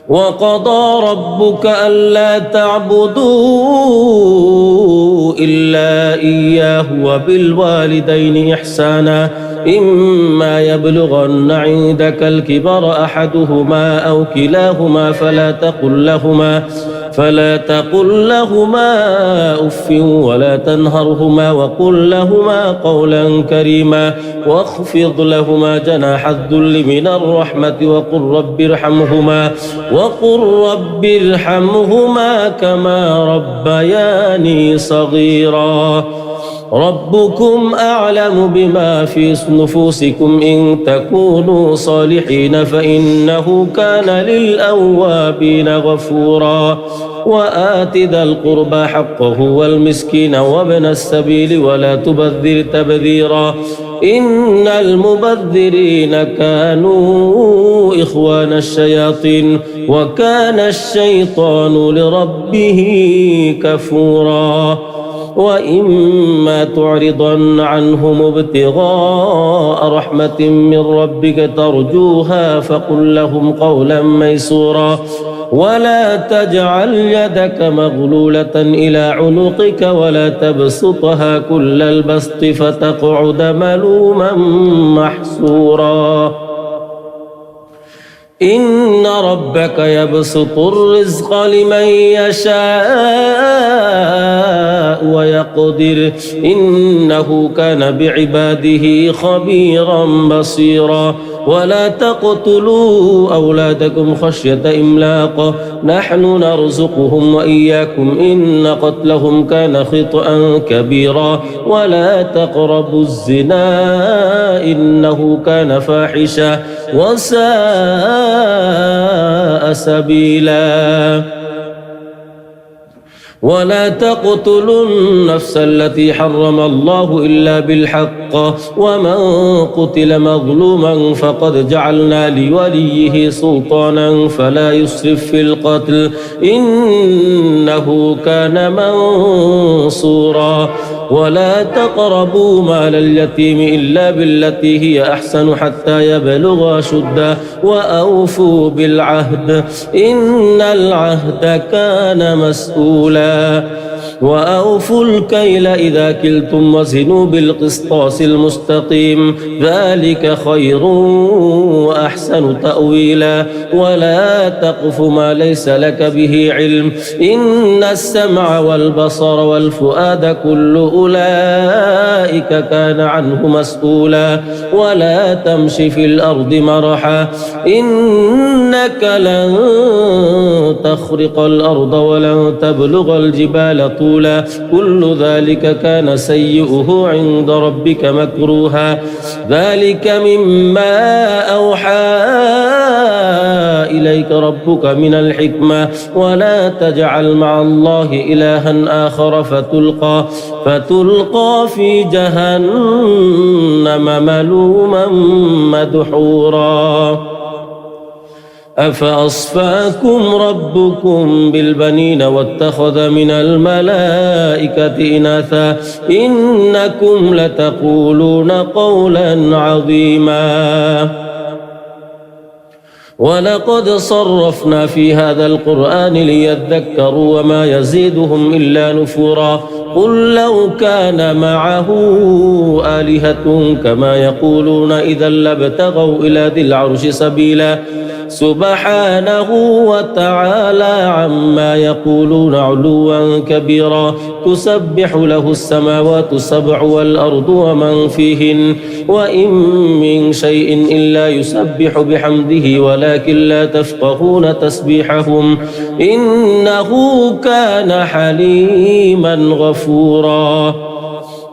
وقضى ربك ألا تعبدوا إلا إياه وبالوالدين إحسانا إما يبلغن عندك الكبر أحدهما أو كلاهما فلا تقل لهما أف ولا تنهرهما وقل لهما قولا كريما واخفض لهما جناح الذل من الرحمة وقل رب ارحمهما كما ربياني صغيرا ربكم أعلم بما في نفوسكم إن تكونوا صالحين فإنه كان للأوابين غفورا وآت ذا القربى حقه والمسكين وابن السبيل ولا تبذر تبذيرا إن المبذرين كانوا إخوان الشياطين وكان الشيطان لربه كفورا وإما تعرضن عنهم ابتغاء رحمة من ربك ترجوها فقل لهم قولا ميسورا ولا تجعل يدك مغلولة إلى عنقك ولا تبسطها كل البسط فتقعد ملوما محسورا إن ربك يبسط الرزق لمن يشاء ويقدر إنه كان بعباده خبيرا بصيرا ولا تقتلوا أولادكم خشية إملاق نحن نرزقهم وإياكم إن قتلهم كان خطأ كبيرا ولا تقربوا الزنا إنه كان فاحشا وساء سبيلا ولا تقتلوا النفس التي حرم الله إلا بالحق ومن قتل مظلوما فقد جعلنا لوليه سلطانا فلا يسرف في القتل إنه كان منصورا ولا تقربوا مال اليتيم إلا بالتي هي أحسن حتى يبلغ أشده وأوفوا بالعهد إن العهد كان مسؤولا وأوفوا الكيل إذا كلتم وزنوا بالقسطاس المستقيم ذلك خير وأحسن تأويلا ولا تقف ما ليس لك به علم إن السمع والبصر والفؤاد كل أولئك كان عنه مسؤولا ولا تمش في الأرض مرحا إنك لن تخرق الأرض ولن تبلغ الجبال طولا كل ذلك كان سيئه عند ربك مكروها ذلك مما أوحى إليك ربك من الحكمة ولا تجعل مع الله إلها آخر فتلقى في جهنم ملوما مدحورا أفأصفاكم ربكم بالبنين واتخذ من الملائكة إناثا إنكم لتقولون قولا عظيما ولقد صرفنا في هذا القرآن ليذكروا وما يزيدهم إلا نفورا قل لو كان معه آلهة كما يقولون إذا لابتغوا إلى ذي العرش سبيلا سبحانه وتعالى عما يقولون علوا كبيرا تسبح له السماوات السبع والأرض ومن فيهن وإن من شيء إلا يسبح بحمده ولكن لا تفقهون تسبيحهم إنه كان حليما غفورا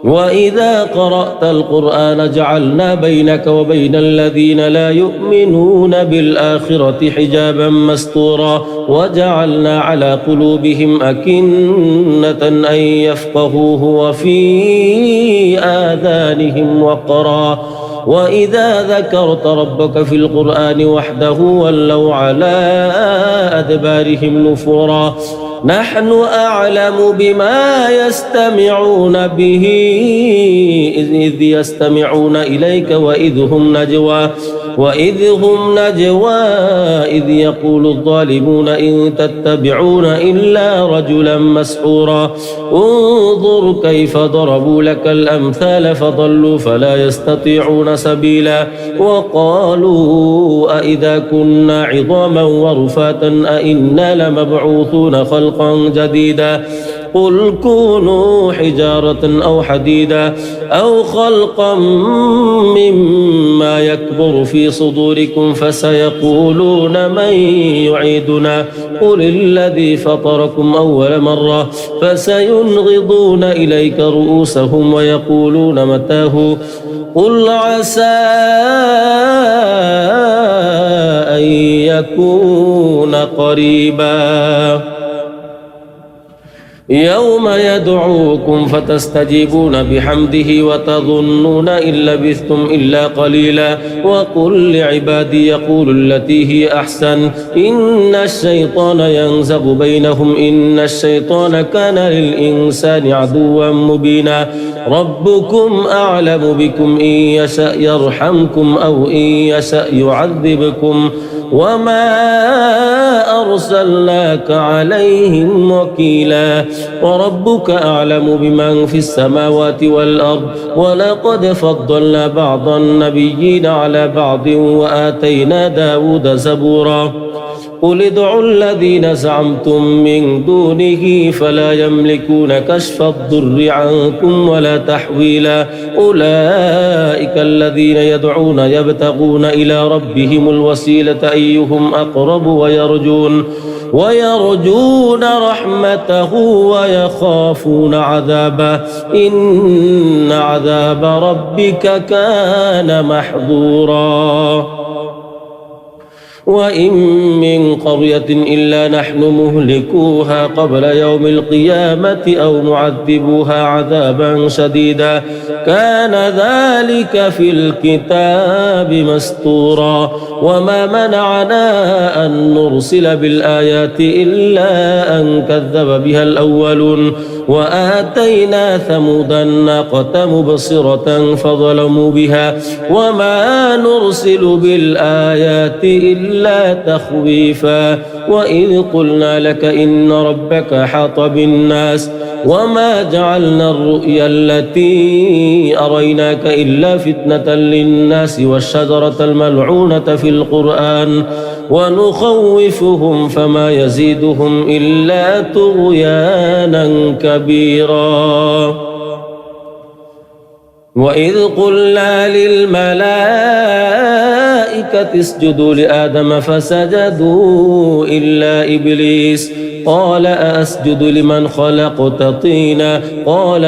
وإذا قرأت القرآن جعلنا بينك وبين الذين لا يؤمنون بالآخرة حجابا مستورا وجعلنا على قلوبهم أكنة أن يفقهوه وفي آذانهم وقرا وإذا ذكرت ربك في القرآن وحده ولوا على أدبارهم نفورا نحن أعلم بما يستمعون به إذ يستمعون إليك وإذ هم نجوى إذ يقول الظالمون إن تتبعون إلا رجلا مسحورا انظر كيف ضربوا لك الأمثال فضلوا فلا يستطيعون سبيلا وقالوا أئذا كنا عظاما ورفاتا أئنا لمبعوثون خلقا جديدا قل كونوا حجارة أو حديدا أو خلقا مما يكبر في صدوركم فسيقولون من يعيدنا قل الذي فطركم أول مرة فسينغضون إليك رؤوسهم ويقولون متاه قل عسى أن يكون قريبا يوم يدعوكم فتستجيبون بحمده وتظنون إن لبثتم إلا قليلا وقل لعبادي يقولوا التي هي أحسن إن الشيطان ينزغ بينهم إن الشيطان كان للإنسان عدوا مبينا ربكم أعلم بكم إن يشأ يرحمكم أو إن يشأ يعذبكم وما أرسلناك عليهم وكيلا وربك أعلم بمن في السماوات والأرض ولقد فضلنا بعض النبيين على بعض وآتينا داود زبورا قل ادعوا الذين زعمتم من دونه فلا يملكون كشف الضر عنكم ولا تحويلا أولئك الذين يدعون يبتغون إلى ربهم الوسيلة أيهم أقرب ويرجون رحمته ويخافون عذابه إن عذاب ربك كان محظورا وإن من قرية إلا نحن مهلكوها قبل يوم القيامة أو معذبوها عذابا شديدا كان ذلك في الكتاب مسطورا وما منعنا أن نرسل بالآيات إلا أن كذب بها الأولون وآتينا ثمود الناقة مبصرة فظلموا بها وما نرسل بالآيات إلا تخويفا وإذ قلنا لك إن ربك حاط بالناس وما جعلنا الرؤيا التي أريناك إلا فتنة للناس والشجرة الملعونة في القرآن ونخوفهم فما يزيدهم إلا طغيانا كبيرا وإذ قلنا للملائكة اسجدوا لآدم فسجدوا إلا إبليس قال أأسجد لمن خلقت طينا قال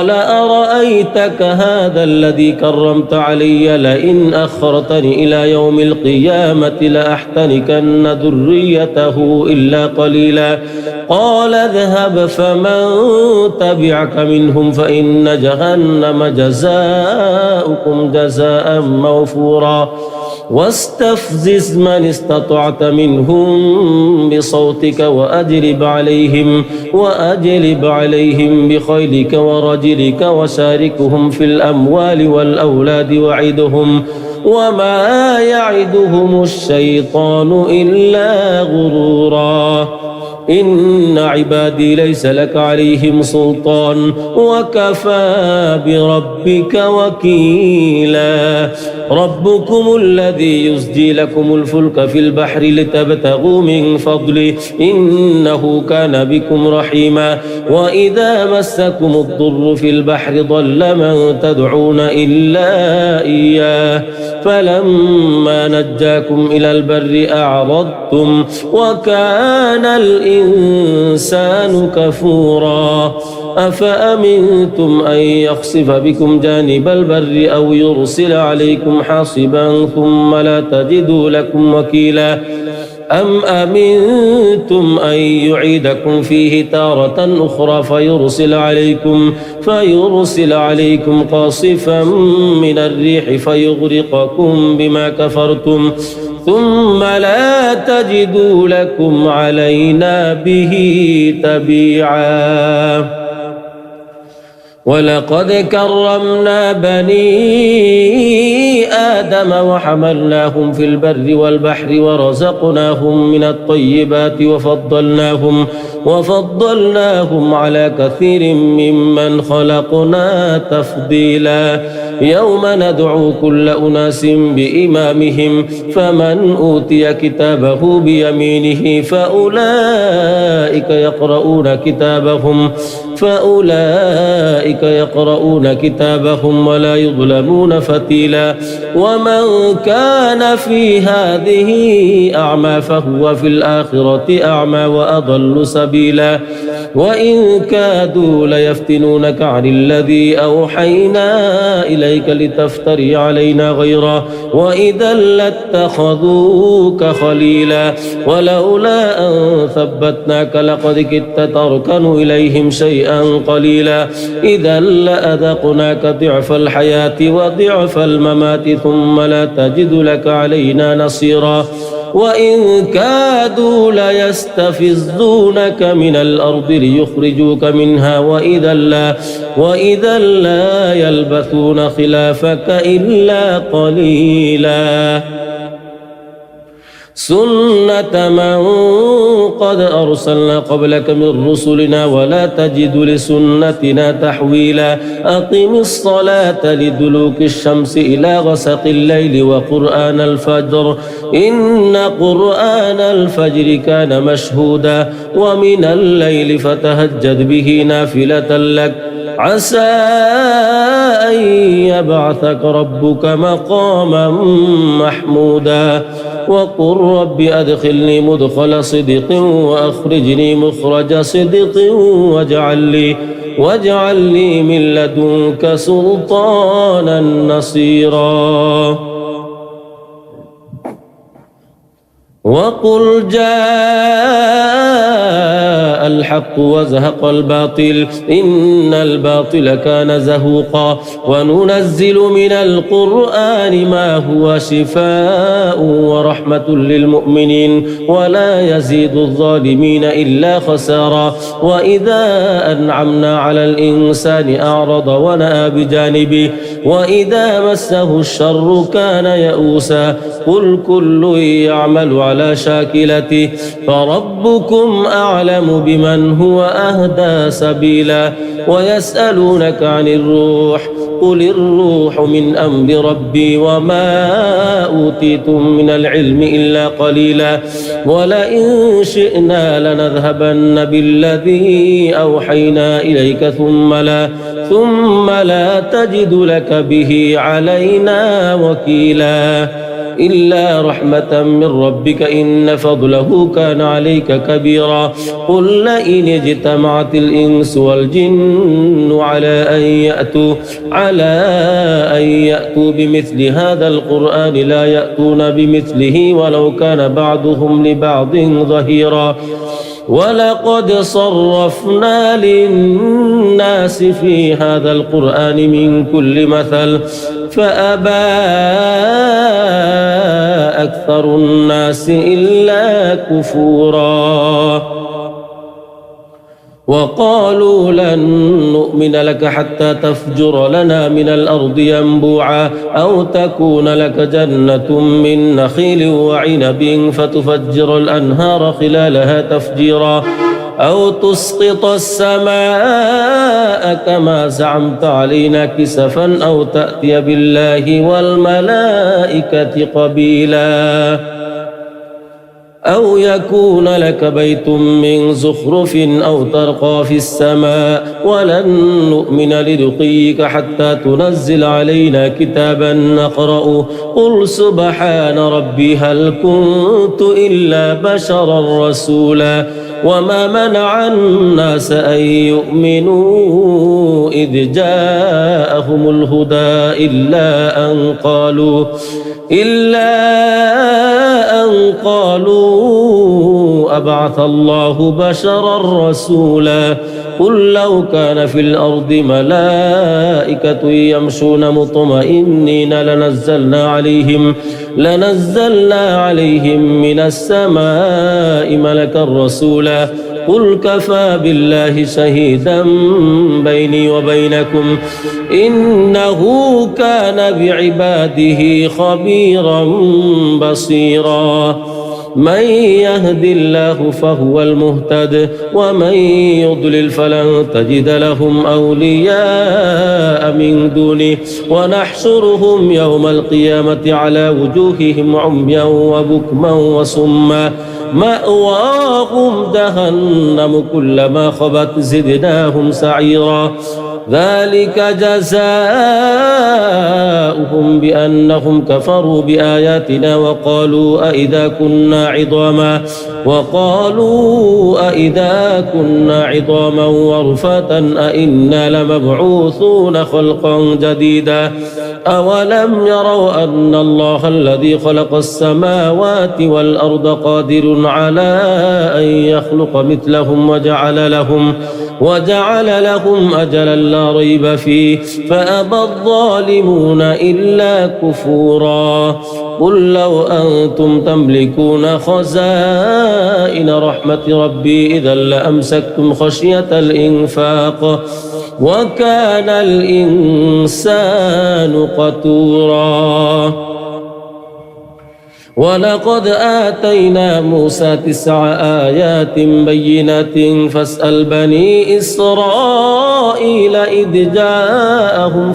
أرأيتك هذا الذي كرمت علي لئن أخرتني إلى يوم القيامة لأحتنكن ذريته إلا قليلا قال اذهب فمن تبعك منهم فإن جهنم جزاؤكم جزاء موفورا واستفزز من استطعت منهم بصوتك وأجلب عليهم بخيلك ورجلك وشاركهم في الأموال والأولاد وعدهم وما يعدهم الشيطان إلا غرورا إن عبادي ليس لك عليهم سلطان وكفى بربك وكيلا ربكم الذي يزجي لكم الفلك في البحر لتبتغوا من فضله إنه كان بكم رحيما وإذا مسكم الضر في البحر ضل من تدعون إلا إياه فلما نجاكم إلى البر أعرضتم وكان الإنسان كفورا أفأمنتم أن يخسف بكم جانب البر أو يرسل عليكم حاصبا ثم لا تجدوا لكم وكيلا أم أمنتم أن يعيدكم فيه تارة أخرى فيرسل عليكم قاصفا من الريح فيغرقكم بما كفرتم ثم لا تجدوا لكم علينا به تبيعا ولقد كرمنا بني آدم وحملناهم في البر والبحر ورزقناهم من الطيبات وفضلناهم على كثير ممن خلقنا تفضيلا يوم ندعو كل أناس بإمامهم فمن أوتي كتابه بيمينه فأولئك يقرؤون كتابهم ولا يظلمون فتيلا ومن كان في هذه أعمى فهو في الآخرة أعمى وأضل سبيلا وإن كادوا ليفتنونك عن الذي أوحينا إليك لتفتري علينا غيره وإذا لاتخذوك خليلا ولولا أن ثبتناك لقد كدت تركن إليهم شيئا قليلا إذا لأذقناك ضعف الحياة وضعف الممات ثم لا تجد لك علينا نصيرا وإن كادوا ليستفزونك من الأرض ليخرجوك منها وإذا لا يلبثون خلافك إلا قليلا سنة من قد أرسلنا قبلك من رسلنا ولا تجد لسنتنا تحويلا أقم الصلاة لدلوك الشمس إلى غسق الليل وقرآن الفجر إن قرآن الفجر كان مشهودا ومن الليل فتهجد به نافلة لك عسى أن يبعثك ربك مقاما محمودا وقل رب أدخلني مدخل صدق وأخرجني مخرج صدق واجعل لي من لدنك سلطانا نصيرا وقل جاء الحق وزهق الباطل إن الباطل كان زهوقا وننزل من القرآن ما هو شفاء ورحمة للمؤمنين ولا يزيد الظالمين إلا خسارا وإذا أنعمنا على الإنسان أعرض ونأى بجانبه وإذا مسه الشر كان يئوسا قل كل يعمل على شاكلته فربكم أعلم بمن هو أهدى سبيلا ويسألونك عن الروح قل الروح من أمر ربي وما أوتيتم من العلم إلا قليلا ولئن شئنا لنذهبن بالذي أوحينا إليك ثم لا تجد لك به علينا وكيلا إلا رحمة من ربك إن فضله كان عليك كبيرا قل لئن اجتمعت الإنس والجن على أن يأتوا بمثل هذا القرآن لا يأتون بمثله ولو كان بعضهم لبعض ظهيرا ولقد صرفنا للناس في هذا القرآن من كل مثل فأبى أكثر الناس إلا كفورا وقالوا لن نؤمن لك حتى تفجر لنا من الأرض ينبوعا أو تكون لك جنة من نخيل وعنب فتفجر الأنهار خلالها تفجيرا أو تسقط السماء كما زعمت علينا كسفا أو تأتي بالله والملائكة قبيلا أو يكون لك بيت من زخرف أو ترقى في السماء ولن نؤمن لرقيك حتى تنزل علينا كتابا نقرأه قل سبحان ربي هل كنت إلا بشرا رسولا وما منع الناس أن يؤمنوا إذ جاءهم الهدى إلا أن قالوا أبعث الله بشرا رسولا قل لو كان في الأرض ملائكة يمشون مطمئنين لنزلنا عليهم من السماء ملكا رسولا قل كفى بالله شهيدا بيني وبينكم إنه كان بعباده خبيرا بصيرا من يهد الله فهو المهتد ومن يضلل فلن تجد لهم أولياء من دونه ونحشرهم يوم القيامة على وجوههم عميا وبكما وصما مأواهم جهنم كلما خبت زدناهم سعيرا ذلك جزاؤهم بأنهم كفروا بآياتنا وقالوا أئذا كنا عظاما ورفاتا أئنا لمبعوثون خلقا جديدا أولم يروا أن الله الذي خلق السماوات والأرض قادر على أن يخلق مثلهم وجعل لهم أجلا لا ريب فيه فأبى الظالمون إلا كفورا قل لو أنتم تملكون خزائن رحمة ربي إذا لأمسكتم خشية الإنفاق وكان الإنسان قتورا ولقد آتينا موسى 9 آيات بينات فاسأل بني إسرائيل إذ جاءهم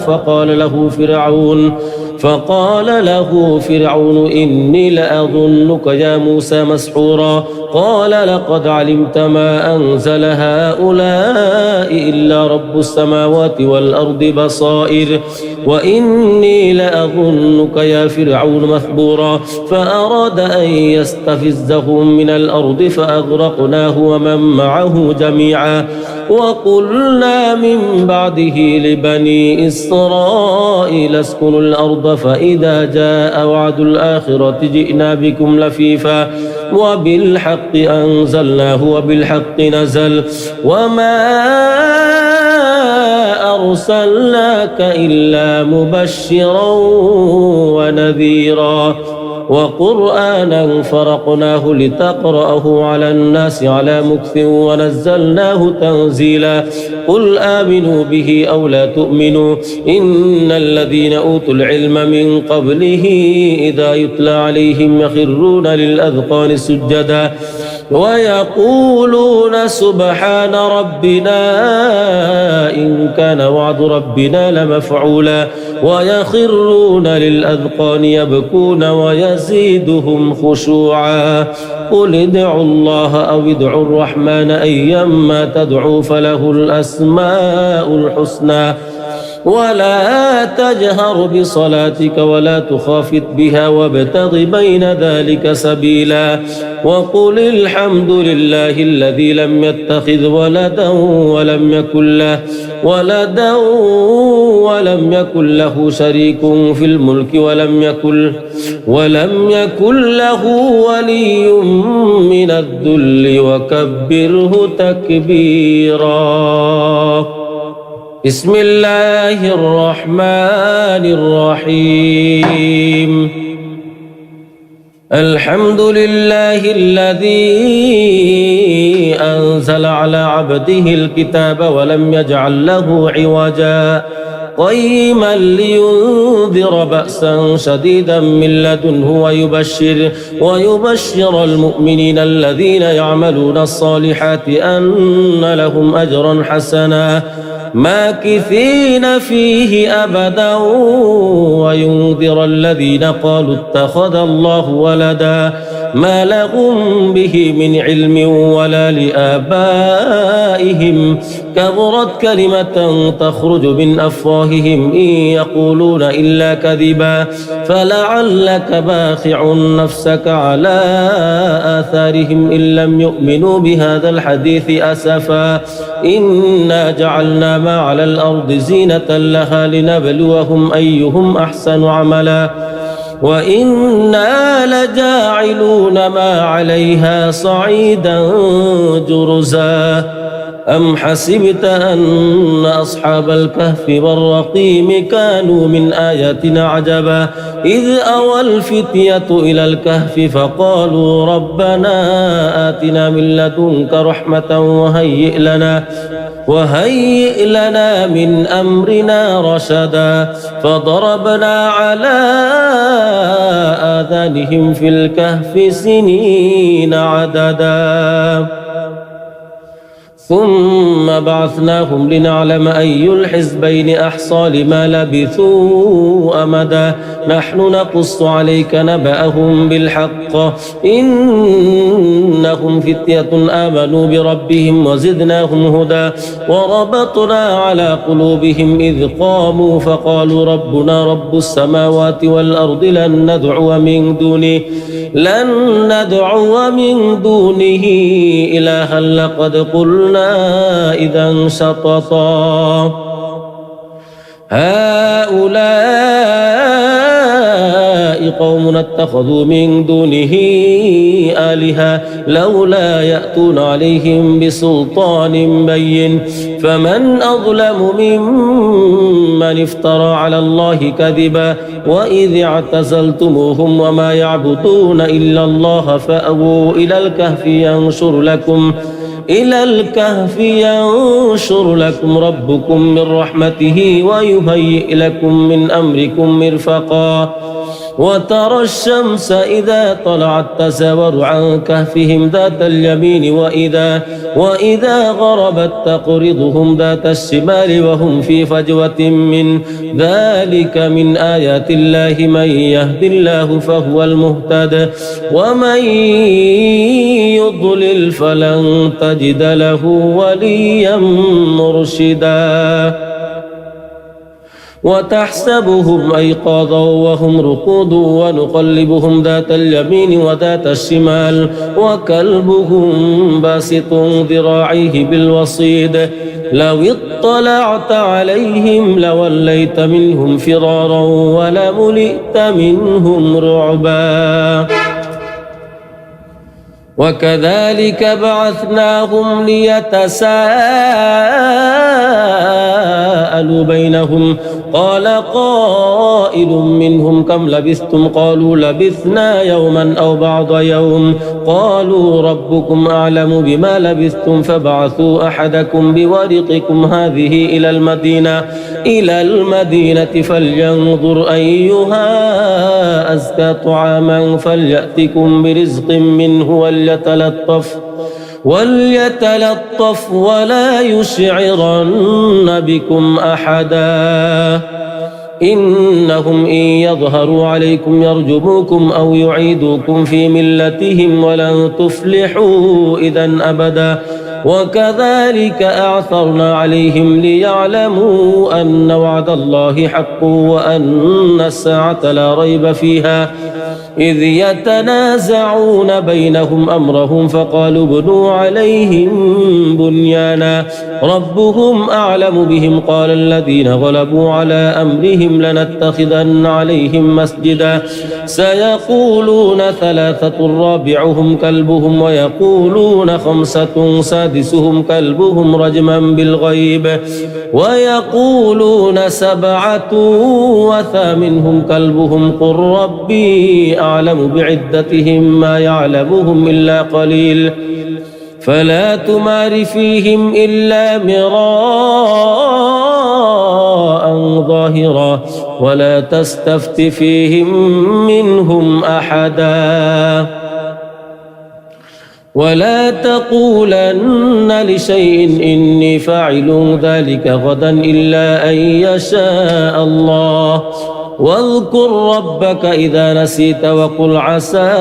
فقال له فرعون إني لأظنك يا موسى مسحورا قال لقد علمت ما أنزل هؤلاء إلا رب السماوات والأرض بصائر وإني لأظنك يا فرعون مثبورا فأراد أن يستفزهم من الأرض فأغرقناه ومن معه جميعا وقلنا من بعده لبني إسرائيل اسكنوا الأرض فإذا جاء وعد الآخرة جئنا بكم لفيفا وبالحق أنزلناه وبالحق نزل وما أرسلناك إلا مبشرا ونذيرا وقرآنا فرقناه لتقرأه على الناس على مكث ونزلناه تنزيلا قل آمنوا به أو لا تؤمنوا إن الذين أوتوا العلم من قبله إذا يتلى عليهم يخرون للأذقان سجدا ويقولون سبحان ربنا إن كان وعد ربنا لمفعولا ويخرون للأذقان يبكون ويزيدهم خشوعا قل ادعوا الله أو ادعوا الرحمن أيما تدعوا فله الأسماء الحسنى ولا تجهر بصلاتك ولا تخافت بها وابتغ بين ذلك سبيلا وقل الحمد لله الذي لم يتخذ ولدا ولم يكن له شريك في الملك ولم يكن له ولي من الذل وكبره تكبيرا بسم الله الرحمن الرحيم الحمد لله الذي أنزل على عبده الكتاب ولم يجعل له عوجا قيما لينذر بأسا شديدا من لدنه ويبشر المؤمنين الذين يعملون الصالحات أن لهم أجرا حسنا ماكثين فيه أبدا وينذر الذين قالوا اتخذ الله ولدا ما لهم به من علم ولا لآبائهم كبرت كلمة تخرج من أفواههم إن يقولون إلا كذبا فلعلك باخع نفسك على آثارهم إن لم يؤمنوا بهذا الحديث أسفا إنا جعلنا ما على الأرض زينة لها لنبلوهم أيهم أحسن عملا وإنا لجاعلون ما عليها صعيدا جرزا أم حسبت أن أصحاب الكهف والرقيم كانوا من آياتنا عجبا إذ أوى الفتية إلى الكهف فقالوا ربنا آتنا من لدنك رحمة وهيئ لنا من أمرنا رشدا فضربنا على آذانهم في الكهف سنين عددا ثم بعثناهم لنعلم أي الحزبين أحصى لما لبثوا أمدا نحن نقص عليك نبأهم بالحق إنهم فتية آمنوا بربهم وزدناهم هدى وربطنا على قلوبهم إذ قاموا فقالوا ربنا رب السماوات والأرض لن ندعو من دونه إلها لقد قلنا إذا شططا هؤلاء قوم اتخذوا من دونه آلهة لولا يأتون عليهم بسلطان بين فمن أظلم ممن افترى على الله كذبا وإذ اعتزلتموهم وما يعبدون إلا الله فأووا إلى الكهف ينشر لكم ربكم من رحمته ويهيئ لكم من أمركم مرفقا وترى الشمس إذا طلعت تزاور عن كهفهم ذات اليمين وإذا غربت تقرضهم ذات الشمال وهم في فجوة من ذلك من آيات الله من يهد الله فهو المهتد ومن يضلل فلن تجد له وليا مرشدا وتحسبهم أيقاظا وهم رقود ونقلبهم ذات اليمين وذات الشمال وكلبهم باسط ذراعيه بالوصيد لو اطلعت عليهم لوليت منهم فرارا ولملئت منهم رعبا وكذلك بعثناهم ليتساءلوا بينهم قال قائل منهم كم لبثتم قالوا لبثنا يوما أو بعض يوم قالوا ربكم أعلم بما لبثتم فابعثوا أحدكم بورقكم هذه إلى المدينة فلينظر أيها أزكى طعاما فليأتكم برزق منه وليتلطف ولا يشعرن بكم أحدا إنهم إن يظهروا عليكم يرجموكم أو يعيدوكم في ملتهم ولن تفلحوا إذا أبدا وكذلك أعثرنا عليهم ليعلموا أن وعد الله حق وأن الساعة لا ريب فيها إذ يتنازعون بينهم أمرهم فقالوا ابنوا عليهم بنيانا ربهم أعلم بهم قال الذين غلبوا على أمرهم لنتخذن عليهم مسجدا سيقولون ثلاثة رابعهم كلبهم ويقولون خمسة سادسهم كلبهم رجما بالغيب ويقولون سبعة وثامنهم كلبهم قل ربي أعلم بعدتهم ما يعلمهم إلا قليل فلا تمار فيهم إلا مراء ظاهرا ولا تستفت فيهم منهم أحدا ولا تقولن لشيء إني فاعل ذلك غدا إلا أن يشاء الله واذكر ربك إذا نسيت وقل عسى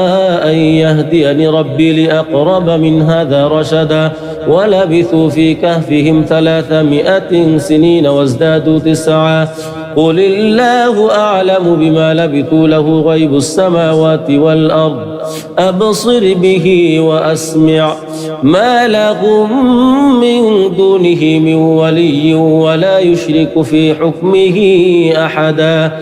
أن يهديني ربي لأقرب من هذا رشدا ولبثوا في كهفهم 300 سنين وازدادوا 9 قل الله أعلم بما لبثوا له غيب السماوات والأرض أبصر به وأسمع ما لهم من دونه من ولي ولا يشرك في حكمه أحدا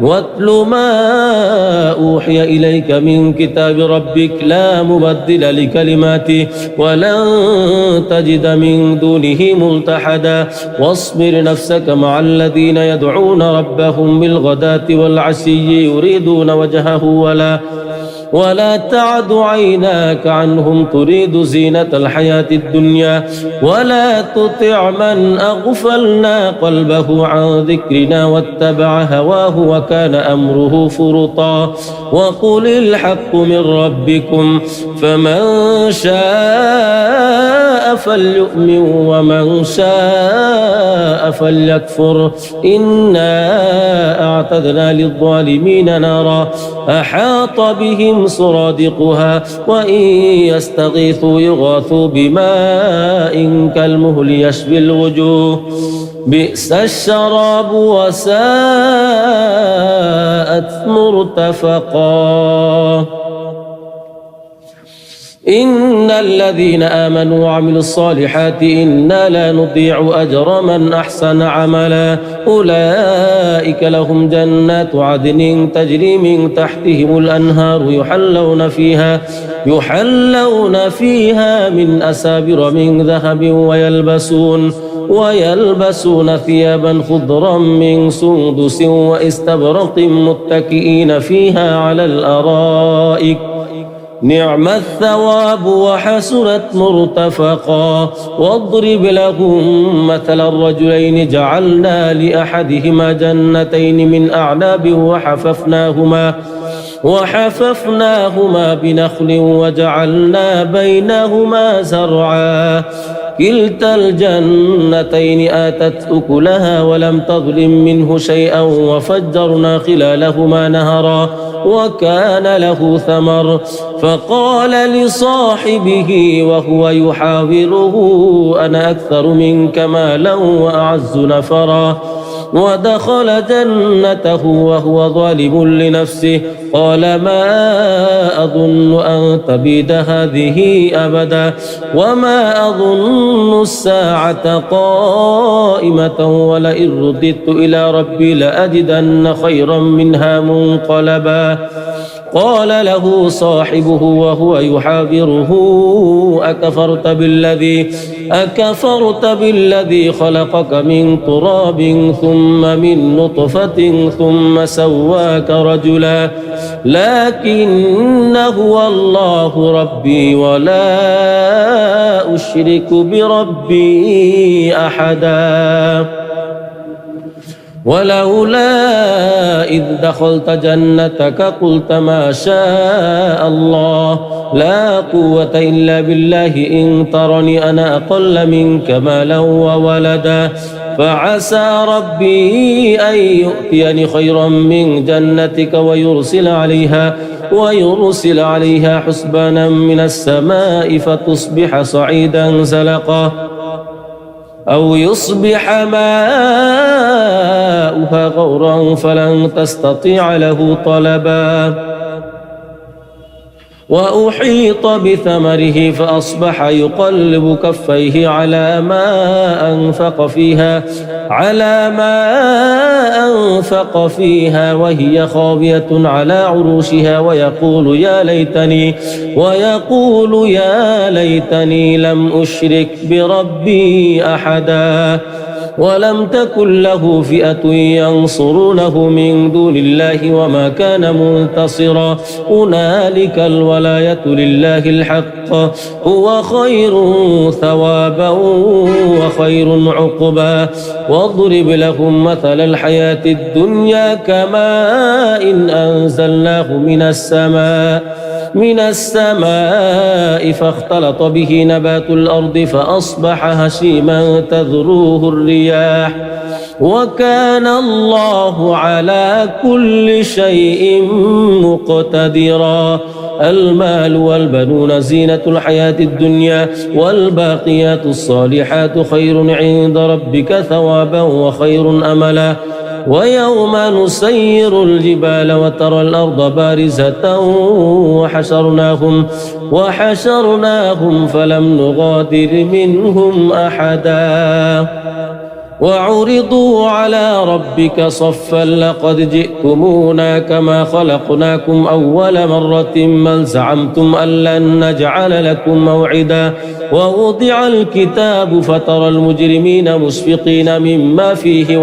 واتل ما أوحي إليك من كتاب ربك لا مبدل لكلماته ولن تجد من دونه ملتحدا واصبر نفسك مع الذين يدعون ربهم بالغداة والعشي يريدون وجهه ولا تعد عيناك عنهم تريد زينة الحياة الدنيا ولا تطع من أغفلنا قلبه عن ذكرنا واتبع هواه وكان أمره فرطا وقل الحق من ربكم فمن شاء فليؤمن ومن شاء فليكفر إنا أعتدنا للظالمين نارا أحاط بهم سرادقها وإن يستغيثوا يغاثوا بماء كالمهل يشوي الوجوه بئس الشراب وساءت مرتفقا إن الذين آمنوا وعملوا الصالحات إنا لا نضيع أجر من أحسن عملا أولئك لهم جنات عدن تجري من تحتهم الأنهار يحلون فيها من أسابر من ذهب ويلبسون ثيابا خضرا من سندس واستبرق متكئين فيها على الأرائك نعم الثواب وحسنت مرتفقا واضرب لهم مثل الرجلين جعلنا لأحدهما جنتين من أعناب وحففناهما بنخل وجعلنا بينهما زرعا كلتا الجنتين آتت أكلها ولم تظلم منه شيئا وفجرنا خلالهما نهرا وكان له ثمر فقال لصاحبه وهو يحاوره أنا أكثر منك مالا وأعز نفرا ودخل جنته وهو ظالم لنفسه قال ما أظن أن تبيد هذه أبدا وما أظن الساعة قائمة ولئن رددت إلى ربي لأجدن خيرا منها منقلبا قال له صاحبه وهو يحاوره أكفرت بالذي خلقك من تراب ثم من نطفة ثم سواك رجلا لكن هو الله ربي ولا أشرك بربي أحدا ولولا إذ دخلت جنتك قلت ما شاء الله لا قوة إلا بالله إن ترني أنا أقل منك مالا وولدا فعسى ربي أن يؤتيني خيرا من جنتك ويرسل عليها حسبانا من السماء فتصبح صعيدا زلقا أو يصبح ماؤها غورا فلن تستطيع له طلبا وأحيط بثمره فأصبح يقلب كفيه على ما أنفق فيها وهي خاوية على عروشها ويقول يا ليتني لم أشرك بربي أحدا ولم تكن له فئة ينصرونه من دون الله وما كان منتصرا هنالك الولاية لله الحق هو خير ثوابا وخير عقبا واضرب لهم مثل الحياة الدنيا كماء إن أنزلناه من السماء فاختلط به نبات الأرض فأصبح هشيما تذروه الرياح وكان الله على كل شيء مقتدرا المال والبنون زينة الحياة الدنيا والباقيات الصالحات خير عند ربك ثوابا وخير أملا ويوم نسير الجبال وترى الأرض بارزة وحشرناهم فلم نغادر منهم أحدا وعرضوا على ربك صفا لقد جئتمونا كما خلقناكم أول مرة بل زعمتم أن لن نجعل لكم موعدا ووضع الكتاب فترى المجرمين مشفقين مما فيه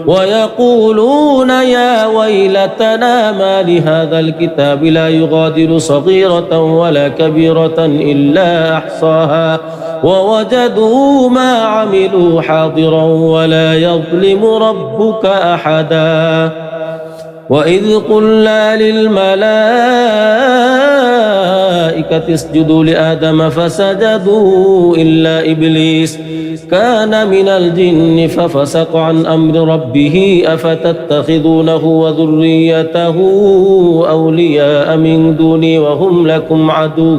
ويقولون يا ويلتنا ما لهذا الكتاب لا يغادر صغيرة ولا كبيرة إلا أحصاها ووجدوا ما عملوا حاضرا ولا يظلم ربك أحدا وإذ قلنا للملائكة اسجدوا لآدم فسجدوا إلا إبليس كان من الجن ففسق عن أمر ربه أفتتخذونه وذريته أولياء من دوني وهم لكم عدو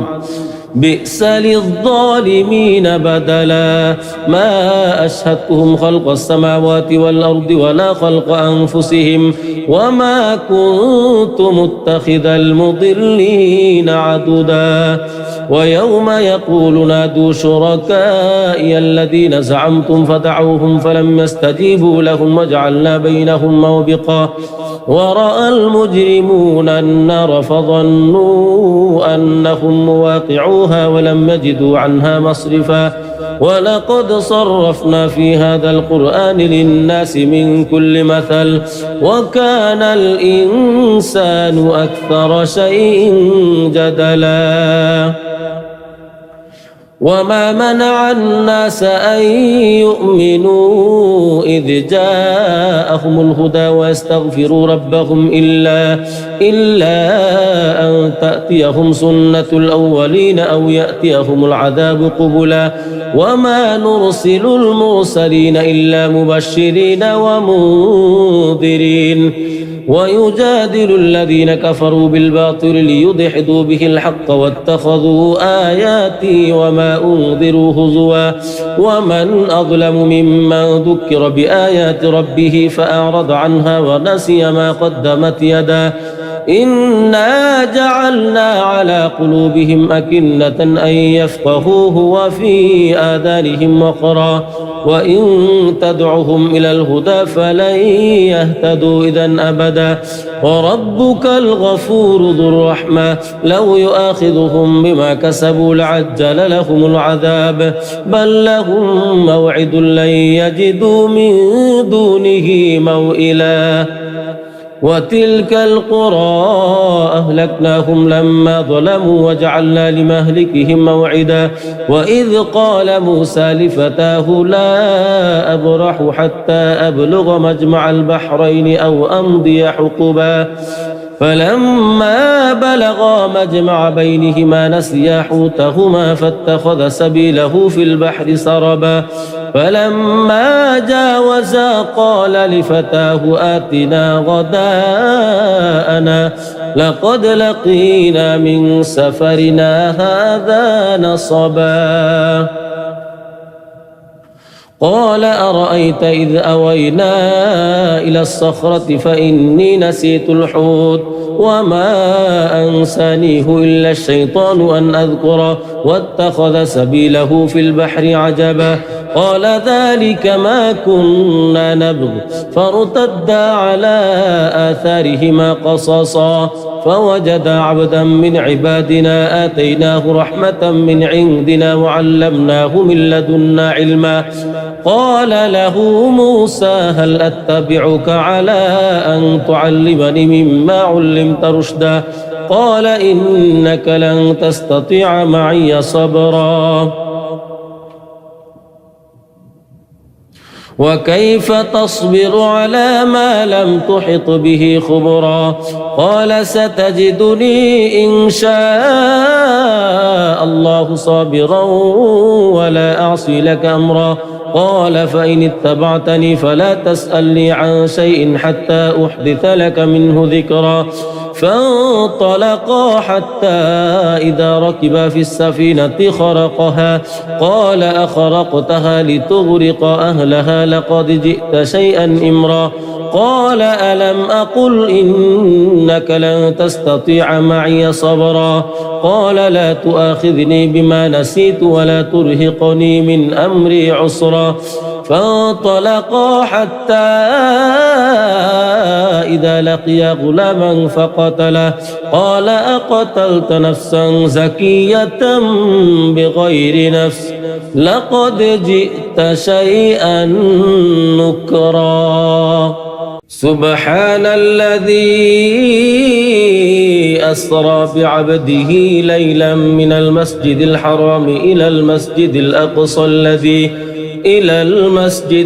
بئس للظالمين بدلا ما أشهدتهم خلق السماوات والأرض ولا خلق أنفسهم وما كنت متخذ المضلين عضدا ويوم يقول نادوا شركائي الذين زعمتم فدعوهم فلم يستجيبوا لهم وجعلنا بينهم موبقا ورأى المجرمون النار فظنوا أنهم مواقعوها ولم يجدوا عنها مصرفا ولقد صرفنا في هذا القرآن للناس من كل مثل وكان الإنسان أكثر شيء جدلا وما منع الناس أن يؤمنوا إذ جاءهم الهدى ويستغفروا ربهم إلا أن تأتيهم سنة الأولين أو يأتيهم العذاب قبلا وما نرسل المرسلين إلا مبشرين ومنذرين ويجادل الذين كفروا بالباطل ليدحضوا به الحق واتخذوا آياتي وما أنذروا هزوا ومن أظلم ممن ذكر بآيات ربه فأعرض عنها ونسي ما قدمت يداه إنا جعلنا على قلوبهم أكنة أن يفقهوه وفي آذانهم وقرا وإن تدعهم إلى الهدى فلن يهتدوا إذن أبدا وربك الغفور ذو الرحمة لو يؤاخذهم بما كسبوا لعجل لهم العذاب بل لهم موعد لن يجدوا من دونه موئلا وتلك القرى أهلكناهم لما ظلموا وجعلنا لمهلكهم موعدا وإذ قال موسى لفتاه لا أبرح حتى أبلغ مجمع البحرين أو أمضي حقبا فلما بلغا مجمع بينهما نسيا حوتهما فاتخذ سبيله في البحر سربا فلما جاوزا قال لفتاه آتنا غداءنا لقد لقينا من سفرنا هذا نصبا قال أرأيت إذ أوينا إلى الصخرة فإني نسيت الحوت وما أنسانيه إلا الشيطان أن أذكره واتخذ سبيله في البحر عجبا قال ذلك ما كنا نبغ فارتدا على آثارهما قصصا فوجدا عبدا من عبادنا آتيناه رحمة من عندنا وعلمناه من لدنا علما قال له موسى هل أتبعك على أن تعلمني مما علمت رشدا قال إنك لن تستطيع معي صبرا وكيف تصبر على ما لم تحط به خبرا قال ستجدني إن شاء الله صابرا ولا أعصي لك أمرا قال فإن اتبعتني فلا تسألني عن شيء حتى أحدث لك منه ذكرا فانطلقا حتى إذا ركبا في السفينة خرقها قال أخرقتها لتغرق أهلها لقد جئت شيئا إمرا قال ألم أقل إنك لن تستطيع معي صبرا قال لا تؤاخذني بما نسيت ولا ترهقني من أمري عسرا فانطلقا حتى إذا لقيا غلاما فقتله قال أقتلت نفسا زكية بغير نفس لقد جئت شيئا نكرا سبحان الذي أسرى بعبده ليلا من المسجد الحرام إلى المسجد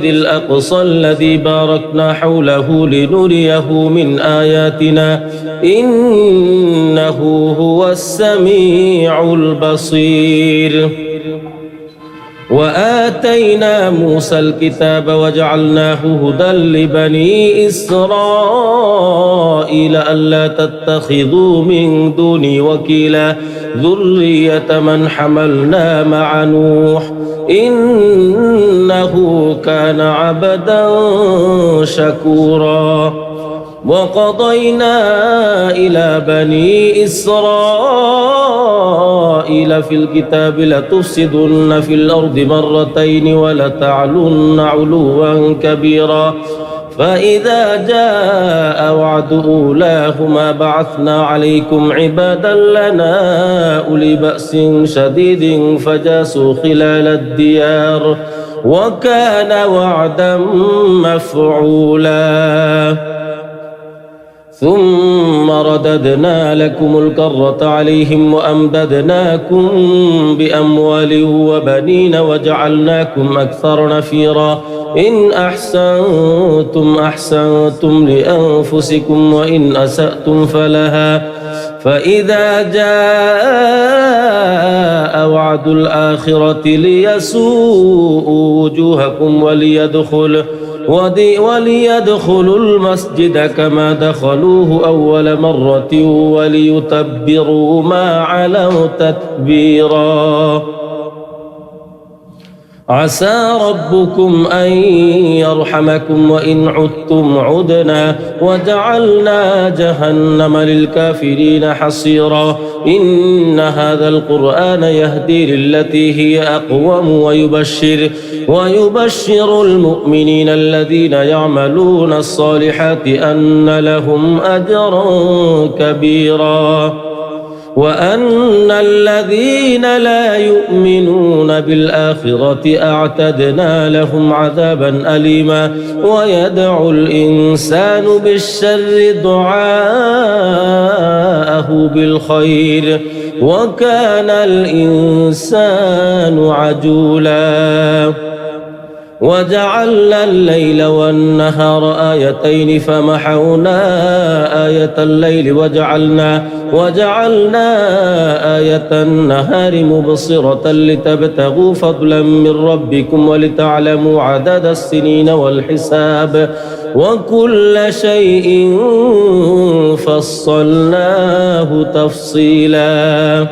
الأقصى الذي باركنا حوله لنريه من آياتنا إنه هو السميع البصير وآتينا موسى الكتاب وجعلناه هدى لبني إسرائيل ألا تتخذوا من دوني وكيلا ذرية من حملنا مع نوح إنه كان عبدا شكورا وقضينا إلى بني إسرائيل في الكتاب لتفسدن في الأرض مرتين ولتعلن علوا كبيرا فإذا جاء وعد أولاهما بعثنا عليكم عبادا لنا أولي بأس شديد فجاسوا خلال الديار وكان وعدا مفعولا ثم رددنا لكم الكرة عليهم وأمددناكم بأموال وبنين وجعلناكم أكثر نفيرا إن أحسنتم أحسنتم لأنفسكم وإن أسأتم فلها فإذا جاء وعد الآخرة ليسوءوا وجوهكم وليدخلوا المسجد كما دخلوه أول مرة وليتبروا ما علوا تتبيرا عسى ربكم أن يرحمكم وإن عدتم عدنا وجعلنا جهنم للكافرين حصيرا إن هذا القرآن يهدي للتي هي أقوم ويبشر المؤمنين الذين يعملون الصالحات أن لهم أجرا كبيرا وأن الذين لا يؤمنون بالآخرة أعتدنا لهم عذابا أليما ويدعو الإنسان بالشر دعاءه بالخير وكان الإنسان عجولا وجعلنا الليل والنهار آيتين فمحونا آية الليل وجعلنا آية النهار مبصرة لتبتغوا فضلا من ربكم ولتعلموا عدد السنين والحساب وكل شيء فصلناه تفصيلا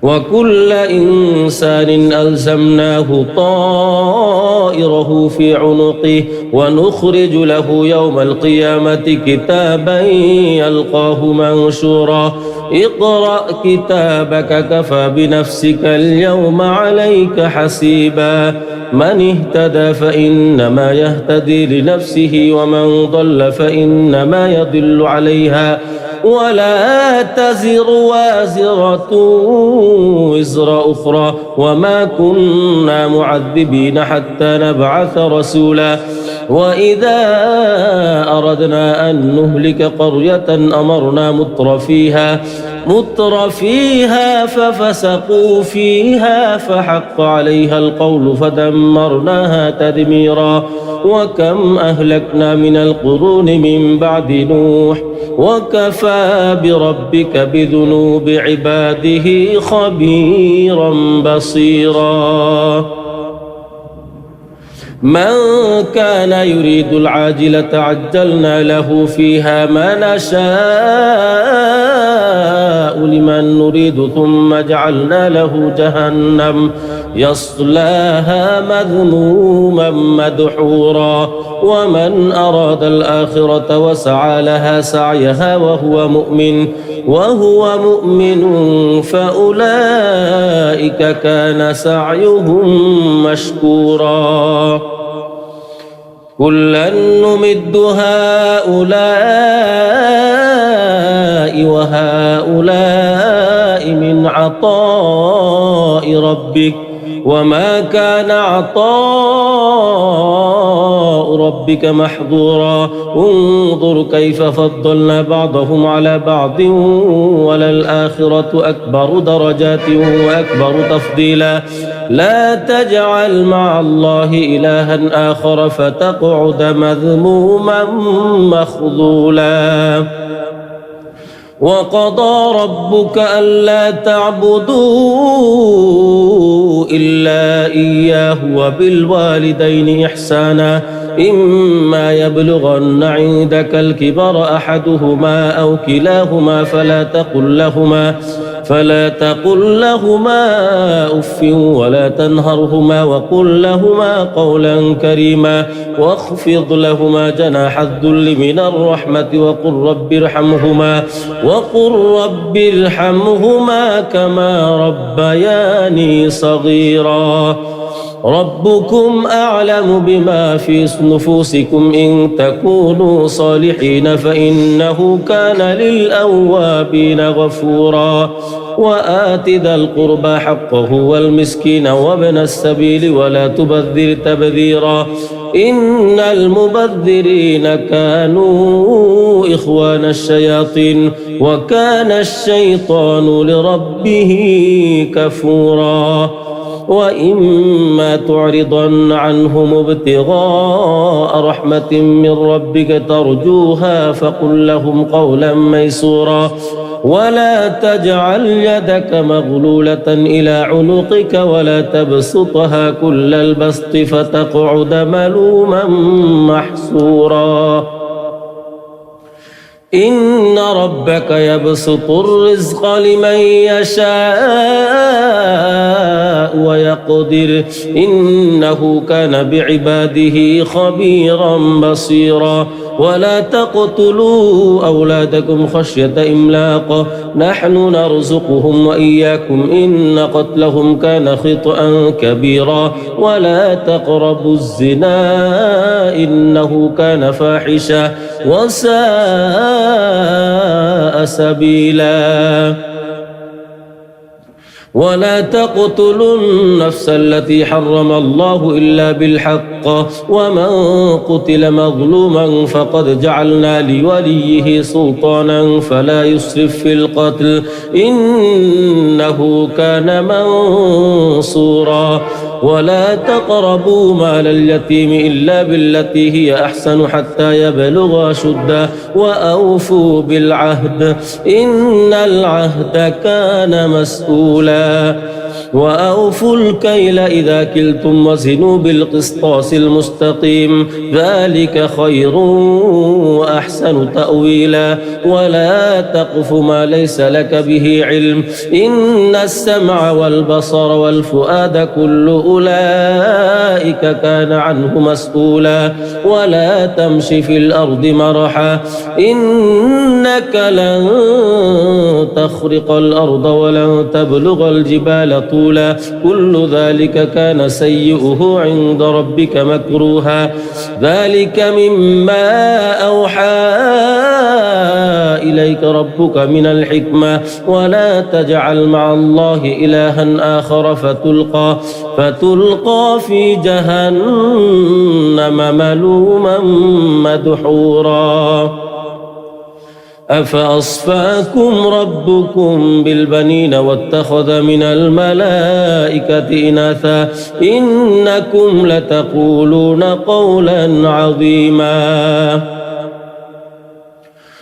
وكل إنسان ألزمناه طائره في عنقه ونخرج له يوم القيامة كتابا يلقاه منشورا اقرأ كتابك كفى بنفسك اليوم عليك حسيبا من اهتدى فإنما يهتدي لنفسه ومن ضل فإنما يضل عليها ولا تزر وازرة وزر أخرى وما كنا معذبين حتى نبعث رسولا وإذا أردنا أن نهلك قرية أمرنا متر فيها ففسقوا فيها فحق عليها القول فدمرناها تدميرا وكم أهلكنا من القرون من بعد نوح وكفى بربك بذنوب عباده خبيرا بصيرا من كان يريد العاجلة عجلنا له فيها ما نشاء لمن نريد ثم جعلنا له جهنم يصلاها مذموما مدحورا ومن أراد الآخرة وسعى لها سعيها وهو مؤمن فأولئك كان سعيهم مشكورا كلا نمد هؤلاء وهؤلاء من عطاء ربك وما كان عطاء ربك محظورا انظر كيف فضلنا بعضهم على بعض وللآخرة أكبر درجات وأكبر تفضيلا لا تجعل مع الله إلها آخر فتقعد مذموما مخذولا وقضى ربك ألا تعبدوا إلا إياه وبالوالدين إحسانا إما يبلغن عندك الكبر أحدهما أو كلاهما فلا تقل لهما أف ولا تنهرهما وقل لهما قولا كريما واخفض لهما جناح الذل من الرحمة وقل رب ارحمهما كما ربياني صغيرا ربكم أعلم بما في نفوسكم إن تكونوا صالحين فإنه كان للأوابين غفورا وآت ذا القربى حقه والمسكين وابن السبيل ولا تبذر تبذيرا إن المبذرين كانوا إخوان الشياطين وكان الشيطان لربه كفورا وإما تعرضن عنهم ابتغاء رحمة من ربك ترجوها فقل لهم قولا ميسورا ولا تجعل يدك مغلولة إلى عنقك ولا تبسطها كل البسط فتقعد ملوما محسورا إن ربك يبسط الرزق لمن يشاء ويقدر إنه كان بعباده خبيرا بصيرا ولا تقتلوا أولادكم خشية إملاق نحن نرزقهم وإياكم إن قتلهم كان خطأ كبيرا ولا تقربوا الزنا إنه كان فاحشا وساء سبيلا ولا تقتلوا النفس التي حرم الله إلا بالحق ومن قتل مظلوما فقد جعلنا لوليه سلطانا فلا يسرف في القتل إنه كان منصورا ولا تقربوا مال اليتيم إلا بالتي هي أحسن حتى يبلغ أشده وأوفوا بالعهد إن العهد كان مسؤولا وأوفوا الكيل إذا كلتم وزنوا بالقسطاس المستقيم ذلك خير وأحسن تأويلا ولا تقف ما ليس لك به علم إن السمع والبصر والفؤاد كل أولئك كان عنه مسؤولا ولا تمش في الأرض مرحا إنك لن تخرق الأرض ولن تبلغ الجبال طولا كل ذلك كان سيئه عند ربك مكروها ذلك مما أوحى إليك ربك من الحكمة ولا تجعل مع الله إلها آخر فتلقى في جهنم ملوما مدحورا أفأصفاكم ربكم بالبنين واتخذ من الملائكة إناثا إنكم لتقولون قولا عظيما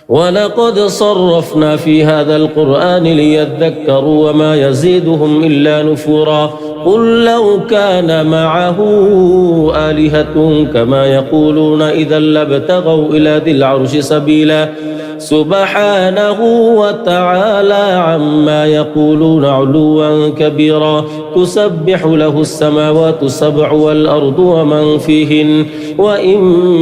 ولقد صرفنا في هذا القرآن ليذكروا وما يزيدهم إلا نفورا قل لو كان معه آلهة كما يقولون إذا لابتغوا إلى ذي العرش سبيلا سبحانه وتعالى عما يقولون علوا كبيرا تسبح له السماوات السبع والأرض ومن فيهن وإن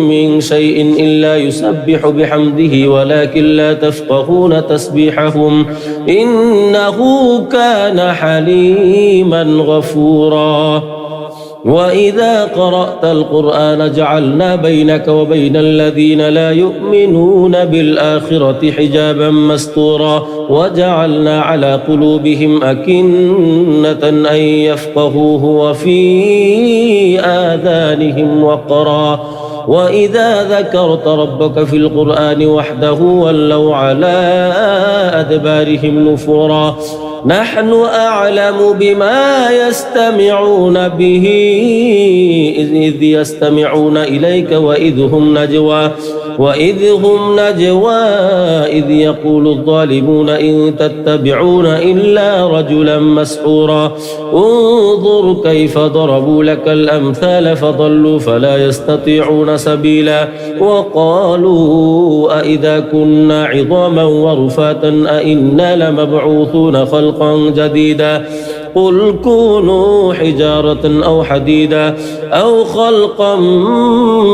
من شيء إلا يسبح بحمده ولكن لا تفقهون تسبيحهم إنه كان حليما غفورا وإذا قرأت القرآن جعلنا بينك وبين الذين لا يؤمنون بالآخرة حجابا مستورا وجعلنا على قلوبهم أكنة أن يفقهوه وفي آذانهم وقرا وإذا ذكرت ربك في القرآن وحده ولوا على أدبارهم نفورا نحن أعلم بما يستمعون به إذ يستمعون إليك وإذ هم نجوى إذ يقول الظالمون إن تتبعون إلا رجلا مسحورا انظر كيف ضربوا لك الأمثال فضلوا فلا يستطيعون سبيلا وقالوا أئذا كنا عظاما ورفاتا أئنا لمبعوثون خلقا جديدا قل كونوا حجارة أو حديدا أو خلقا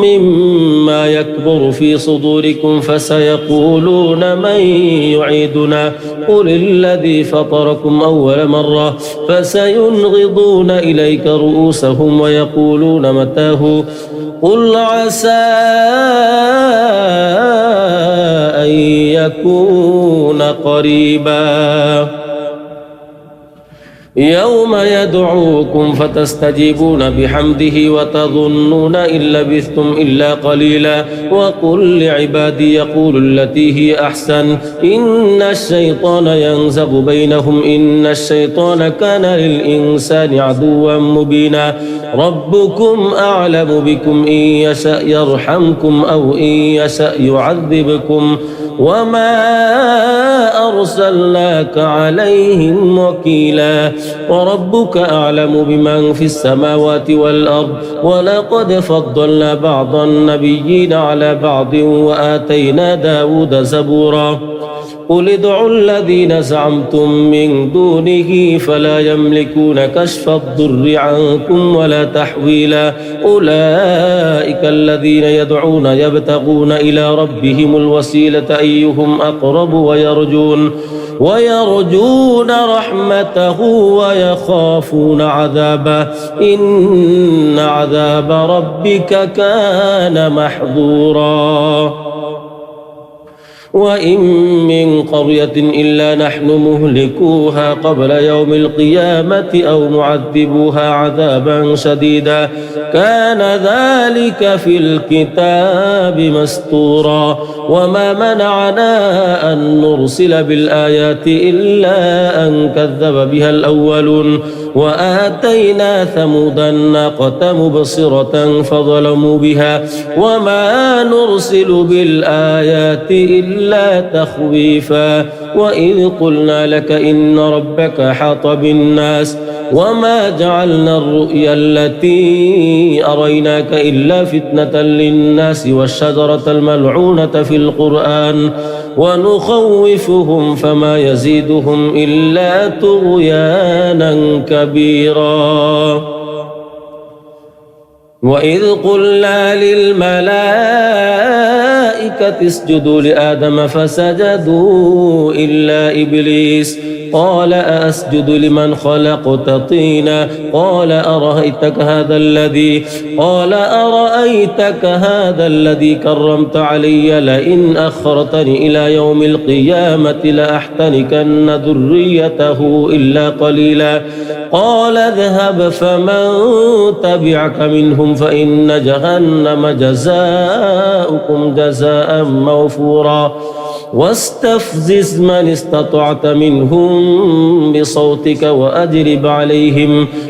مما يكبر في صدوركم فسيقولون من يعيدنا قل الذي فطركم أول مرة فسينغضون إليك رؤوسهم ويقولون متاه قل عسى أن يكون قريبا يوم يدعوكم فتستجيبون بحمده وتظنون إن لبثتم إلا قليلا وقل لعبادي يقول التي هي أحسن إن الشيطان ينزغ بينهم إن الشيطان كان للإنسان عدوا مبينا ربكم أعلم بكم إن يشأ يرحمكم أو إن يشأ يعذبكم وما أرسلناك عليهم وكيلا وربك أعلم بمن في السماوات والأرض ولقد فضلنا بعض النبيين على بعض وآتينا داود زبورا قل ادعوا الذين زعمتم من دونه فلا يملكون كشف الضر عنكم ولا تحويلا أولئك الذين يدعون يبتغون إلى ربهم الوسيلة أيهم أقرب ويرجون رحمته ويخافون عذابه إن عذاب ربك كان محظورا وإن من قرية إلا نحن مهلكوها قبل يوم القيامة أو معذبوها عذابا شديدا كان ذلك في الكتاب مسطورا وما منعنا أن نرسل بالآيات إلا أن كذب بها الأولون وآتينا ثمود الناقة مبصرة فظلموا بها وما نرسل بالآيات إلا تخويفا وإذ قلنا لك إن ربك حاط بالناس وما جعلنا الرؤيا التي أريناك إلا فتنة للناس والشجرة الملعونة في القرآن ونخوفهم فما يزيدهم إلا طغيانا كبيرا وإذ قلنا للملائكة اسجدوا لآدم فسجدوا إلا إبليس قال أأسجد لمن خلقت طينا قال أرأيتك هذا الذي كرمت علي لئن أخرتني إلى يوم القيامة لأحتنكن ذريته إلا قليلا قال اذهب فمن تبعك منهم فإن جهنم جزاؤكم جزاء موفورا واستفزز من استطعت منهم بصوتك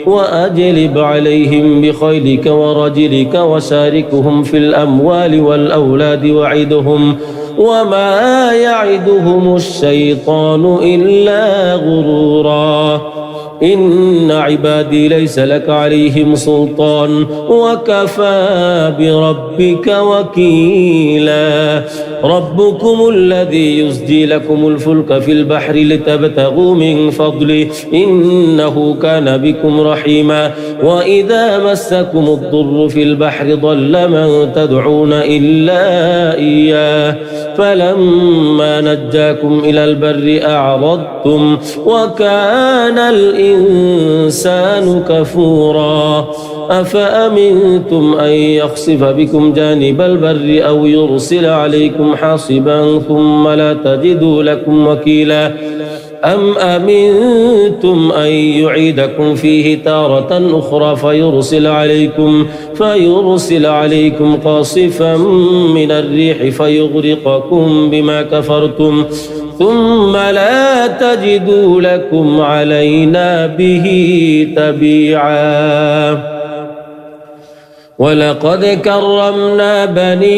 وأجلب عليهم بخيلك ورجلك وشاركهم في الأموال والأولاد وعدهم وما يعدهم الشيطان إلا غرورا إن عبادي ليس لك عليهم سلطان وكفى بربك وكيلا ربكم الذي يزجي لكم الفلك في البحر لتبتغوا من فضله إنه كان بكم رحيما وإذا مسكم الضر في البحر ضل من تدعون إلا إياه فلما نجاكم إلى البر أعرضتم وكان الإنسان كفورا أفأمنتم أن يخسف بكم جانب البر أو يرسل عليكم حاصبا ثم لا تجدوا لكم وكيلا أم أمنتم أن يعيدكم فيه تارة أخرى فيرسل عليكم قاصفا من الريح فيغرقكم بما كفرتم ثم لا تجدوا لكم علينا به تبيعا ولقد كرمنا بني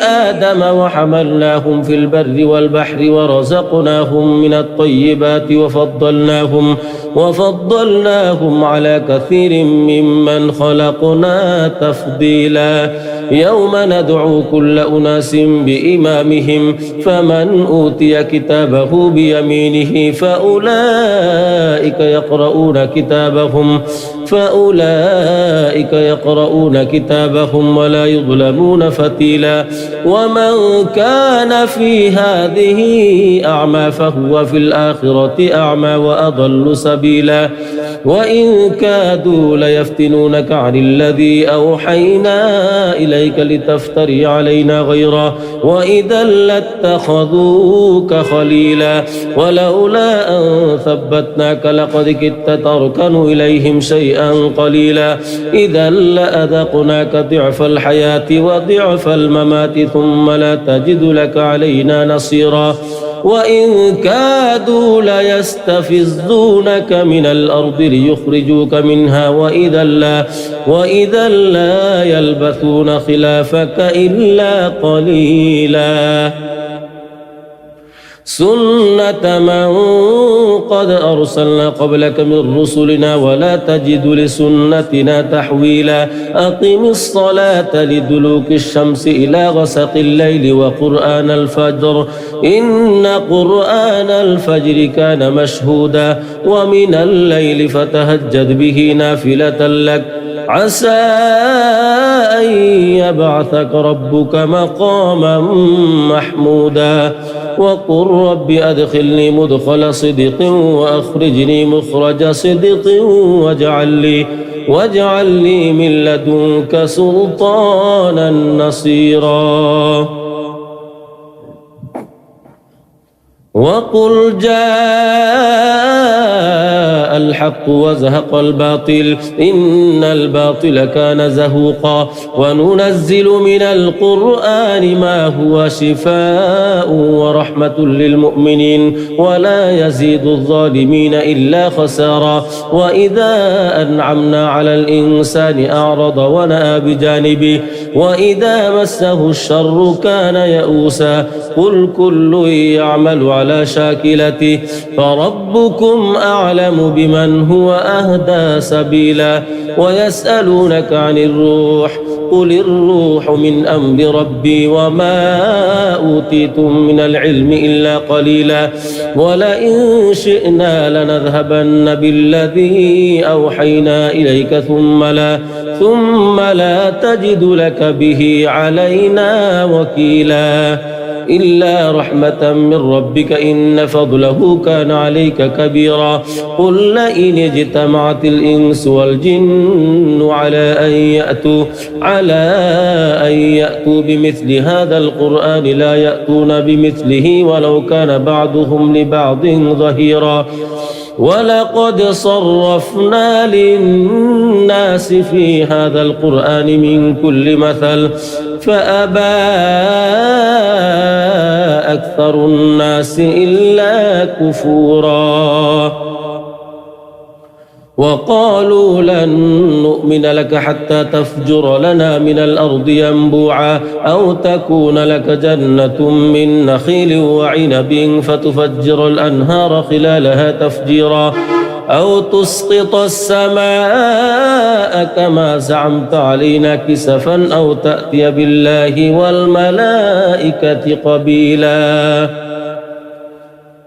آدم وحملناهم في البر والبحر ورزقناهم من الطيبات وفضلناهم على كثير ممن خلقنا تفضيلا يوم ندعو كل أناس بإمامهم فمن أوتي كتابه بيمينه فأولئك يقرؤون كتابهم ولا يظلمون فتيلا ومن كان في هذه أعمى فهو في الآخرة أعمى وأضل سبيلا وإن كادوا ليفتنونك عن الذي أوحينا إليك لتفتري علينا غيره وإذا لاتخذوك خليلا ولولا أن ثبتناك لقد كدت تركن إليهم شيئا قليلا إذا لأذقناك ضعف الحياة وضعف الممات ثم لا تجد لك علينا نصيرا وإن كادوا ليستفزونك من الأرض ليخرجوك منها وإذا لا يلبثون خلافك إلا قليلا سنة من قد أرسلنا قبلك من رسلنا ولا تجد لسنتنا تحويلا أقم الصلاة لدلوك الشمس إلى غسق الليل وقرآن الفجر إن قرآن الفجر كان مشهودا ومن الليل فتهجد به نافلة لك عسى أن يبعثك ربك مقاما محمودا وقل رب أدخلني مدخل صدق وأخرجني مخرج صدق واجعل لي من لدنك سلطانا نصيرا وقل جاء الحق وزهق الباطل إن الباطل كان زهوقا وننزل من القرآن ما هو شفاء ورحمة للمؤمنين ولا يزيد الظالمين إلا خسارا وإذا أنعمنا على الإنسان أعرض ونأى بجانبه وإذا مسه الشر كان يئوسا قل كل يعمل على شاكلته فربكم أعلم بمن هو أهدى سبيلا ويسألونك عن الروح قل الروح من أمر ربي وما أوتيتم من العلم إلا قليلا ولئن شئنا لنذهبن بالذي أوحينا إليك ثم لا تجد لك به علينا وكيلا إلا رحمة من ربك إن فضله كان عليك كبيرا قل لئن اجتمعت الإنس والجن على أن يأتوا بمثل هذا القرآن لا يأتون بمثله ولو كان بعضهم لبعض ظهيرا ولقد صرفنا للناس في هذا القرآن من كل مثل فأبى أكثر الناس إلا كفورا وقالوا لن نؤمن لك حتى تفجر لنا من الأرض ينبوعا أو تكون لك جنة من نخيل وعنب فتفجر الأنهار خلالها تفجيرا أو تسقط السماء كما زعمت علينا كسفا أو تأتي بالله والملائكة قبيلا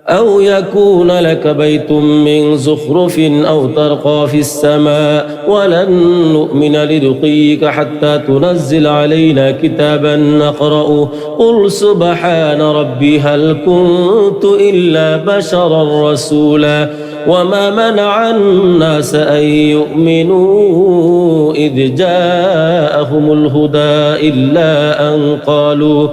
أو يكون لك بيت من زخرف أو ترقى في السماء ولن نؤمن لرقيك حتى تنزل علينا كتابا نقرأه قل سبحان ربي هل كنت إلا بشرا رسولا وما منع الناس أن يؤمنوا إذ جاءهم الهدى إلا أن قالوا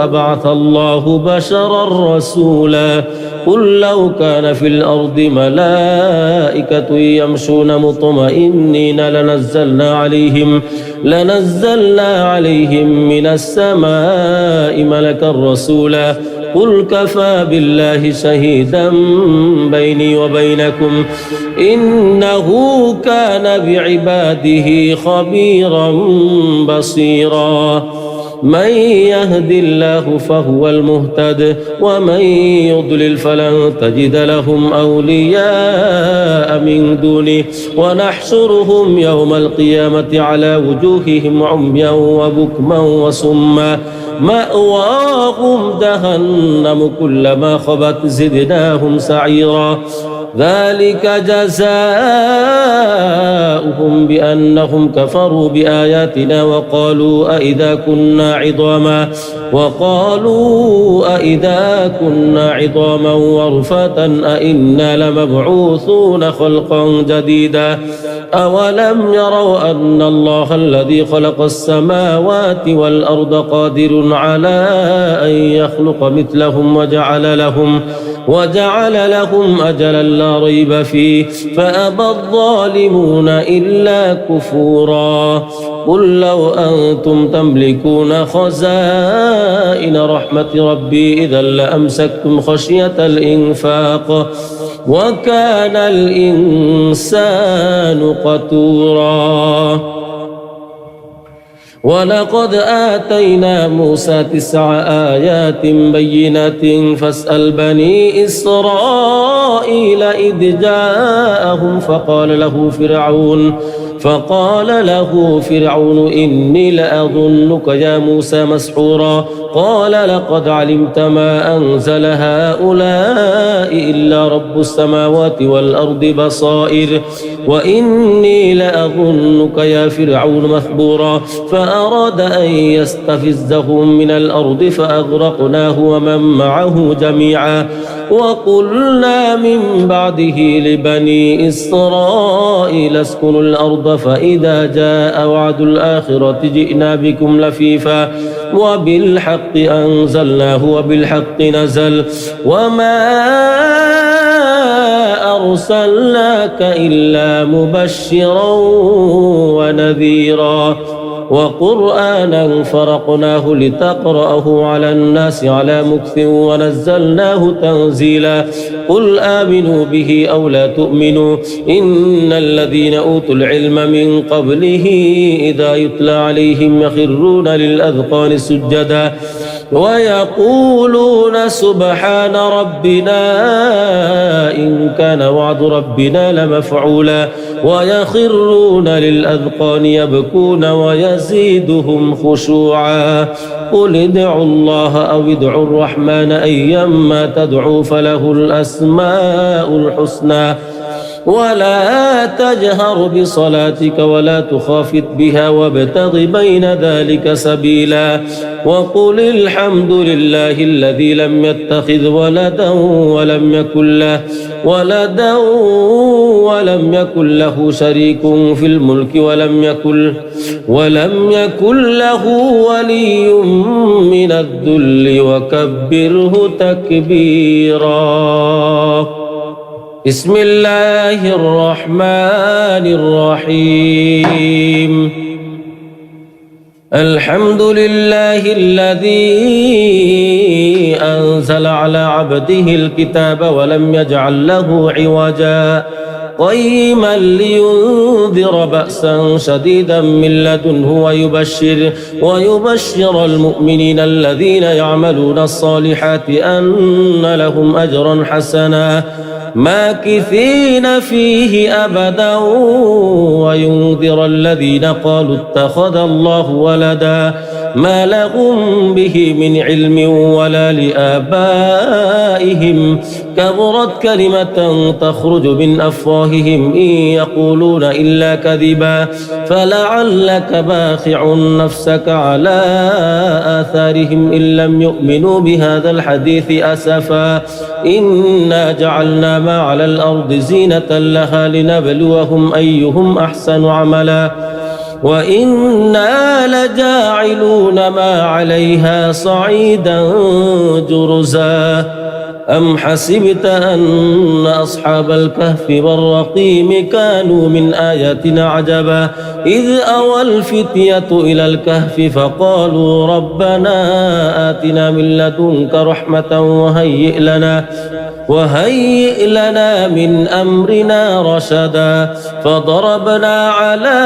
أبعث الله بشرا رسولا قل لو كان في الأرض ملائكة يمشون مطمئنين لنزلنا عليهم من السماء ملكا رسولا قل كفى بالله شهيدا بيني وبينكم إنه كان بعباده خبيرا بصيرا من يهد الله فهو المهتد ومن يضلل فلن تجد لهم أولياء من دونه ونحشرهم يوم القيامة على وجوههم عميا وبكما وصما مأواهم جهنم كلما خبت زدناهم سعيرا ذلك جزاؤهم بأنهم كفروا بآياتنا وقالوا أئذا كنا عظاما ورفاتا أئنا لمبعوثون خلقا جديدا أولم يروا أن الله الذي خلق السماوات والأرض قادر على أن يخلق مثلهم وجعل لهم أجلا لا ريب فيه فأبى الظالمون إلا كفورا قل لو أنتم تملكون خزائن رحمة ربي إذا لأمسكتم خشية الإنفاق وكان الإنسان قتورا ولقد آتينا موسى 9 آيات بينات فاسأل بني إسرائيل إذ جاءهم فقال له فرعون إني لأظنك يا موسى مسحورا قال لقد علمت ما أنزل هؤلاء إلا رب السماوات والأرض بصائر وإني لأظنك يا فرعون مثبورا فأراد أن يستفزهم من الأرض فأغرقناه ومن معه جميعا وقلنا من بعده لبني إسرائيل اسكنوا الأرض فإذا جاء وعد الآخرة جئنا بكم لفيفا وبالحق أنزلناه وبالحق نزل وما أرسلناك إلا مبشرا ونذيرا وقرآنا فرقناه لتقرأه على الناس على مكث ونزلناه تنزيلا قل آمنوا به أو لا تؤمنوا إن الذين أوتوا العلم من قبله إذا يتلى عليهم يخرون للأذقان سجدا ويقولون سبحان ربنا إن كان وعد ربنا لمفعولا ويخرون للأذقان يبكون ويزيدهم خشوعا قل ادعوا الله أو ادعوا الرحمن أيما تدعوا فله الأسماء الحسنى ولا تجهر بصلاتك ولا تخافت بها وابتغ بين ذلك سبيلا وقل الحمد لله الذي لم يتخذ ولدا ولم يكن له شريك في الملك ولم يكن له ولي من الذل وكبره تكبيرا بسم الله الرحمن الرحيم الحمد لله الذي أنزل على عبده الكتاب ولم يجعل له عوجا قيما لينذر بأسا شديدا من لدنه ويبشر المؤمنين الذين يعملون الصالحات أن لهم أجرا حسنا ماكثين فيه أبدا وينذر الذين قالوا اتخذ الله ولدا ما لهم به من علم ولا لآبائهم كبرت كلمة تخرج من أفواههم إن يقولون إلا كذبا فلعلك باخع نفسك على آثارهم إن لم يؤمنوا بهذا الحديث أسفا إنا جعلنا ما على الأرض زينة لها لنبلوهم أيهم أحسن عملا وإنا لجاعلون ما عليها صعيدا جرزا أم حسبت أن أصحاب الكهف والرقيم كانوا من آياتنا عجبا إذ أوى الفتية إلى الكهف فقالوا ربنا آتنا من لدنك رحمة وهيئ لنا من أمرنا رشدا فضربنا على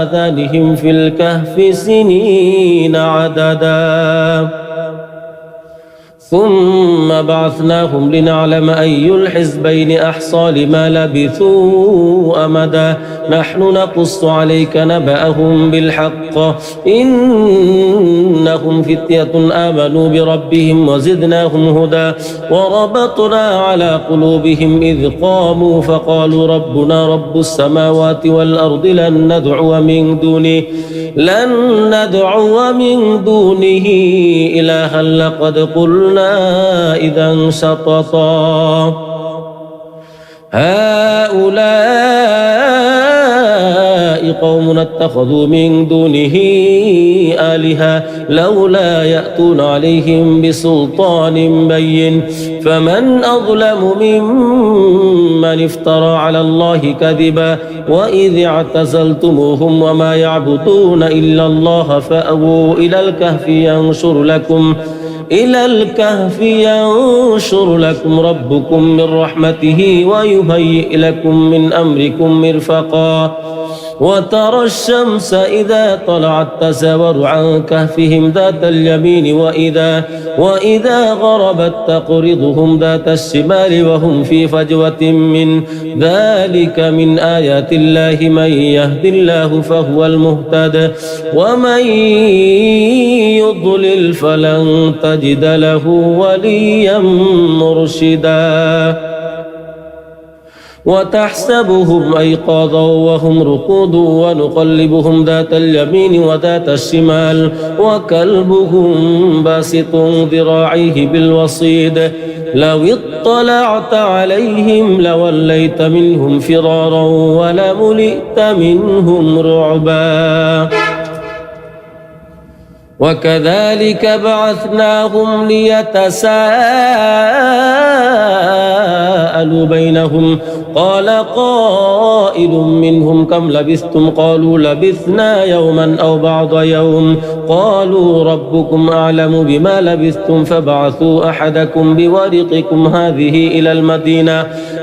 آذانهم في الكهف سنين عددا ثم بعثناهم لنعلم أي الحزبين أحصى لما لبثوا أمدا نحن نقص عليك نبأهم بالحق إنهم فتية آمنوا بربهم وزدناهم هدى ندى وربطنا على قلوبهم إذ قاموا فقالوا ربنا رب السماوات والأرض لن ندعو من دونه إلها لقد قلنا إذا شططا هؤلاء قوم اتخذوا من دونه آلهة لولا يأتون عليهم بسلطان بين فمن أظلم ممن افترى على الله كذبا وإذ اعتزلتموهم وما يعبدون إلا الله فأووا إلى الكهف ينشر لكم ربكم من رحمته ويهيئ لكم من أمركم مرفقا وترى الشمس إذا طلعت تزاور عن كهفهم ذات اليمين وإذا غربت تقرضهم ذات الشمال وهم في فجوة من ذلك من آيات الله من يهد الله فهو المهتد ومن يضلل فلن تجد له وليا مرشدا وتحسبهم أيقاظا وهم رقود ونقلبهم ذات اليمين وذات الشمال وكلبهم باسط ذراعيه بالوصيد لو اطلعت عليهم لوليت منهم فرارا ولملئت منهم رعبا وكذلك بعثناهم ليتساءلوا بينهم قال قائل منهم كم لبثتم قالوا لبثنا يوما أو بعض يوم قالوا ربكم أعلم بما لبثتم فابعثوا أحدكم بورقكم هذه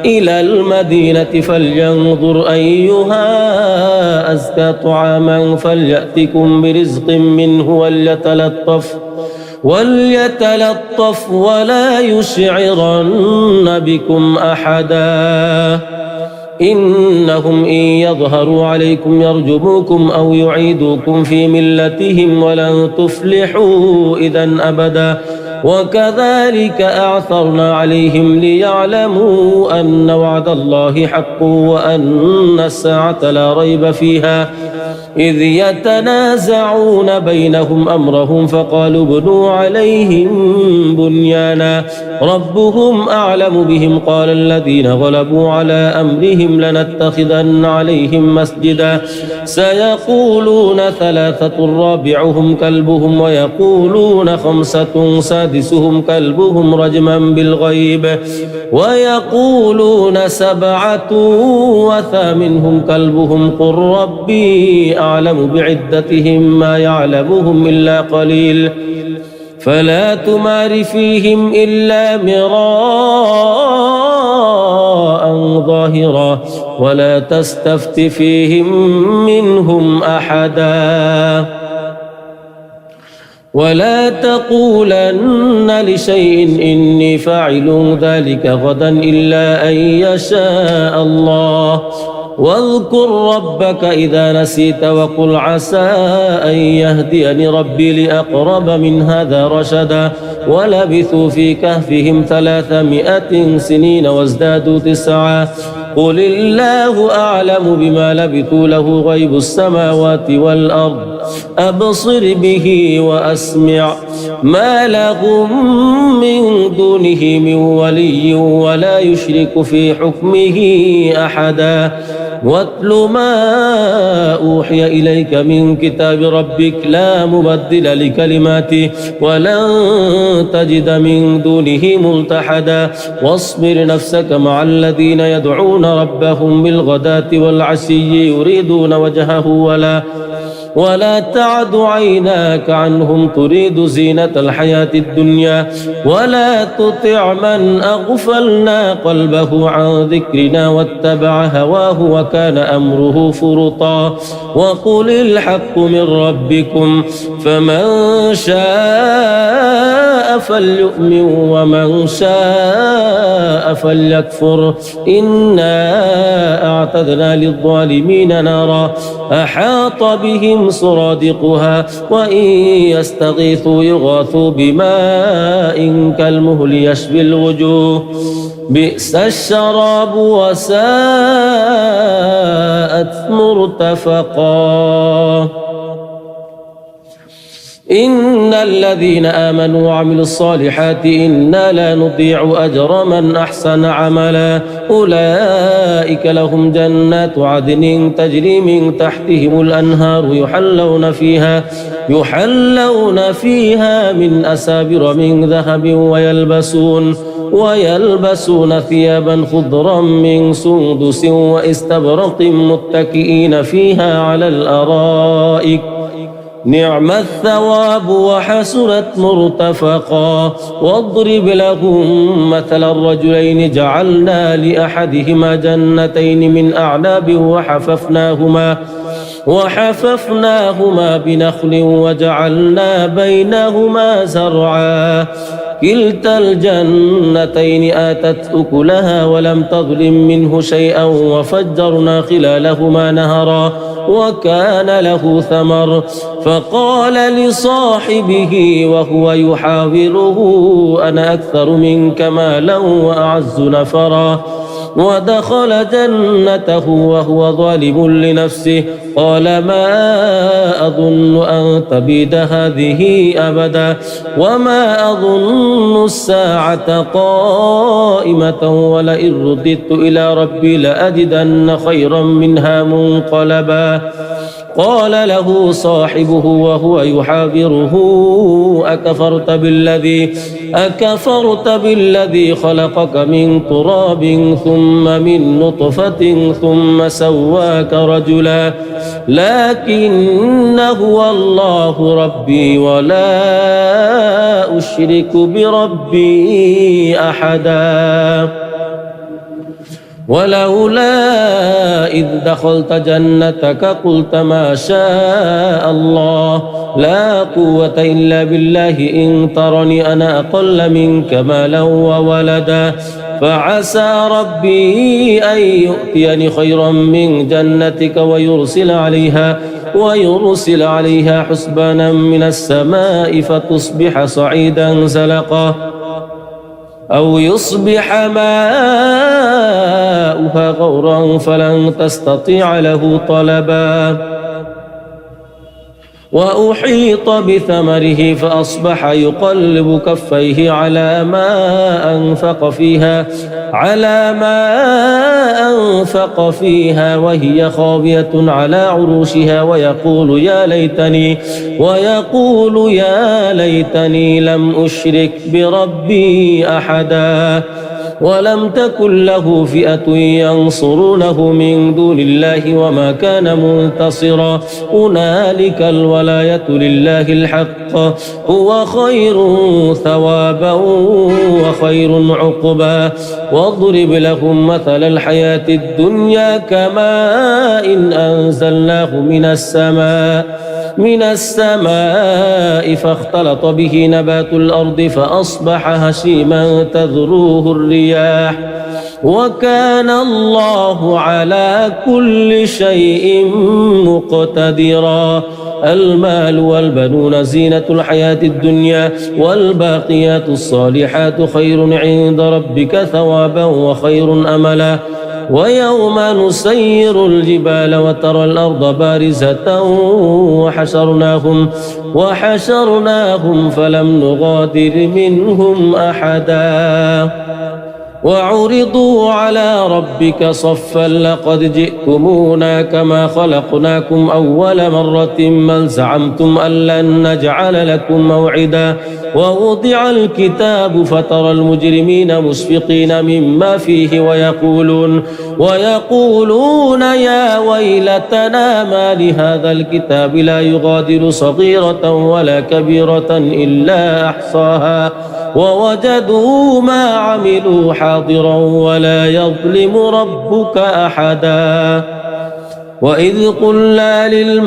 إلى المدينة فلينظر أيها أزكى طعاما فليأتكم برزق منه وليتلطف ولا يشعرن بكم أحدا إنهم إن يظهروا عليكم يرجموكم أو يعيدوكم في ملتهم ولن تفلحوا إذا أبدا وكذلك أعثرنا عليهم ليعلموا أن وعد الله حق وأن الساعة لا ريب فيها إذ يتنازعون بينهم أمرهم فقالوا ابنوا عليهم بنيانا ربهم أعلم بهم قال الذين غلبوا على أمرهم لنتخذن عليهم مسجدا سيقولون ثلاثة رابعهم كلبهم ويقولون خمسة سادسهم كلبهم رجما بالغيب ويقولون سبعة وثامنهم كلبهم قل ربي أعلم بعدتهم ما يعلمهم إلا قليل فلا تمار فيهم إلا مراء ظاهرا ولا تستفت فيهم منهم أحدا ولا تقولن لشيء إني فاعل ذلك غدا إلا أن يشاء الله واذكر ربك إذا نسيت وقل عسى أن يهديني ربي لأقرب من هذا رشدا ولبثوا في كهفهم 300 سنين وازدادوا 9 قل الله أعلم بما لبثوا له غيب السماوات والأرض أبصر به وأسمع ما لهم من دونه من ولي ولا يشرك في حكمه أحدا واتل ما أوحي إليك من كتاب ربك لا مبدل لكلماته ولن تجد من دونه ملتحدا واصبر نفسك مع الذين يدعون ربهم بالغداة والعشي يريدون وجهه ولا تعد عيناك عنهم تريد زينة الحياة الدنيا ولا تطع من أغفلنا قلبه عن ذكرنا واتبع هواه وكان أمره فرطا وقل الحق من ربكم فمن شاء فليؤمن ومن شاء فليكفر إنا أعتدنا للظالمين نارا أحاط بهم سرادقها وإن يستغيثوا يغاثوا بماء كالمهل يشوي الوجوه بئس الشراب وساءت مرتفقا إن الذين آمنوا وعملوا الصالحات إنا لا نضيع أجر من أحسن عملا أولئك لهم جنات عدن تجري من تحتهم الأنهار يحلون فيها من أسابر من ذهب ويلبسون ثيابا خضرا من سندس واستبرق متكئين فيها على الأرائك نعم الثواب وحسنت مرتفقا واضرب لهم مثل الرجلين جعلنا لأحدهما جنتين من أعناب وحففناهما بنخل وجعلنا بينهما زرعا كلتا الجنتين آتت أكلها ولم تظلم منه شيئا وفجرنا خلالهما نهرا وكان له ثمر فقال لصاحبه وهو يحاوره أنا أكثر منك مالا وأعز نفرا ودخل جنته وهو ظالم لنفسه قال ما أظن أن تبيد هذه أبدا وما أظن الساعة قائمة ولئن رددت إلى ربي لأجدن خيرا منها منقلبا قال له صاحبه وهو يحاوره أكفرت بالذي خلقك من تراب ثم من نطفة ثم سواك رجلا لكن هو الله ربي ولا أشرك بربي أحدا ولولا إذ دخلت جنتك قلت ما شاء الله لا قوة إلا بالله إن ترني أنا أقل منك مالا وولدا فعسى ربي أن يؤتيني خيرا من جنتك ويرسل عليها حسبانا من السماء فتصبح صعيدا زلقا أو يصبح ماؤها غورا فلن تستطيع له طلبا وأحيط بثمره فأصبح يقلب كفيه على ما أنفق فيها وهي خاوية على عروشها ويقول يا ليتني لم أشرك بربي أحدا ولم تكن له فئة ينصرونه من دون الله وما كان منتصرا هنالك الولاية لله الحق هو خير ثوابا وخير عقبا واضرب لهم مثل الحياة الدنيا كماء إن أنزلناه من السماء فاختلط به نبات الأرض فأصبح هشيما تذروه الرياح وكان الله على كل شيء مقتدرا المال والبنون زينة الحياة الدنيا والباقيات الصالحات خير عند ربك ثوابا وخير أملا ويوم نسير الجبال وترى الأرض بارزة وحشرناهم فلم نغادر منهم أحدا وعرضوا على ربك صفا لقد جئتمونا كما خلقناكم أول مرة بل زعمتم أن لن نجعل لكم موعدا ووضع الكتاب فترى المجرمين مشفقين مما فيه ويقولون يا ويلتنا ما لهذا الكتاب لا يغادر صغيرة ولا كبيرة إلا أحصاها ووجدوا ما عملوا حاضرا ولا يظلم ربك أحدا وإذ قلنا للملائكة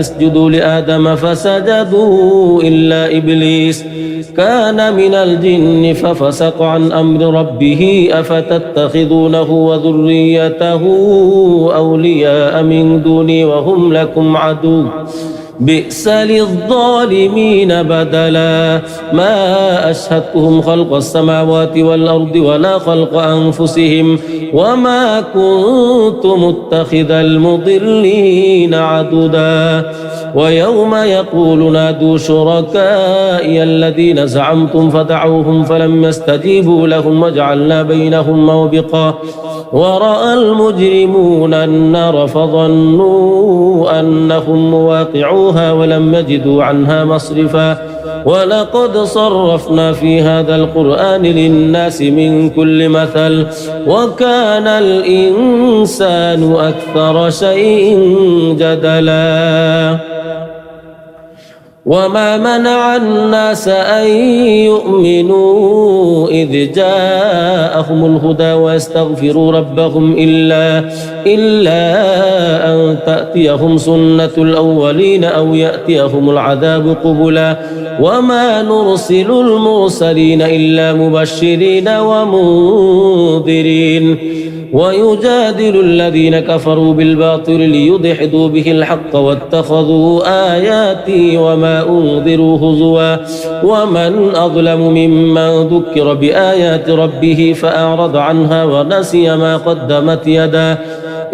اسجدوا لآدم فسجدوا إلا إبليس كان من الجن ففسق عن أمر ربه أفتتخذونه وذريته أولياء من دوني وهم لكم عدو بئس للظالمين بدلا ما أشهدتهم خلق السماوات والأرض ولا خلق أنفسهم وما كنت متخذ المضلين عضدا ويوم يقول نادوا شركائي الذين زعمتم فدعوهم فلم يستجيبوا لهم وجعلنا بينهم موبقا ورأى المجرمون النار فظنوا أنهم مواقعوها ولم يجدوا عنها مصرفا ولقد صرفنا في هذا القرآن للناس من كل مثل وكان الإنسان أكثر شيء جدلا وما منع الناس أن يؤمنوا إذ جاءهم الهدى ويستغفروا ربهم إلا أن تأتيهم سنة الأولين أو يأتيهم العذاب قبلا وما نرسل المرسلين إلا مبشرين ومنذرين ويجادل الذين كفروا بالباطل ليدحضوا به الحق واتخذوا آياتي وما أنذروا هزوا ومن أظلم ممن ذكر بآيات ربه فأعرض عنها ونسي ما قدمت يداه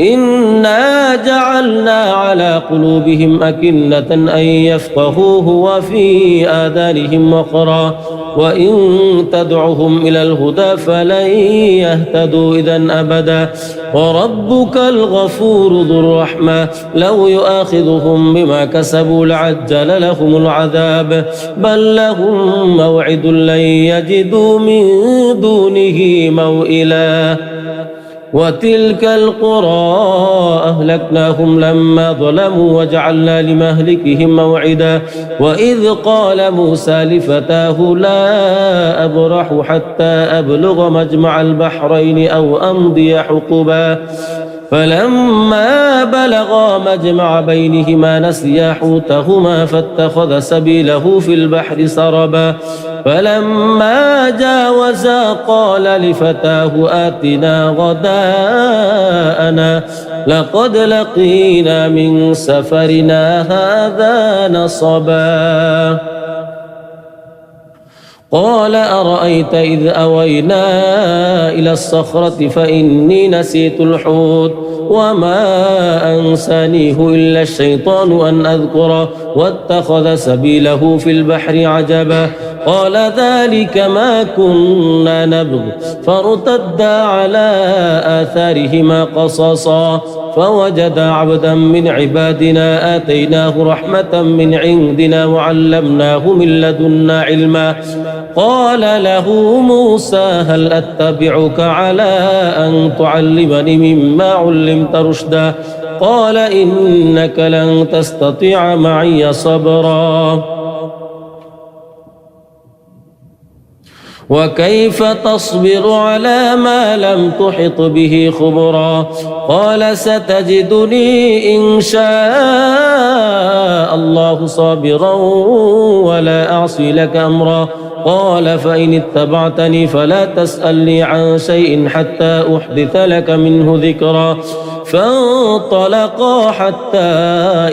إنا جعلنا على قلوبهم أكنة أن يفقهوه وفي آذانهم وقرا وإن تدعهم إلى الهدى فلن يهتدوا إذن أبدا وربك الغفور ذو الرحمة لو يؤاخذهم بما كسبوا لعجل لهم العذاب بل لهم موعد لن يجدوا من دونه موئلا وتلك القرى أهلكناهم لما ظلموا وجعلنا لمهلكهم موعدا وإذ قال موسى لفتاه لا أبرح حتى أبلغ مجمع البحرين أو أمضي حقبا فلما بلغا مجمع بينهما نسيا حوتهما فاتخذ سبيله في البحر سربا فلما جاوزا قال لفتاه آتنا غداءنا لقد لقينا من سفرنا هذا نصبا قال أرأيت إذ أوينا إلى الصخرة فإني نسيت الحوت وما أنسانيه إلا الشيطان أن أذكره واتخذ سبيله في البحر عجبا قال ذلك ما كنا نبغ فارتدا على آثارهما قصصا فوجد عبدا من عبادنا آتيناه رحمة من عندنا وعلمناه من لدنا علما قال له موسى هل أتبعك على أن تعلمني مما علمت رشدا قال إنك لن تستطيع معي صبرا وكيف تصبر على ما لم تحط به خبرا قال ستجدني إن شاء الله صابرا ولا أعصي لك أمرا قال فإن اتبعتني فلا تسألني عن شيء حتى أحدث لك منه ذكرا فانطلقا حتى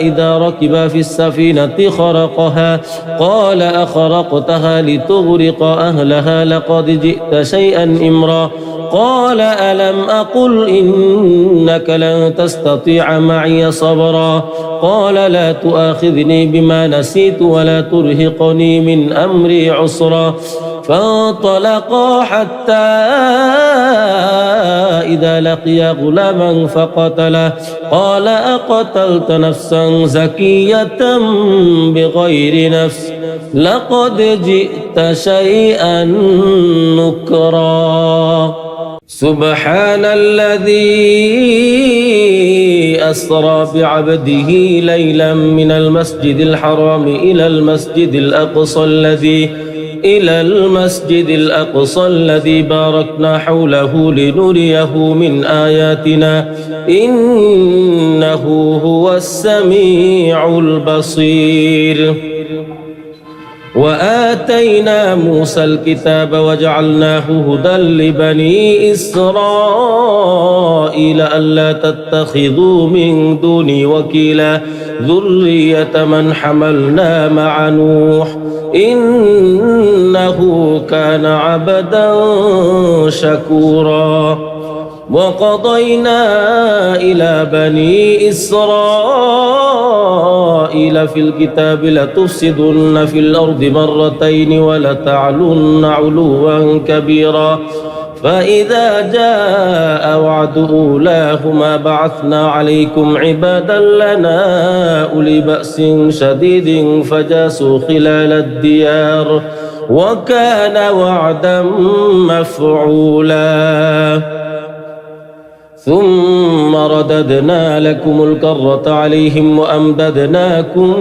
إذا ركبا في السفينة خرقها قال أخرقتها لتغرق أهلها لقد جئت شيئا إمرا قال ألم أقل إنك لن تستطيع معي صبرا قال لا تؤاخذني بما نسيت ولا ترهقني من أمري عسرا فانطلقا حتى إذا لقيا غلاما فقتله قال أقتلت نفسا زكية بغير نفس لقد جئت شيئا نكرا سبحان الذي أسرى بعبده ليلا من المسجد الحرام إلى المسجد الأقصى إلى المسجد الأقصى الذي باركنا حوله لنريه من آياتنا إنه هو السميع البصير وآتينا موسى الكتاب وجعلناه هدى لبني إسرائيل ألا تتخذوا من دوني وكيلا ذرية من حملنا مع نوح إنه كان عبدا شكورا وقضينا إلى بني إسرائيل في الكتاب لتفسدن في الأرض مرتين ولتعلن علوا كبيرا فإذا جاء وعد أولاهما بعثنا عليكم عبادا لنا أولي بأس شديد فجاسوا خلال الديار وكان وعدا مفعولا ثم رددنا لكم الكرة عليهم وأمددناكم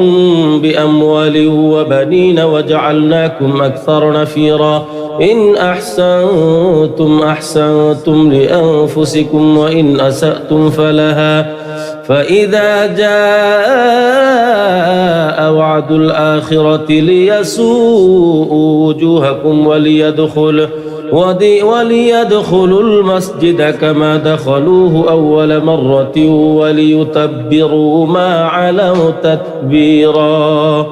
بأموال وبنين وجعلناكم أكثر نفيرا إن أحسنتم أحسنتم لأنفسكم وإن أسأتم فلها فإذا جاء وعد الآخرة ليسوءوا وجوهكم وليدخلوا المسجد كما دخلوه أول مرة وليتبروا ما علوا تتبيرا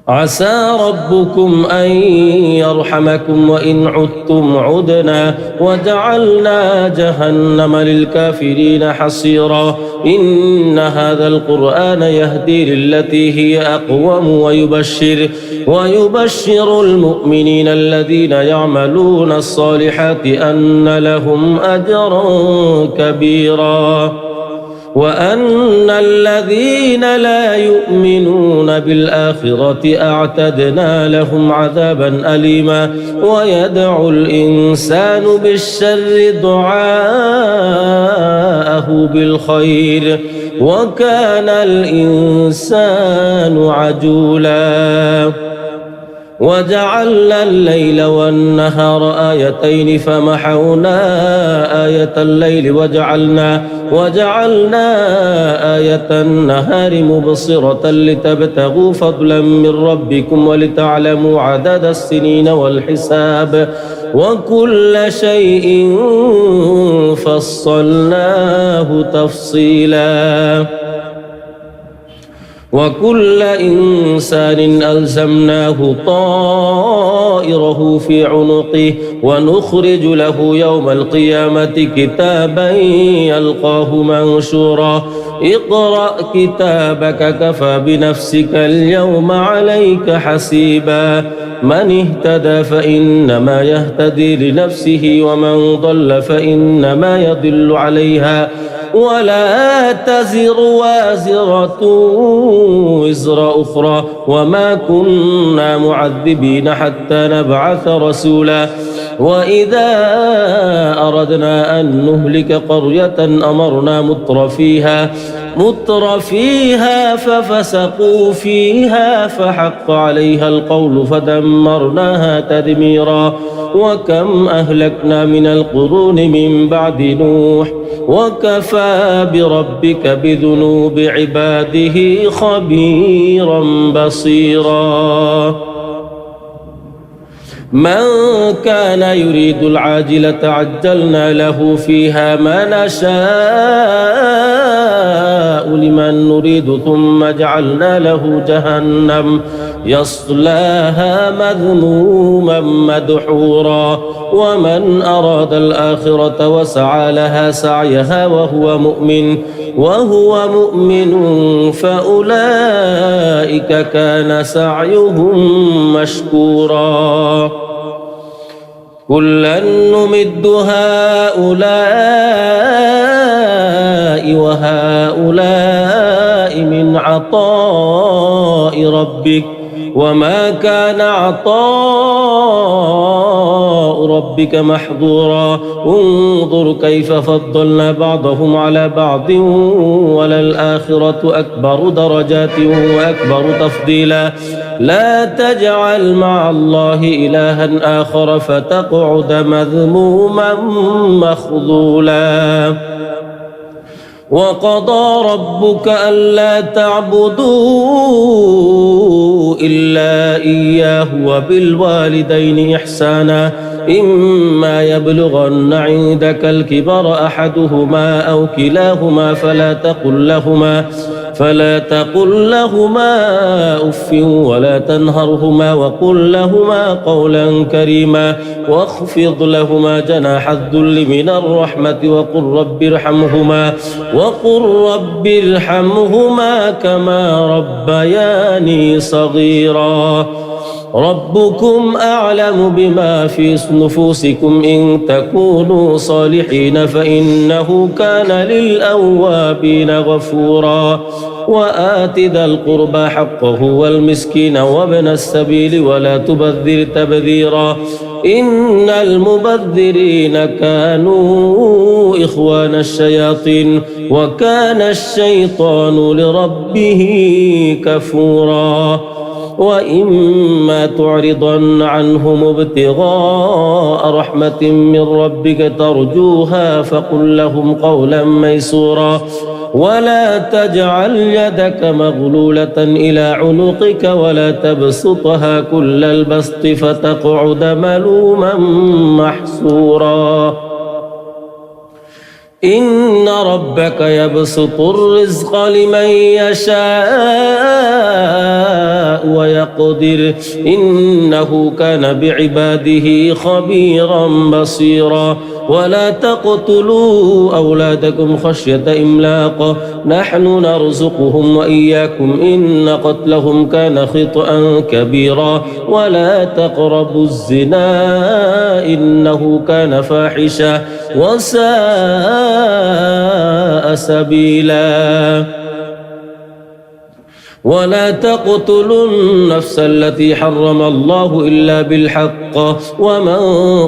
عسى ربكم أن يرحمكم وإن عدتم عدنا وجعلنا جهنم للكافرين حصيرا إن هذا القرآن يهدي للتي هي أقوم ويبشر المؤمنين الذين يعملون الصالحات أن لهم أجرا كبيرا وأن الذين لا يؤمنون بالآخرة أعتدنا لهم عذابا أليما ويدعو الإنسان بالشر دعاءه بالخير وكان الإنسان عجولا وجعلنا الليل والنهار آيتين فمحونا آية الليل وجعلنا آية النهار مبصرة لتبتغوا فضلا من ربكم ولتعلموا عدد السنين والحساب وكل شيء فصلناه تفصيلا وكل إنسان ألزمناه طائره في عنقه ونخرج له يوم القيامة كتابا يلقاه منشورا اقرأ كتابك كفى بنفسك اليوم عليك حسيبا من اهتدى فإنما يهتدي لنفسه ومن ضل فإنما يضل عليها ولا تزر وازرة وزر أخرى وما كنا معذبين حتى نبعث رسولا وإذا أردنا أن نهلك قرية أمرنا متر فيها ففسقوا فيها فحق عليها القول فدمرناها تدميرا وكم أهلكنا من القرون من بعد نوح وكفى بربك بذنوب عباده خبيرا بصيرا من كان يريد العاجلة عجلنا له فيها ما نشاء لمن نريد ثم جعلنا له جهنم يصلاها مذموما مدحورا ومن أراد الآخرة وسعى لها سعيها وهو مؤمن فأولئك كان سعيهم مشكورا كلا نمد هؤلاء وهؤلاء من عطاء ربك وما كان عطاء ربك محظورا انظر كيف فضلنا بعضهم على بعض وللآخرة أكبر درجات وأكبر تفضيلا لا تجعل مع الله إلها آخر فتقعد مذموما مخذولا وقضى ربك ألا تعبدوا إلا إياه وبالوالدين إحسانا إما يبلغن عندك الكبر أحدهما أو كلاهما فلا تقل لهما أف ولا تنهرهما وقل لهما قولا كريما واخفض لهما جناح الذل من الرحمة وقل رب ارحمهما كما ربياني صغيرا ربكم أعلم بما في نفوسكم إن تكونوا صالحين فإنه كان للأوابين غفورا وآت ذا القربى حقه والمسكين وابن السبيل ولا تبذر تبذيرا إن المبذرين كانوا إخوان الشياطين وكان الشيطان لربه كفورا وإما تعرضن عنهم ابتغاء رحمة من ربك ترجوها فقل لهم قولا ميسورا ولا تجعل يدك مغلولة إلى عنقك ولا تبسطها كل البسط فتقعد ملوما محسورا إن ربك يبسط الرزق لمن يشاء ويقدر إنه كان بعباده خبيرا بصيرا ولا تقتلوا أولادكم خشية إملاق نحن نرزقهم وإياكم إن قتلهم كان خطأ كبيرا ولا تقربوا الزنا إنه كان فاحشا وساء سبيلا ولا تقتلوا النفس التي حرم الله إلا بالحق ومن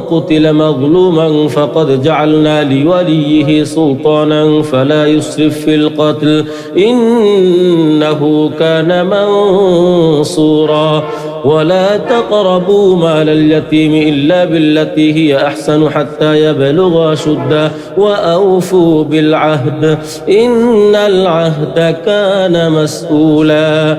قتل مظلوما فقد جعلنا لوليه سلطانا فلا يسرف في القتل إنه كان منصورا ولا تقربوا مال اليتيم إلا بالتي هي أحسن حتى يبلغ أشده وأوفوا بالعهد إن العهد كان مسؤولا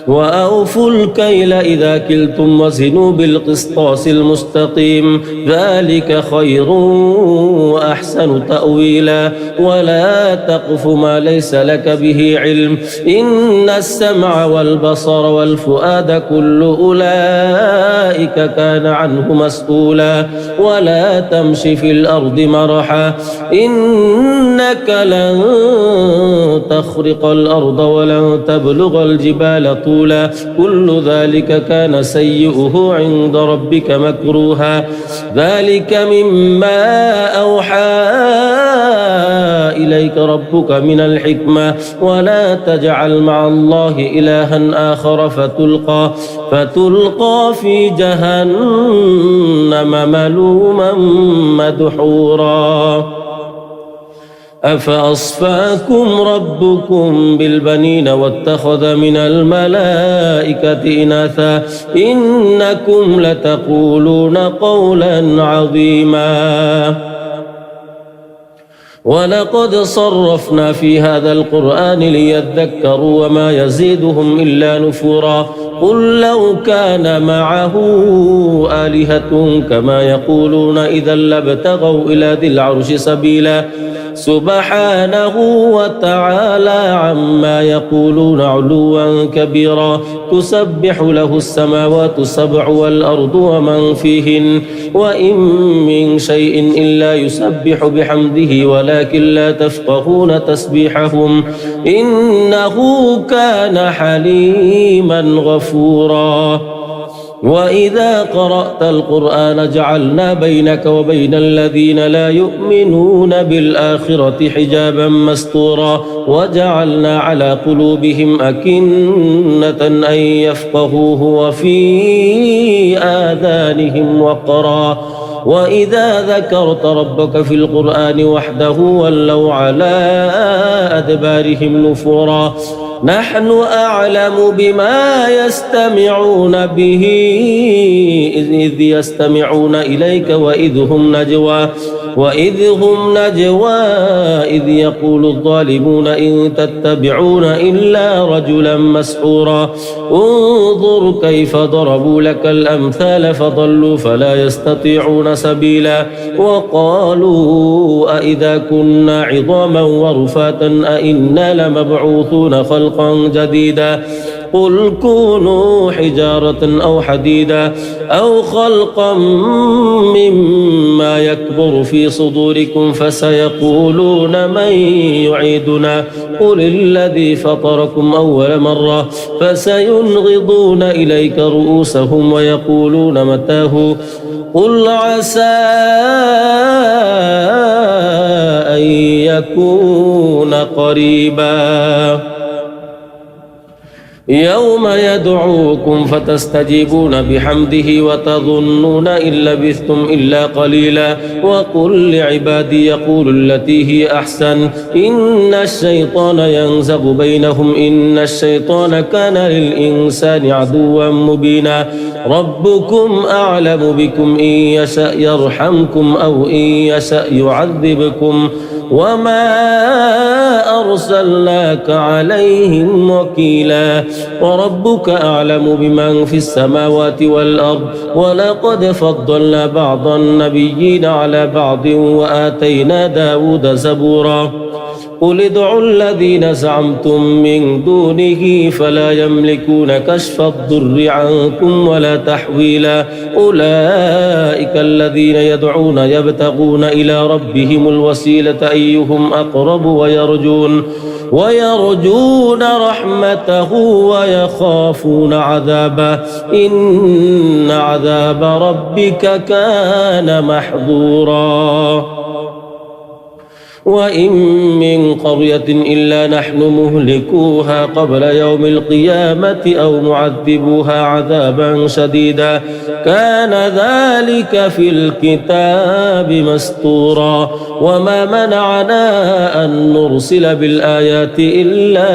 وأوفوا الكيل إذا كلتم وزنوا بالقسطاس المستقيم ذلك خير وأحسن تأويلا ولا تقف ما ليس لك به علم إن السمع والبصر والفؤاد كل أولئك كان عنه مسؤولا ولا تمش في الأرض مرحا إنك لن تخرق الأرض ولن تبلغ الجبال طولا كل ذلك كان سيئه عند ربك مكروها ذلك مما أوحى إليك ربك من الحكمة ولا تجعل مع الله إلها آخر فتلقى في جهنم ملوما مدحورا أفأصفاكم ربكم بالبنين واتخذ من الملائكة إناثا إنكم لتقولون قولا عظيما ولقد صرفنا في هذا القرآن ليذكروا وما يزيدهم إلا نفورا قل لو كان معه آلهة كما يقولون إذا لابتغوا إلى ذي العرش سبيلا سبحانه وتعالى عما يقولون علوا كبيرا تسبح له السماوات السبع والأرض ومن فيهن وإن من شيء إلا يسبح بحمده ولكن لا تفقهون تسبيحهم إنه كان حليما غفورا وإذا قرأت القرآن جعلنا بينك وبين الذين لا يؤمنون بالآخرة حجابا مستورا وجعلنا على قلوبهم أكنة أن يفقهوه وفي آذانهم وقرا وإذا ذكرت ربك في القرآن وحده ولوا على أدبارهم نفورا نحن أعلم بما يستمعون به إذ يستمعون إليك وإذ هم نجوى إذ يقول الظالمون إن تتبعون إلا رجلا مسحورا انظر كيف ضربوا لك الأمثال فضلوا فلا يستطيعون سبيلا وقالوا أئذا كنا عظاما ورفاتا أئنا لمبعوثون خلقا جديدا قل كونوا حجارة أو حديدا أو خلقا مما يكبر في صدوركم فسيقولون من يعيدنا قل الذي فطركم أول مرة فسينغضون إليك رؤوسهم ويقولون متاه قل عسى أن يكون قريبا يوم يدعوكم فتستجيبون بحمده وتظنون إن لبثتم إلا قليلا وقل لعبادي يقولوا التي هي أحسن إن الشيطان ينزغ بينهم إن الشيطان كان للإنسان عدوا مبينا ربكم أعلم بكم إن يشأ يرحمكم أو إن يشأ يعذبكم وما أرسلناك عليهم وكيلا وربك أعلم بمن في السماوات والأرض ولقد فضلنا بعض النبيين على بعض وآتينا داود زبورا قل ادعوا الذين زعمتم من دونه فلا يملكون كشف الضر عنكم ولا تحويلا أولئك الذين يدعون يبتغون إلى ربهم الوسيلة أيهم أقرب ويرجون رحمته ويخافون عذابه إن عذاب ربك كان محظورا وإن من قرية إلا نحن مهلكوها قبل يوم القيامة أو معذبوها عذابا شديدا كان ذلك في الكتاب مسطورا وما منعنا أن نرسل بالآيات إلا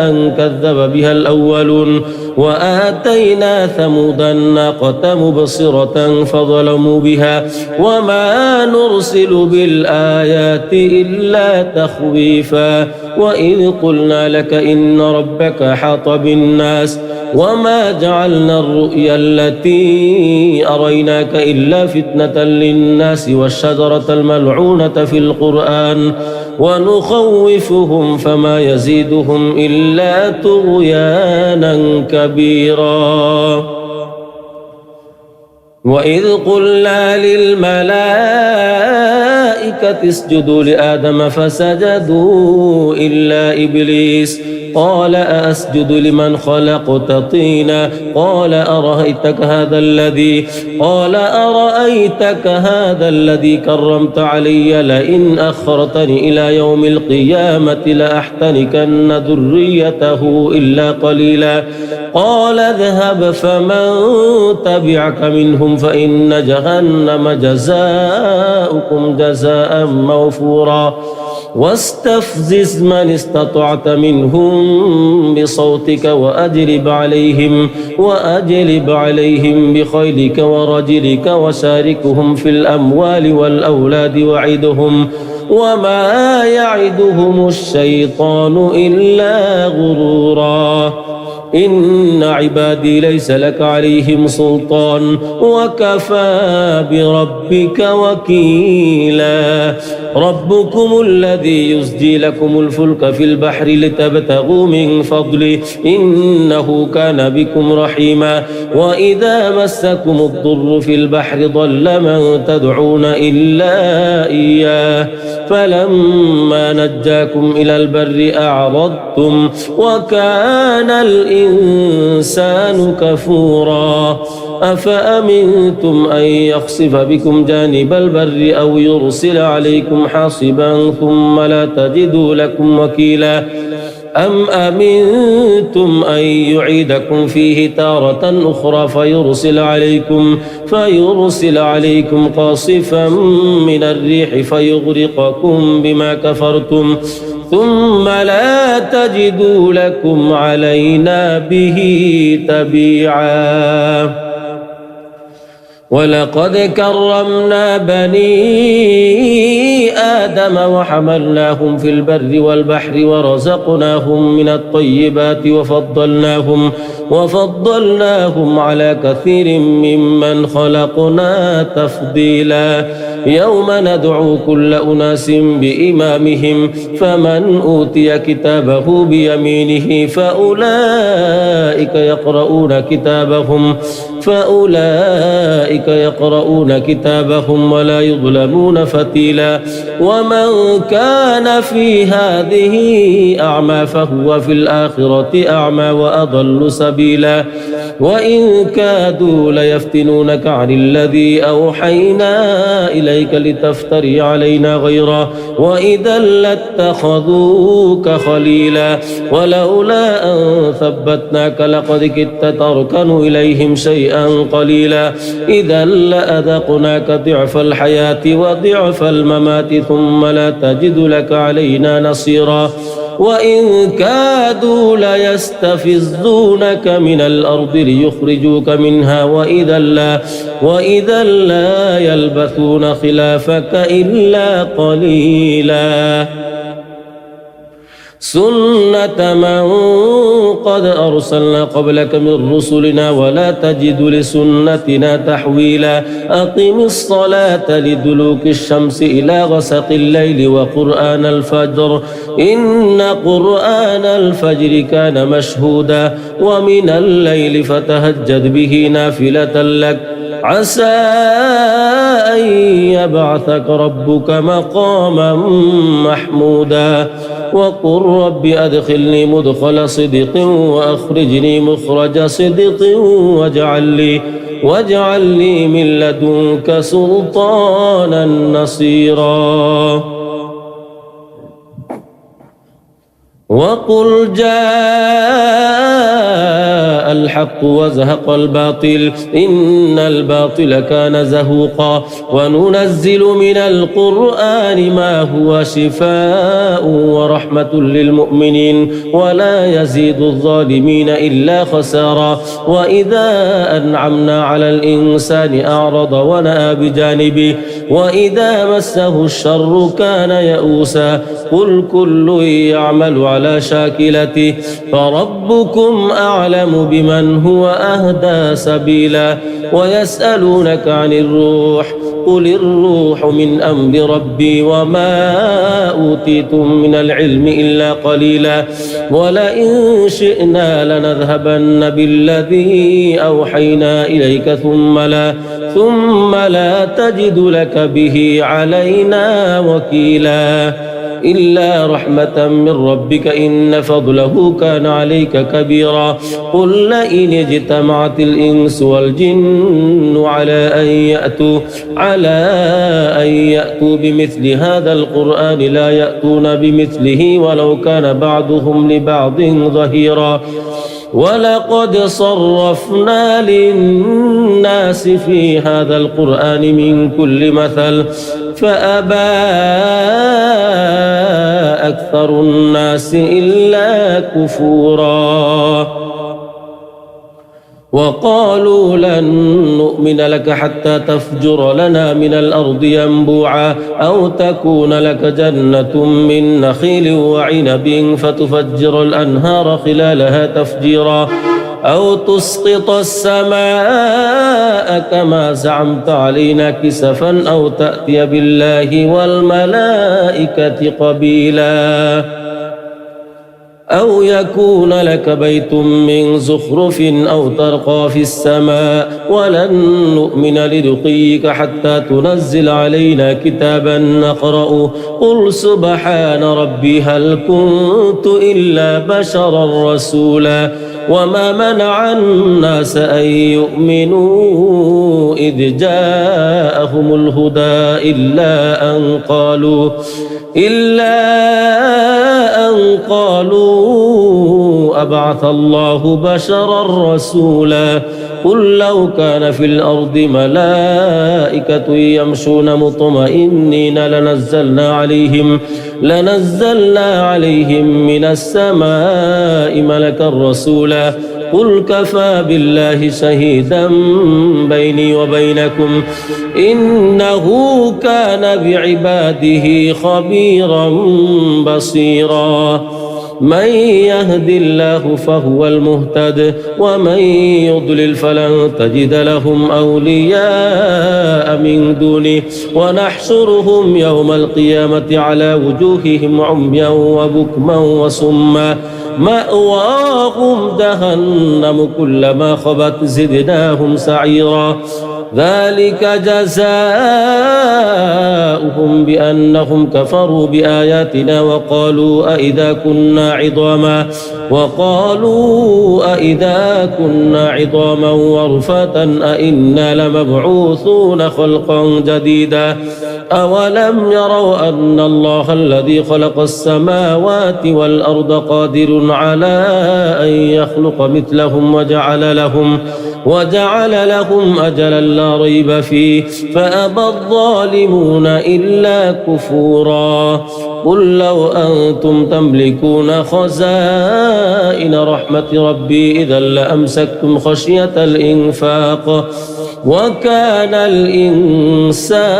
أن كذب بها الأولون وآتينا ثمود الناقة مبصرة فظلموا بها وما نرسل بالآيات إلا تخويفا وإذ قلنا لك إن ربك حاط بالناس وما جعلنا الرؤيا التي أريناك إلا فتنة للناس والشجرة الملعونة في القرآن ونخوفهم فما يزيدهم إلا طغيانا كبيرا وإذ قلنا للملائكة اسجدوا لآدم فسجدوا إلا إبليس قال أأسجد لمن خلقت طينا قال أرأيتك هذا الذي كرمت علي لئن أخرتني إلى يوم القيامة لأحتنكن ذريته إلا قليلا قال اذهب فمن تبعك منهم فإن جهنم جزاؤكم جزاء موفورا واستفزز من استطعت منهم بصوتك وأجلب عليهم بخيلك ورجلك وشاركهم في الأموال والأولاد وعدهم وما يعدهم الشيطان إلا غرورا إن عبادي ليس لك عليهم سلطان وكفى بربك وكيلا ربكم الذي يزجي لكم الفلك في البحر لتبتغوا من فضله إنه كان بكم رحيما وإذا مسكم الضر في البحر ضل من تدعون إلا إياه فلما نجاكم إلى البر أعرضتم وكان الإنسان كفورا أفأمنتم أن يخسف بكم جانب البر أو يرسل عليكم حاصبا ثم لا تجدوا لكم وكيلا أم أمنتم أن يعيدكم فيه تارة أخرى فيرسل عليكم قاصفا من الريح فيغرقكم بما كفرتم ثم لا تجدوا لكم علينا به تبيعا ولقد كرمنا بني آدم وحملناهم في البر والبحر ورزقناهم من الطيبات وفضلناهم على كثير ممن خلقنا تفضيلا يوم ندعو كل أناس بإمامهم فمن أوتي كتابه بيمينه فأولئك يقرؤون كتابهم ولا يظلمون فتيلا ومن كان في هذه أعمى فهو في الآخرة أعمى وأضل سبيلا وإن كادوا ليفتنونك عن الذي أوحينا إليك لتفتري علينا غيره وإذا لاتخذوك خليلا ولولا أن ثبتناك لقد كدت تركن إليهم شيئا قليلا إذا لأذقناك ضعف الحياة وضعف الممات ثم لا تجد لك علينا نصيرا وإن كادوا ليستفزونك من الأرض ليخرجوك منها وإذا لا يلبثون خلافك إلا قليلا سنة من قد أرسلنا قبلك من رسلنا ولا تجد لسنتنا تحويلا أقم الصلاة لدلوك الشمس إلى غسق الليل وقرآن الفجر إن قرآن الفجر كان مشهودا ومن الليل فتهجد به نافلة لك عسى أن يبعثك ربك مقاما محمودا وقل رب أدخلني مدخل صدق وأخرجني مخرج صدق واجعل لي من لدنك سلطانا نصيرا وقل جاء الحق وزهق الباطل إن الباطل كان زهوقا وننزل من القرآن ما هو شفاء ورحمة للمؤمنين ولا يزيد الظالمين إلا خسارا وإذا أنعمنا على الإنسان أعرض ونأى بجانبه وإذا مسه الشر كان يئوسا قل كل يعمل على شاكلته فربكم أعلم بمن هو أهدى سبيلا ويسألونك عن الروح قل الروح من أمر ربي وما أوتيتم من العلم إلا قليلا ولئن شئنا لنذهبن بالذي أوحينا إليك ثم لا تجد لك به علينا وكيلا إلا رحمة من ربك إن فضله كان عليك كبيرا قل لئن اجتمعت الإنس والجن على أن يأتوا بمثل هذا القرآن لا يأتون بمثله ولو كان بعضهم لبعض ظهيرا ولقد صرفنا للناس في هذا القرآن من كل مثل فأبى أكثر الناس إلا كفورا وقالوا لن نؤمن لك حتى تفجر لنا من الأرض ينبوعا أو تكون لك جنة من نخيل وعنب فتفجر الأنهار خلالها تفجيرا أو تسقط السماء كما زعمت علينا كسفا أو تأتي بالله والملائكة قبيلا أو يكون لك بيت من زخرف أو ترقى في السماء ولن نؤمن لرقيك حتى تنزل علينا كتابا نقرأه قل سبحان ربي هل كنت إلا بشرا رسولا وما منع الناس أن يؤمنوا إذ جاءهم الهدى إلا أن قالوا أبعث الله بشرا رسولا قل لو كان في الأرض ملائكة يمشون مطمئنين لنزلنا عليهم من السماء ملكا رسولا قل كفى بالله شهيدا بيني وبينكم إنه كان بعباده خبيرا بصيرا من يهد الله فهو المهتد ومن يضلل فلن تجد لهم أولياء من دونه ونحشرهم يوم القيامة على وجوههم عميا وبكما وصما مأواهم جهنم كلما خبت زدناهم سعيرا ذلك جزاؤهم بأنهم كفروا بآياتنا وقالوا أئذا كنا عظاما ورفاتا أئنا لمبعوثون خلقا جديدا أولم يروا أن الله الذي خلق السماوات والأرض قادر على أن يخلق مثلهم وجعل لهم أجلا لا ريب فيه فأبى الظالمون إلا كفورا قل لو أنتم تملكون خزائن رحمة ربي إذا لأمسكتم خشية الإنفاق وكان الإنسان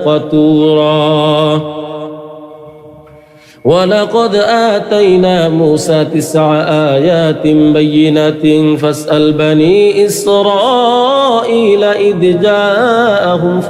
قتورا ولقد آتينا موسى 9 آيات بينات فاسأل بني إسرائيل إذ جاءهم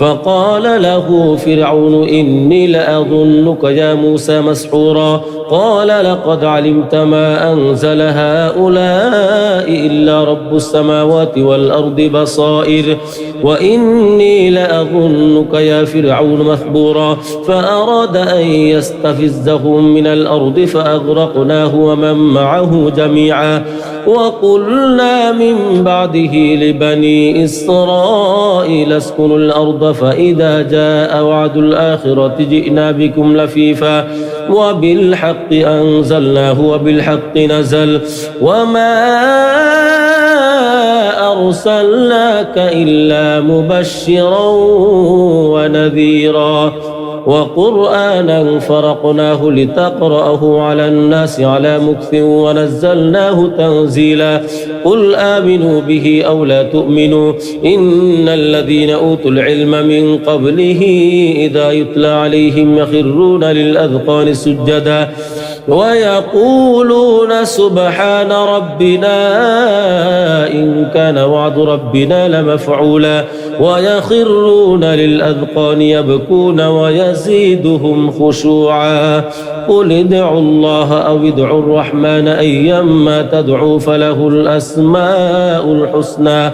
فقال له فرعون إني لأظنك يا موسى مسحورا قال لقد علمت ما أنزل هؤلاء إلا رب السماوات والأرض بصائر وإني لأظنك يا فرعون مثبورا فأراد أن يستفزهم من الأرض فأغرقناه ومن معه جميعا وقلنا من بعده لبني إسرائيل اسكنوا الأرض فإذا جاء وعد الآخرة جئنا بكم لفيفا وبالحق أنزلناه وبالحق نزل وما أرسلناك إلا مبشرا ونذيرا وقرآنا فرقناه لتقرأه على الناس على مكث ونزلناه تنزيلا قل آمنوا به أو لا تؤمنوا إن الذين أوتوا العلم من قبله إذا يتلى عليهم يخرون للأذقان سجدا ويقولون سبحان ربنا إن كان وعد ربنا لمفعولا ويخرون للأذقان يبكون ويزيدهم خشوعا قل ادعوا الله أو ادعوا الرحمن أيما تدعوا فله الأسماء الحسنى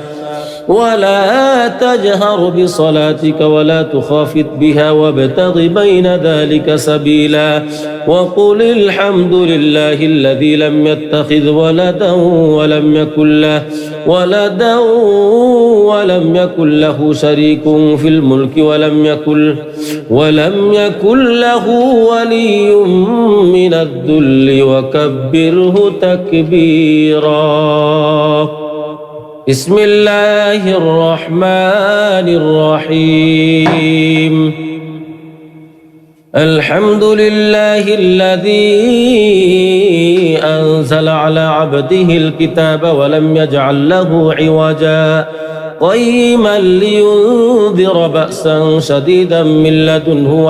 ولا تجهر بصلاتك ولا تخافت بها وابتغ بين ذلك سبيلا وقل الحمد لله الذي لم يتخذ ولدا ولم يكن له شريك في الملك ولم يكن له ولي من الذل وكبره تكبيرا بسم الله الرحمن الرحيم الحمد لله الذي أنزل على عبده الكتاب ولم يجعل له عوجا قيما لينذر بأسا شديدا من لدنه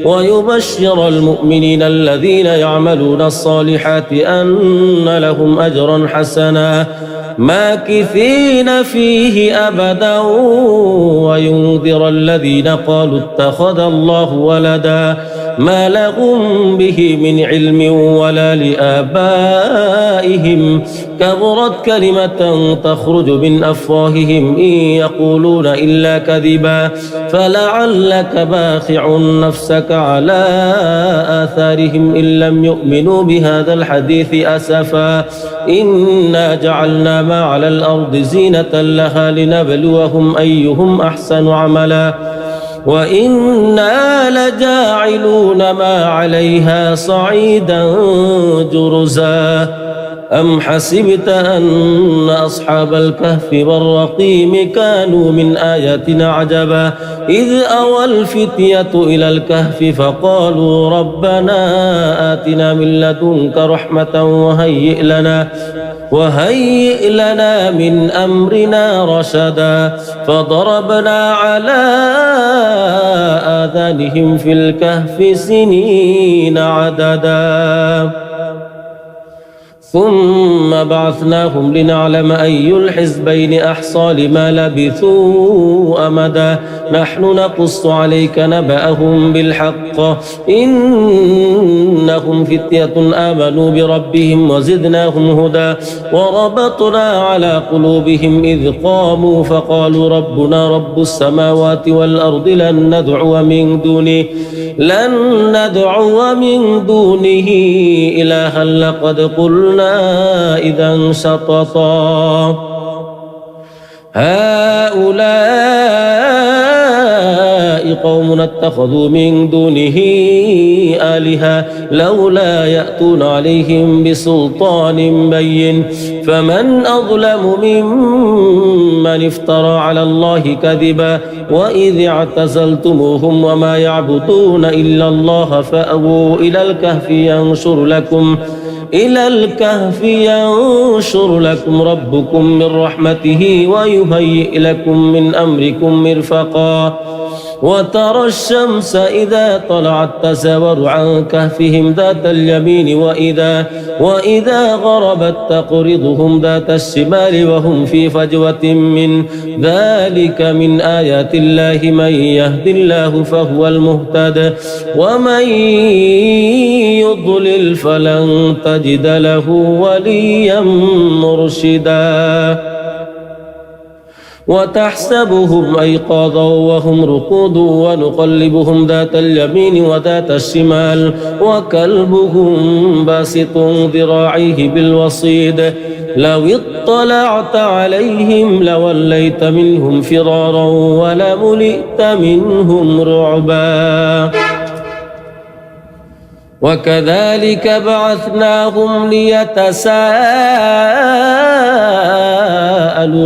ويبشر المؤمنين الذين يعملون الصالحات أن لهم أجرا حسنا ماكثين فيه أبدا وينذر الذين قالوا اتخذ الله ولدا ما لهم به من علم ولا لآبائهم كبرت كلمة تخرج من أفواههم إن يقولون إلا كذبا فلعلك باخع نفسك على آثارهم إن لم يؤمنوا بهذا الحديث أسفا إنا جعلنا ما على الأرض زينة لها لنبلوهم أيهم أحسن عملا وإنا لجاعلون ما عليها صعيدا جرزا أم حسبت أن أصحاب الكهف والرقيم كانوا من آياتنا عجبا إذ أوى الفتية إلى الكهف فقالوا ربنا آتنا من لدنك رحمة وهيئ لنا من أمرنا رشدا فضربنا على آذانهم في الكهف سنين عددا ثم بعثناهم لنعلم أي الحزبين أحصى لما لبثوا أمدا نحن نقص عليك نبأهم بالحق إنهم فتية آمنوا بربهم وزدناهم هدى وربطنا على قلوبهم إذ قاموا فقالوا ربنا رب السماوات والأرض لن ندعو من دونه إلها لقد قلنا إذا شططا هؤلاء قوم اتخذوا من دونه آلهة لولا يأتون عليهم بسلطان بين فمن أظلم ممن افترى على الله كذبا وإذ اعتزلتموهم وما يعبدون إلا الله فأووا إلى الكهف ينشر لكم ربكم من رحمته ويهيئ لكم من أمركم مرفقا وترى الشمس إذا طلعت تزاور عن كهفهم ذات اليمين وإذا غربت تقرضهم ذات الشمال وهم في فجوة من ذلك من آيات الله من يهد الله فهو المهتد ومن يضلل فلن تجد له وليا مرشدا وتحسبهم أيقاظا وهم رقود ونقلبهم ذات اليمين وذات الشمال وكلبهم باسط ذراعيه بالوصيد لو اطلعت عليهم لوليت منهم فرارا ولملئت منهم رعبا وكذلك بعثناهم ليتساءلوا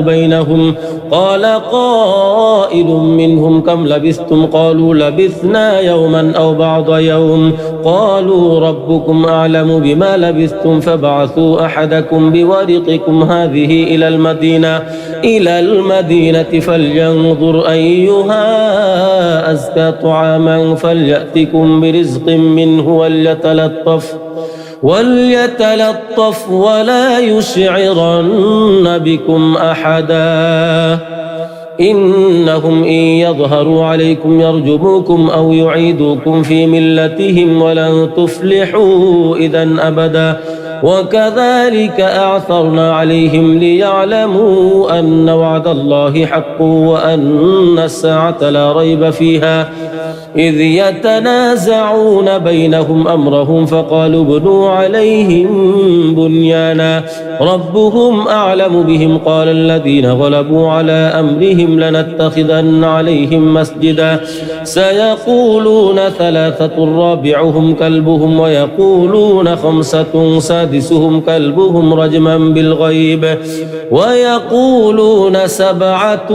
بينهم قال قائل منهم كم لبثتم قالوا لبثنا يوما أو بعض يوم قالوا ربكم أعلم بما لبثتم فابعثوا أحدكم بورقكم هذه إلى المدينة فلينظر أيها أزكى طعاما فليأتكم برزق منه وليتلطف ولا يشعرن بكم أحدا إنهم إن يظهروا عليكم يرجموكم أو يعيدوكم في ملتهم ولن تفلحوا إذا أبدا وكذلك أعثرنا عليهم ليعلموا أن وعد الله حق وأن الساعة لا ريب فيها إذ يتنازعون بينهم أمرهم فقالوا ابنوا عليهم بنيانا ربهم أعلم بهم قال الذين غلبوا على أمرهم لنتخذن عليهم مسجدا سيقولون ثلاثة رابعهم كلبهم ويقولون خمسة سادسهم كلبهم رجما بالغيب ويقولون سبعة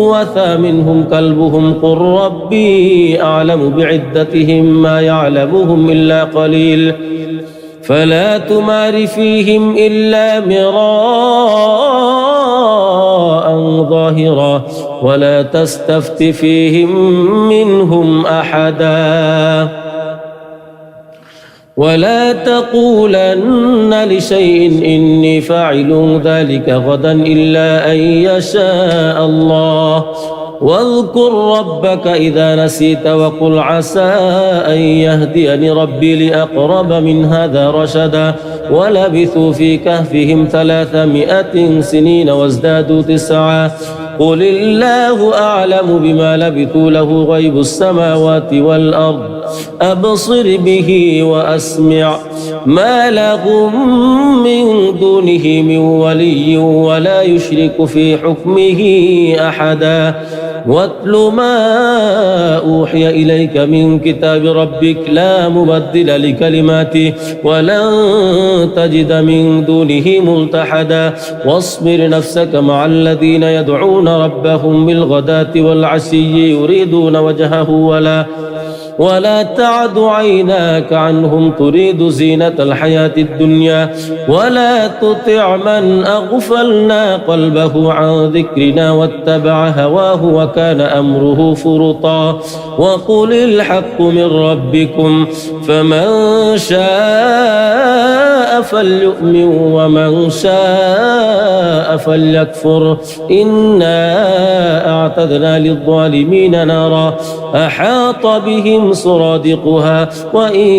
وثامنهم كلبهم قل ربي أعلم بعدتهم ما يعلمهم إلا قليل فلا تمار فيهم إلا مراء ظاهرا ولا تستفت فيهم منهم أحدا ولا تقولن لشيء إني فاعل ذلك غدا إلا أن يشاء الله واذكر ربك إذا نسيت وقل عسى أن يهديني ربي لأقرب من هذا رشدا ولبثوا في كهفهم 300 سنين وازدادوا 9 قل الله أعلم بما لبثوا له غيب السماوات والأرض أبصر به وأسمع ما لهم من دونه من ولي ولا يشرك في حكمه أحدا واتل ما أوحي إليك من كتاب ربك لا مبدل لكلماته ولن تجد من دونه ملتحدا واصبر نفسك مع الذين يدعون ربهم بالغداة والعشي يريدون وجهه ولا تعد عيناك عنهم تريد زينة الحياة الدنيا ولا تطع من أغفلنا قلبه عن ذكرنا واتبع هواه وكان أمره فرطا وقل الحق من ربكم فمن شاء فليؤمن ومن شاء فليكفر إنا أعتدنا للظالمين نارا أحاط بهم سرادقها وإن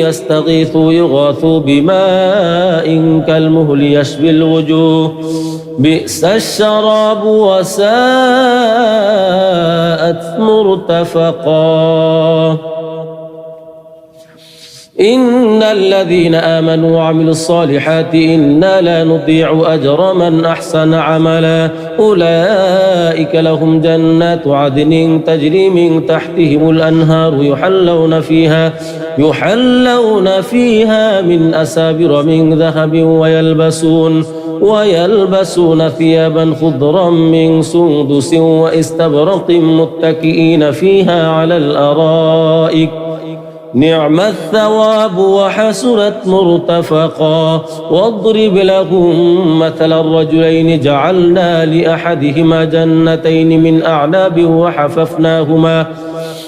يستغيثوا يغاثوا بماء كالمهل يشوي الوجوه بئس الشراب وساءت مرتفقا إن الذين آمنوا وعملوا الصالحات إنا لا نضيع أجر من أحسن عملا أولئك لهم جنات عدن تجري من تحتهم الأنهار يحلون فيها من أسابر من ذهب ويلبسون ثيابا خضرا من سندس واستبرق متكئين فيها على الأرائك نعم الثواب وحسنت مرتفقا واضرب لهم مثل الرجلين جعلنا لأحدهما جنتين من أعناب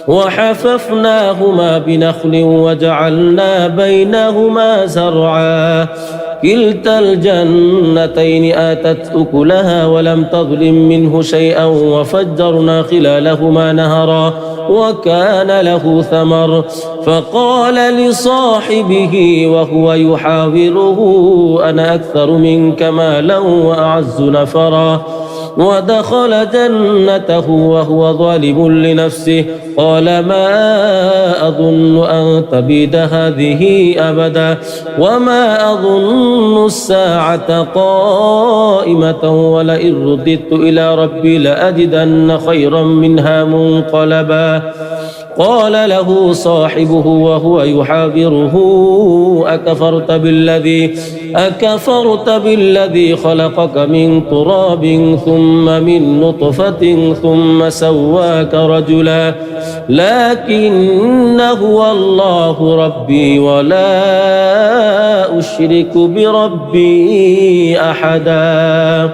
وحففناهما بنخل وجعلنا بينهما زرعا كلتا الجنتين آتت أكلها ولم تظلم منه شيئا وفجرنا خلالهما نهرا وكان له ثمر فقال لصاحبه وهو يحاوره أنا أكثر منك مالا وأعز نفرا ودخل جنته وهو ظالم لنفسه قال ما أظن أن تبيد هذه أبدا وما أظن الساعة قائمة ولئن رددت إلى ربي لأجدن خيرا منها منقلبا قال له صاحبه وهو يحاوره أكفرت بالذي خلقك من تراب ثم من نطفة ثم سواك رجلا لكن هو الله ربي ولا أشرك بربي أحدا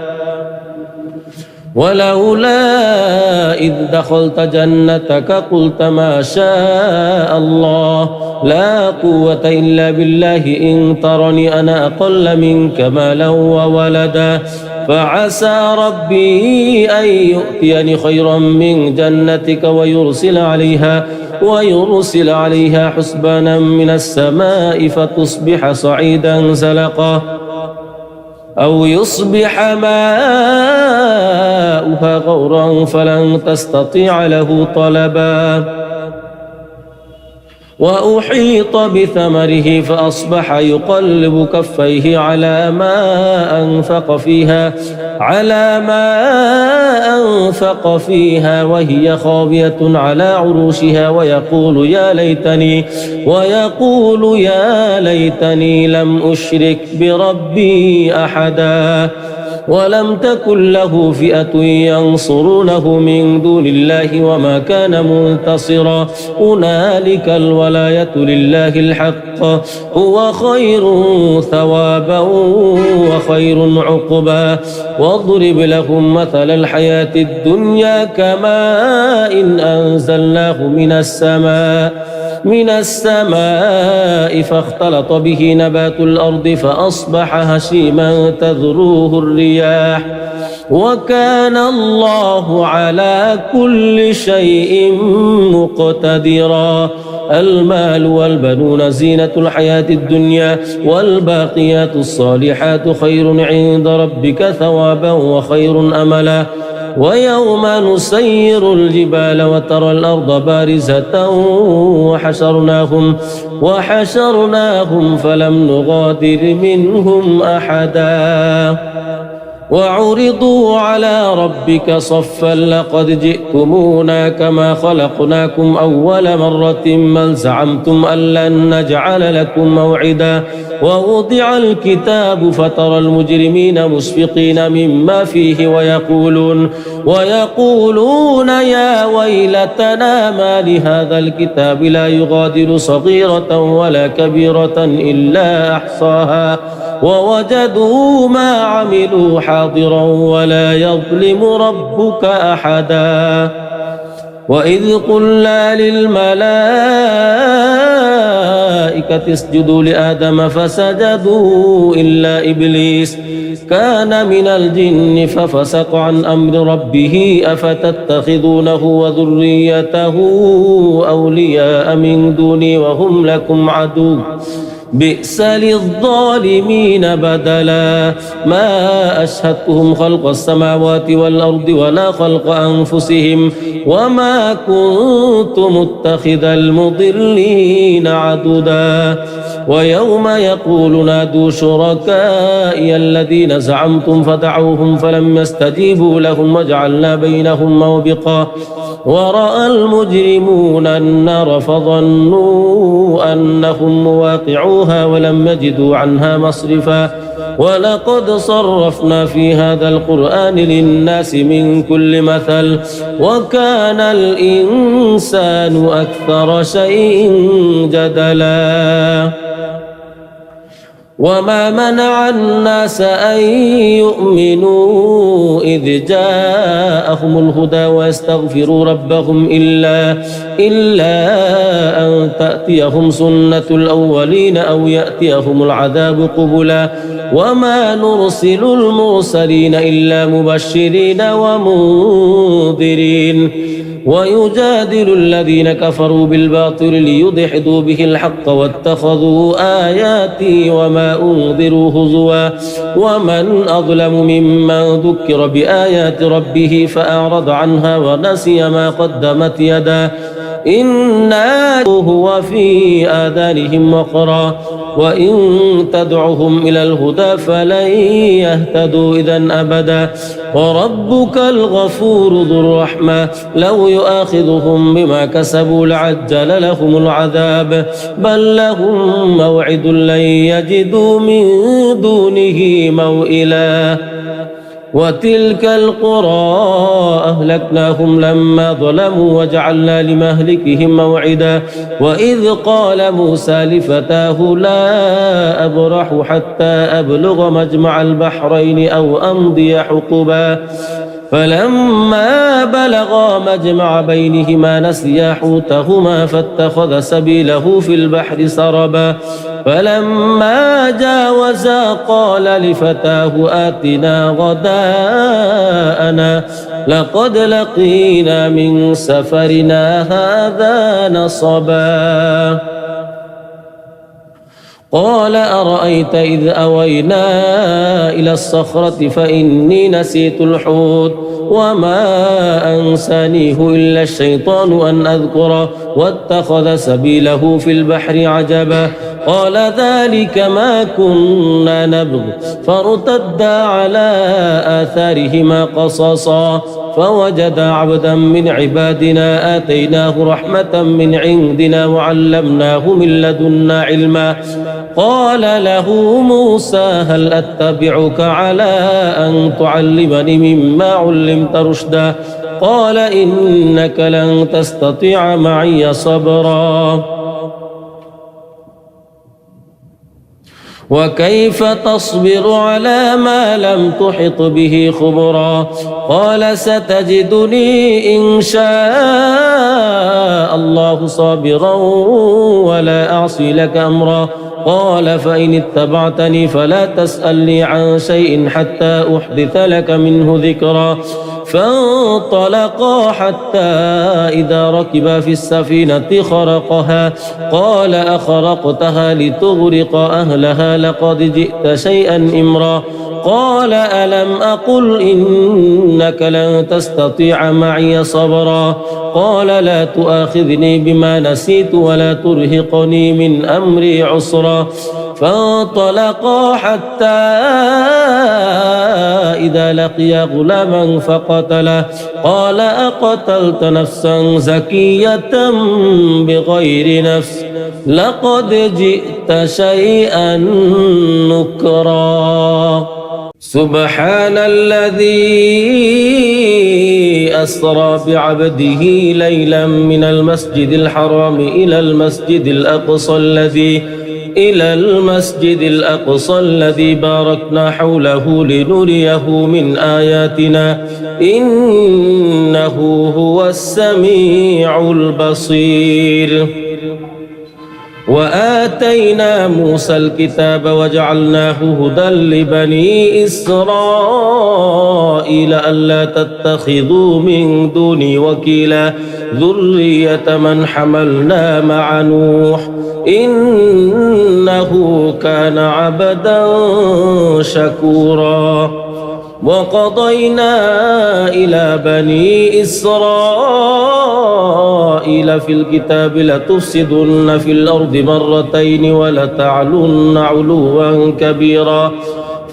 ولولا إذ دخلت جنتك قلت ما شاء الله لا قوة إلا بالله إن ترني أنا أقل منك مالا وولدا فعسى ربي أن يؤتيني خيرا من جنتك ويرسل عليها حسبانا من السماء فتصبح صعيدا زلقا أو يصبح ماؤها غورا فلن تستطيع له طلبا وأحيط بثمره فأصبح يقلب كفيه على ما أنفق فيها وهي خاوية على عروشها ويقول يا ليتني لم أشرك بربي أحدا ولم تكن له فئة ينصرونه من دون الله وما كان منتصرا هنالك الولاية لله الحق هو خير ثوابا وخير عقبا واضرب لهم مثل الحياة الدنيا كماء إن أنزلناه من السماء فاختلط به نبات الأرض فأصبح هشيما تذروه الرياح وكان الله على كل شيء مقتدرا المال والبنون زينة الحياة الدنيا والباقيات الصالحات خير عند ربك ثوابا وخير أملا ويوم نسير الجبال وترى الأرض بارزة وحشرناهم فلم نغادر منهم أحدا وعرضوا على ربك صفا لقد جئتمونا كما خلقناكم أول مرة بل زعمتم أن لن نجعل لكم موعدا ووضع الكتاب فترى المجرمين مشفقين مما فيه ويقولون يا ويلتنا ما لهذا الكتاب لا يغادر صغيرة ولا كبيرة إلا أحصاها ووجدوا ما عملوا حاضرا ولا يظلم ربك أحدا وإذ قلنا للملائكة اسجدوا لآدم فسجدوا إلا إبليس كان من الجن ففسق عن أمر ربه أفتتخذونه وذريته أولياء من دوني وهم لكم عدو بئس للظالمين بدلا ما أشهدتهم خلق السماوات والأرض ولا خلق أنفسهم وما كنت متخذ المضلين عددا ويوم يقول نادوا شركائي الذين زعمتم فدعوهم فلم يستجيبوا لهم وجعلنا بينهم موبقا ورأى المجرمون النار فظنوا أنهم مواقعوها ولم يجدوا عنها مصرفا ولقد صرفنا في هذا القرآن للناس من كل مثل وكان الإنسان أكثر شيء جدلا وما منع الناس أن يؤمنوا إذ جاءهم الهدى ويستغفروا ربهم إلا أن تأتيهم سنة الأولين أو يأتيهم العذاب قبلا وما نرسل المرسلين إلا مبشرين ومنذرين ويجادل الذين كفروا بالباطل ليدحضوا به الحق واتخذوا آياتي وما أنذروا هزوا ومن أظلم ممن ذكر بآيات ربه فأعرض عنها ونسي ما قدمت يداه إنا هو في آذانهم وقرا وإن تدعهم إلى الهدى فلن يهتدوا إذن أبدا وربك الغفور ذو الرحمة لو يؤاخذهم بما كسبوا لعجل لهم العذاب بل لهم موعد لن يجدوا من دونه موئلا وتلك القرى أهلكناهم لما ظلموا وجعلنا لمهلكهم موعدا وإذ قال موسى لفتاه لا أبرح حتى أبلغ مجمع البحرين أو أمضي حقبا فلما بلغا مجمع بينهما نسيا حوتهما فاتخذ سبيله في البحر سربا فلما جاوزا قال لفتاه آتنا غداءنا لقد لقينا من سفرنا هذا نصبا قال أرأيت إذ أوينا إلى الصخرة فإني نسيت الحوت وما أنسانيه إلا الشيطان أن أذكره واتخذ سبيله في البحر عجبا قال ذلك ما كنا نبغ فارتدا على آثارهما قصصا فوجد عبدا من عبادنا آتيناه رحمة من عندنا وعلمناه من لدنا علما قال له موسى هل أتبعك على أن تعلمني مما علمت رشدا قال إنك لن تستطيع معي صبرا وكيف تصبر على ما لم تحط به خبرا قال ستجدني إن شاء الله صابرا ولا أعصي لك أمرا قال فإن اتبعتني فلا تسألني عن شيء حتى أحدث لك منه ذكرا فانطلقا حتى إذا ركبا في السفينة خرقها قال أخرقتها لتغرق أهلها لقد جئت شيئا إمرا قال ألم أقل إنك لن تستطيع معي صبرا قال لا تؤاخذني بما نسيت ولا ترهقني من أمري عسرا فانطلقا حتى إذا لقيا غلاما فقتله قال أقتلت نفسا زكية بغير نفس لقد جئت شيئا نكرا سبحان الذي أسرى بعبده ليلا من المسجد الحرام إلى المسجد الأقصى الذي باركنا حوله لنريه من آياتنا إنه هو السميع البصير وآتينا موسى الكتاب وجعلناه هدى لبني إسرائيل ألا تتخذوا من دوني وكيلا ذرية من حملنا مع نوح إنه كان عبدا شكورا وقضينا إلى بني إسرائيل في الكتاب لتفسدن في الأرض مرتين ولتعلن علوا كبيرا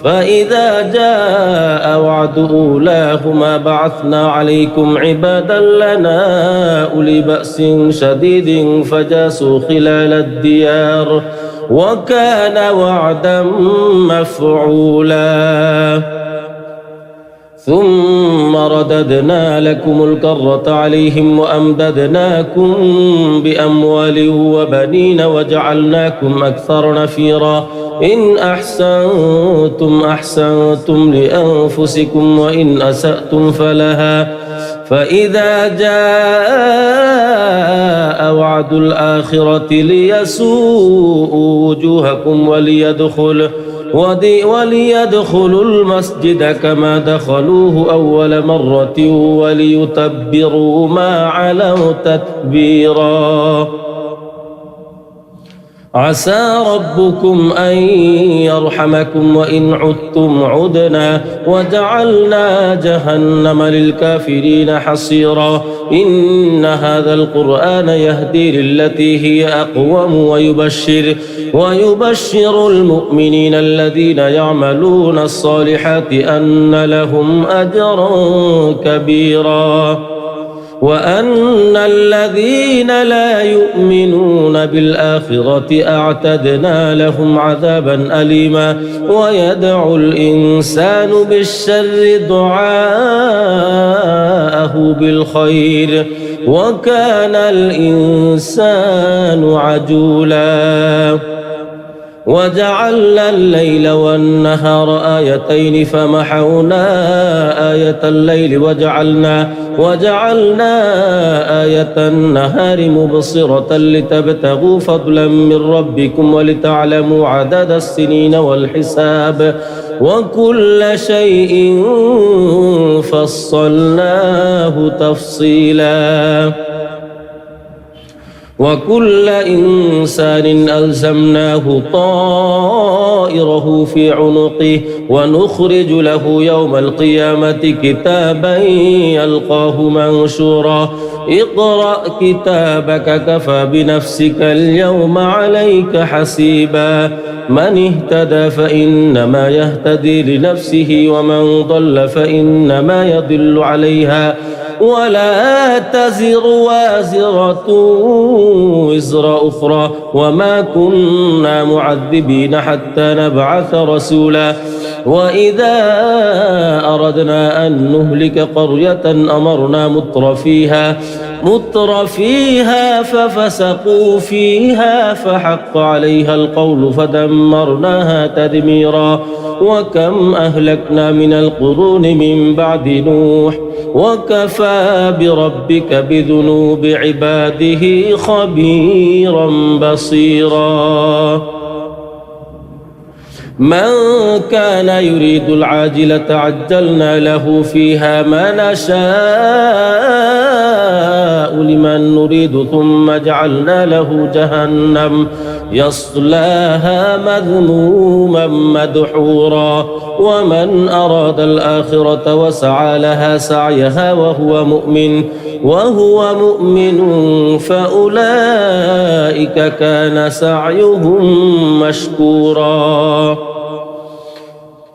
فإذا جاء وعد أولاهما بعثنا عليكم عبادا لنا أولي بأس شديد فجاسوا خلال الديار وكان وعدا مفعولا ثم رددنا لكم الكرة عليهم وأمددناكم بأموال وبنين وجعلناكم أكثر نفيرا إن أحسنتم أحسنتم لأنفسكم وإن أسأتم فلها فإذا جاء وعد الآخرة ليسوءوا وجوهكم وليدخلوا المسجد كما دخلوه أول مرة وليتبروا ما علوا تتبيرا عسى ربكم أن يرحمكم وإن عدتم عدنا وجعلنا جهنم للكافرين حصيرا إن هذا القرآن يهدي للتي هي أقوم ويبشر المؤمنين الذين يعملون الصالحات أن لهم أجرا كبيرا وأن الذين لا يؤمنون بالآخرة أعتدنا لهم عذابا أليما ويدعو الإنسان بالشر دعاءه بالخير وكان الإنسان عجولا وجعلنا الليل والنهار آيتين فمحونا آية الليل وجعلنا آية النهار مبصرة لتبتغوا فضلا من ربكم ولتعلموا عدد السنين والحساب وكل شيء فصلناه تفصيلا وكل إنسان ألزمناه طائره في عنقه ونخرج له يوم القيامة كتابا يلقاه منشورا اقرأ كتابك كفى بنفسك اليوم عليك حسيبا من اهتدى فإنما يهتدي لنفسه ومن ضل فإنما يضل عليها ولا تزر وازرة وزر أخرى وما كنا معذبين حتى نبعث رسولا وإذا أردنا أن نهلك قرية أمرنا متر فيها ففسقوا فيها فحق عليها القول فدمرناها تدميرا وكم أهلكنا من القرون من بعد نوح وكفى بربك بذنوب عباده خبيرا بصيرا من كان يريد العاجلة عجلنا له فيها ما نشاء لمن نريد ثم جعلنا له جهنم يصلاها مذموما مدحورا ومن أراد الآخرة وسعى لها سعيها وهو مؤمن فأولئك كان سعيهم مشكورا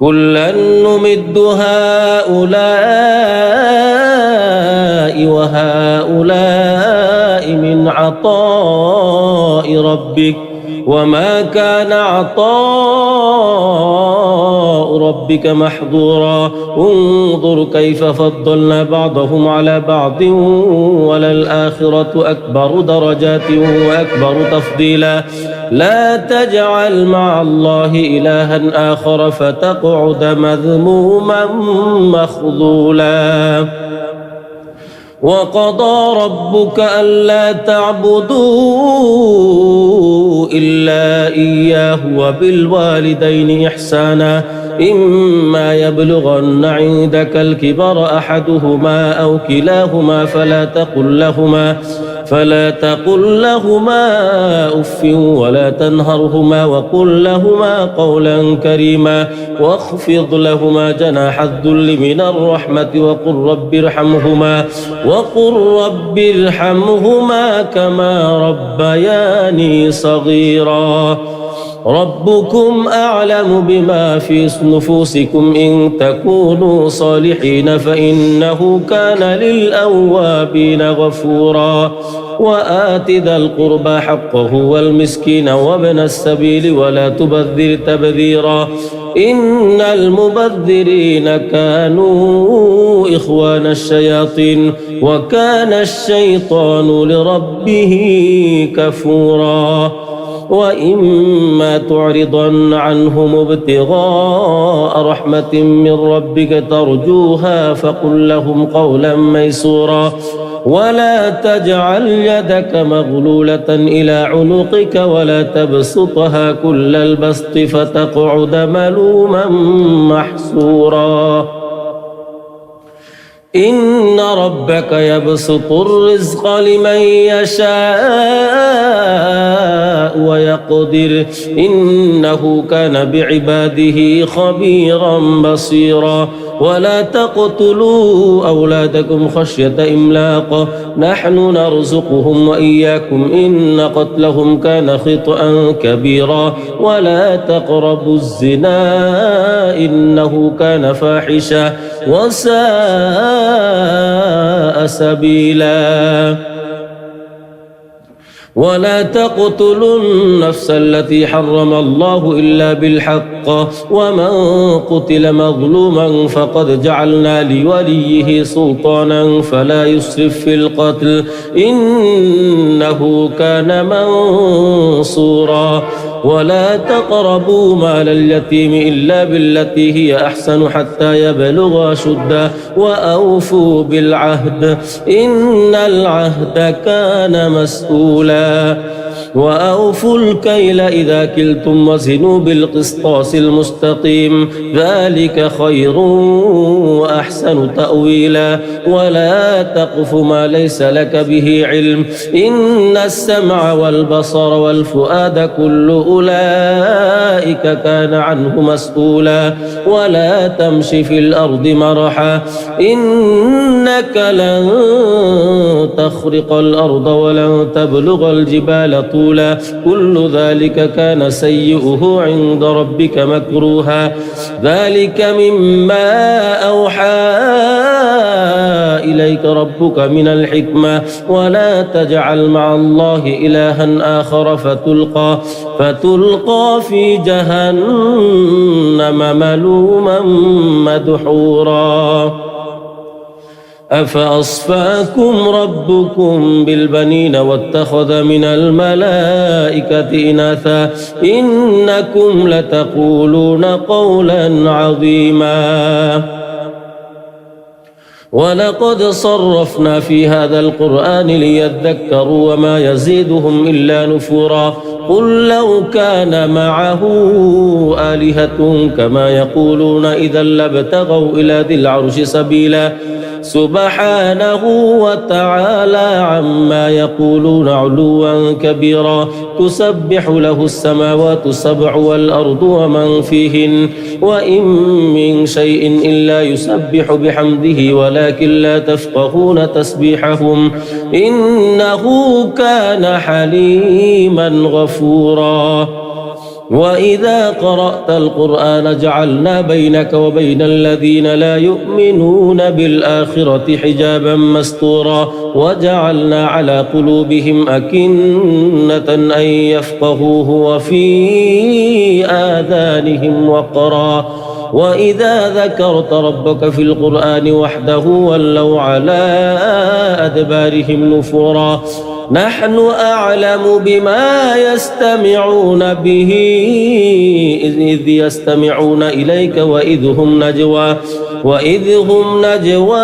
كلا نمد هؤلاء وهؤلاء من عطاء ربك وما كان عطاء ربك محظورا انظر كيف فضلنا بعضهم على بعض وللآخرة أكبر درجات وأكبر تفضيلا لا تجعل مع الله إلها آخر فتقعد مذموما مخذولا وقضى ربك ألا تعبدوا إلا إياه وبالوالدين إحسانا إما يبلغن عندك الكبر أحدهما أو كلاهما فلا تقل لهما أف ولا تنهرهما وقل لهما قولا كريما واخفض لهما جناح الذل من الرحمة وقل رب ارحمهما كما ربياني صغيرا ربكم أعلم بما في نفوسكم إن تكونوا صالحين فإنه كان للأوابين غفورا وآت ذا القربى حقه والمسكين وابن السبيل ولا تبذر تبذيرا إن المبذرين كانوا إخوان الشياطين وكان الشيطان لربه كفورا وإما تعرضن عنهم ابتغاء رحمة من ربك ترجوها فقل لهم قولا ميسورا ولا تجعل يدك مغلولة إلى عنقك ولا تبسطها كل البسط فتقعد ملوما محسورا إن ربك يبسط الرزق لمن يشاء ويقدر إنه كان بعباده خبيرا بصيرا ولا تقتلوا أولادكم خشية إملاق نحن نرزقهم وإياكم إن قتلهم كان خطأ كبيرا ولا تقربوا الزنا إنه كان فاحشا وساء سبيلا ولا تقتلوا النفس التي حرم الله إلا بالحق ومن قتل مظلوما فقد جعلنا لوليه سلطانا فلا يسرف في القتل إنه كان منصورا ولا تقربوا مال اليتيم إلا بالتي هي أحسن حتى يبلغ أشده وأوفوا بالعهد إن العهد كان مسؤولا وأوفوا الكيل إذا كلتم وزنوا بالقسطاس المستقيم ذلك خير وأحسن تأويلا ولا تقف ما ليس لك به علم إن السمع والبصر والفؤاد كل أولئك كان عنه مسؤولا ولا تمش في الأرض مرحا إنك لن تخرق الأرض ولن تبلغ الجبال طولا كل ذلك كان سيئه عند ربك مكروها ذلك مما أوحى إليك ربك من الحكمة ولا تجعل مع الله إلها آخر فتلقى في جهنم ملوما مدحورا أفأصفاكم ربكم بالبنين واتخذ من الملائكة إناثا إنكم لتقولون قولا عظيما ولقد صرفنا في هذا القرآن ليذكروا وما يزيدهم إلا نفورا قل لو كان معه آلهة كما يقولون إذا لابتغوا إلى ذي العرش سبيلا سبحانه وتعالى عما يقولون علوا كبيرا تسبح له السماوات السبع والأرض ومن فيهن وإن من شيء إلا يسبح بحمده ولكن لا تفقهون تسبيحهم إنه كان حليما غفورا وإذا قرأت القرآن جعلنا بينك وبين الذين لا يؤمنون بالآخرة حجابا مستورا وجعلنا على قلوبهم أكنة أن يفقهوه وفي آذانهم وقرا وإذا ذكرت ربك في القرآن وحده ولوا على أدبارهم نفورا نحن أعلم بما يستمعون به إذ يستمعون إليك وإذ هم نجوى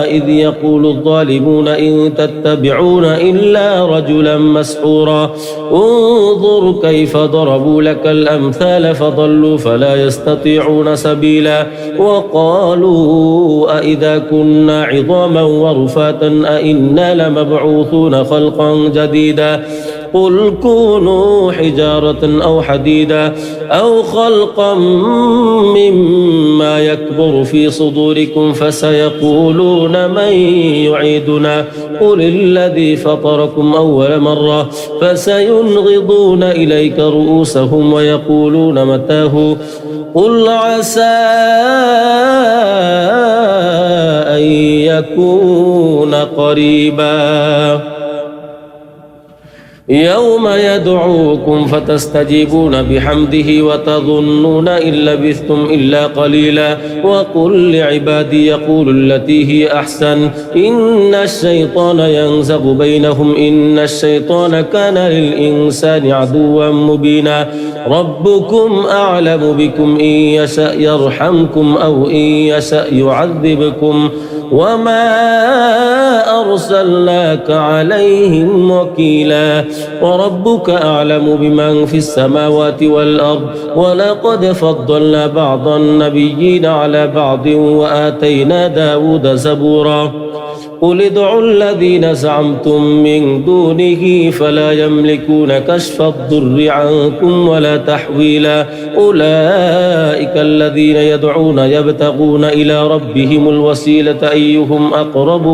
إذ يقول الظالمون إن تتبعون إلا رجلا مسحورا انظر كيف ضربوا لك الأمثال فضلوا فلا يستطيعون سبيلا وقالوا أئذا كنا عظاما ورفاتا أئنا لمبعوثون خلقا جديدا قل كونوا حجارة أو حديدا أو خلقا مما يكبر في صدوركم فسيقولون من يعيدنا قل الذي فطركم أول مرة فسينغضون إليك رؤوسهم ويقولون متاه قل عسى أن يكون قريبا يوم يدعوكم فتستجيبون بحمده وتظنون إن لبثتم إلا قليلا وقل لعبادي يقول التي هي أحسن إن الشيطان ينزغ بينهم إن الشيطان كان للإنسان عدوا مبينا ربكم أعلم بكم إن يشأ يرحمكم أو إن يشأ يعذبكم وما أرسلناك عليهم وكيلا وربك أعلم بمن في السماوات والأرض ولقد فضلنا بعض النبيين على بعض وآتينا داود زبورا قل ادعوا الذين زعمتم من دونه فلا يملكون كشف الضر عنكم ولا تحويلا أولئك الذين يدعون يبتغون إلى ربهم الوسيلة أيهم أقرب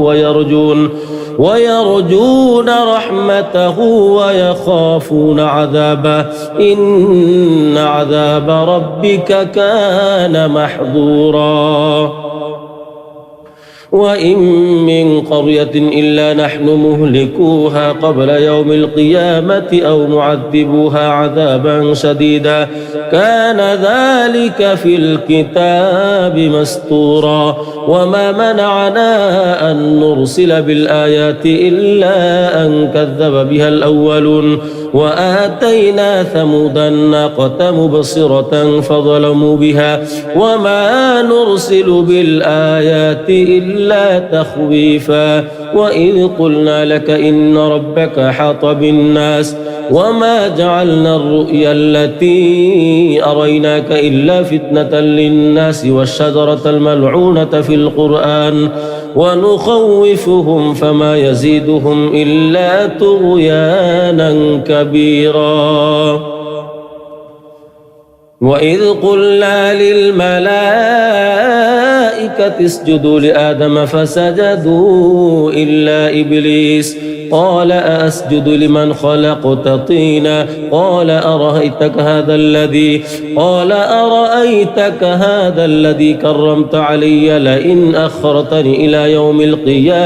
ويرجون رحمته ويخافون عذابه إن عذاب ربك كان محظورا وإن من قرية إلا نحن مهلكوها قبل يوم القيامة أو معذبوها عذابا شديدا كان ذلك في الكتاب مسطورا وما منعنا أن نرسل بالآيات إلا أن كذب بها الأولون وآتينا ثمود الناقة مبصرة فظلموا بها وما نرسل بالآيات إلا تخويفا وإذ قلنا لك إن ربك حاط بالناس وما جعلنا الرؤيا التي أريناك إلا فتنة للناس والشجرة الملعونة في القرآن ونخوفهم فما يزيدهم إلا طغيانا كبيرا وإذ قلنا للملائكة اسجدوا لآدم فسجدوا إلا إبليس قال أأسجد لمن خلقت طينا قال أرأيتك هذا الذي كرمت علي لئن أخرتني إلى يوم القيامة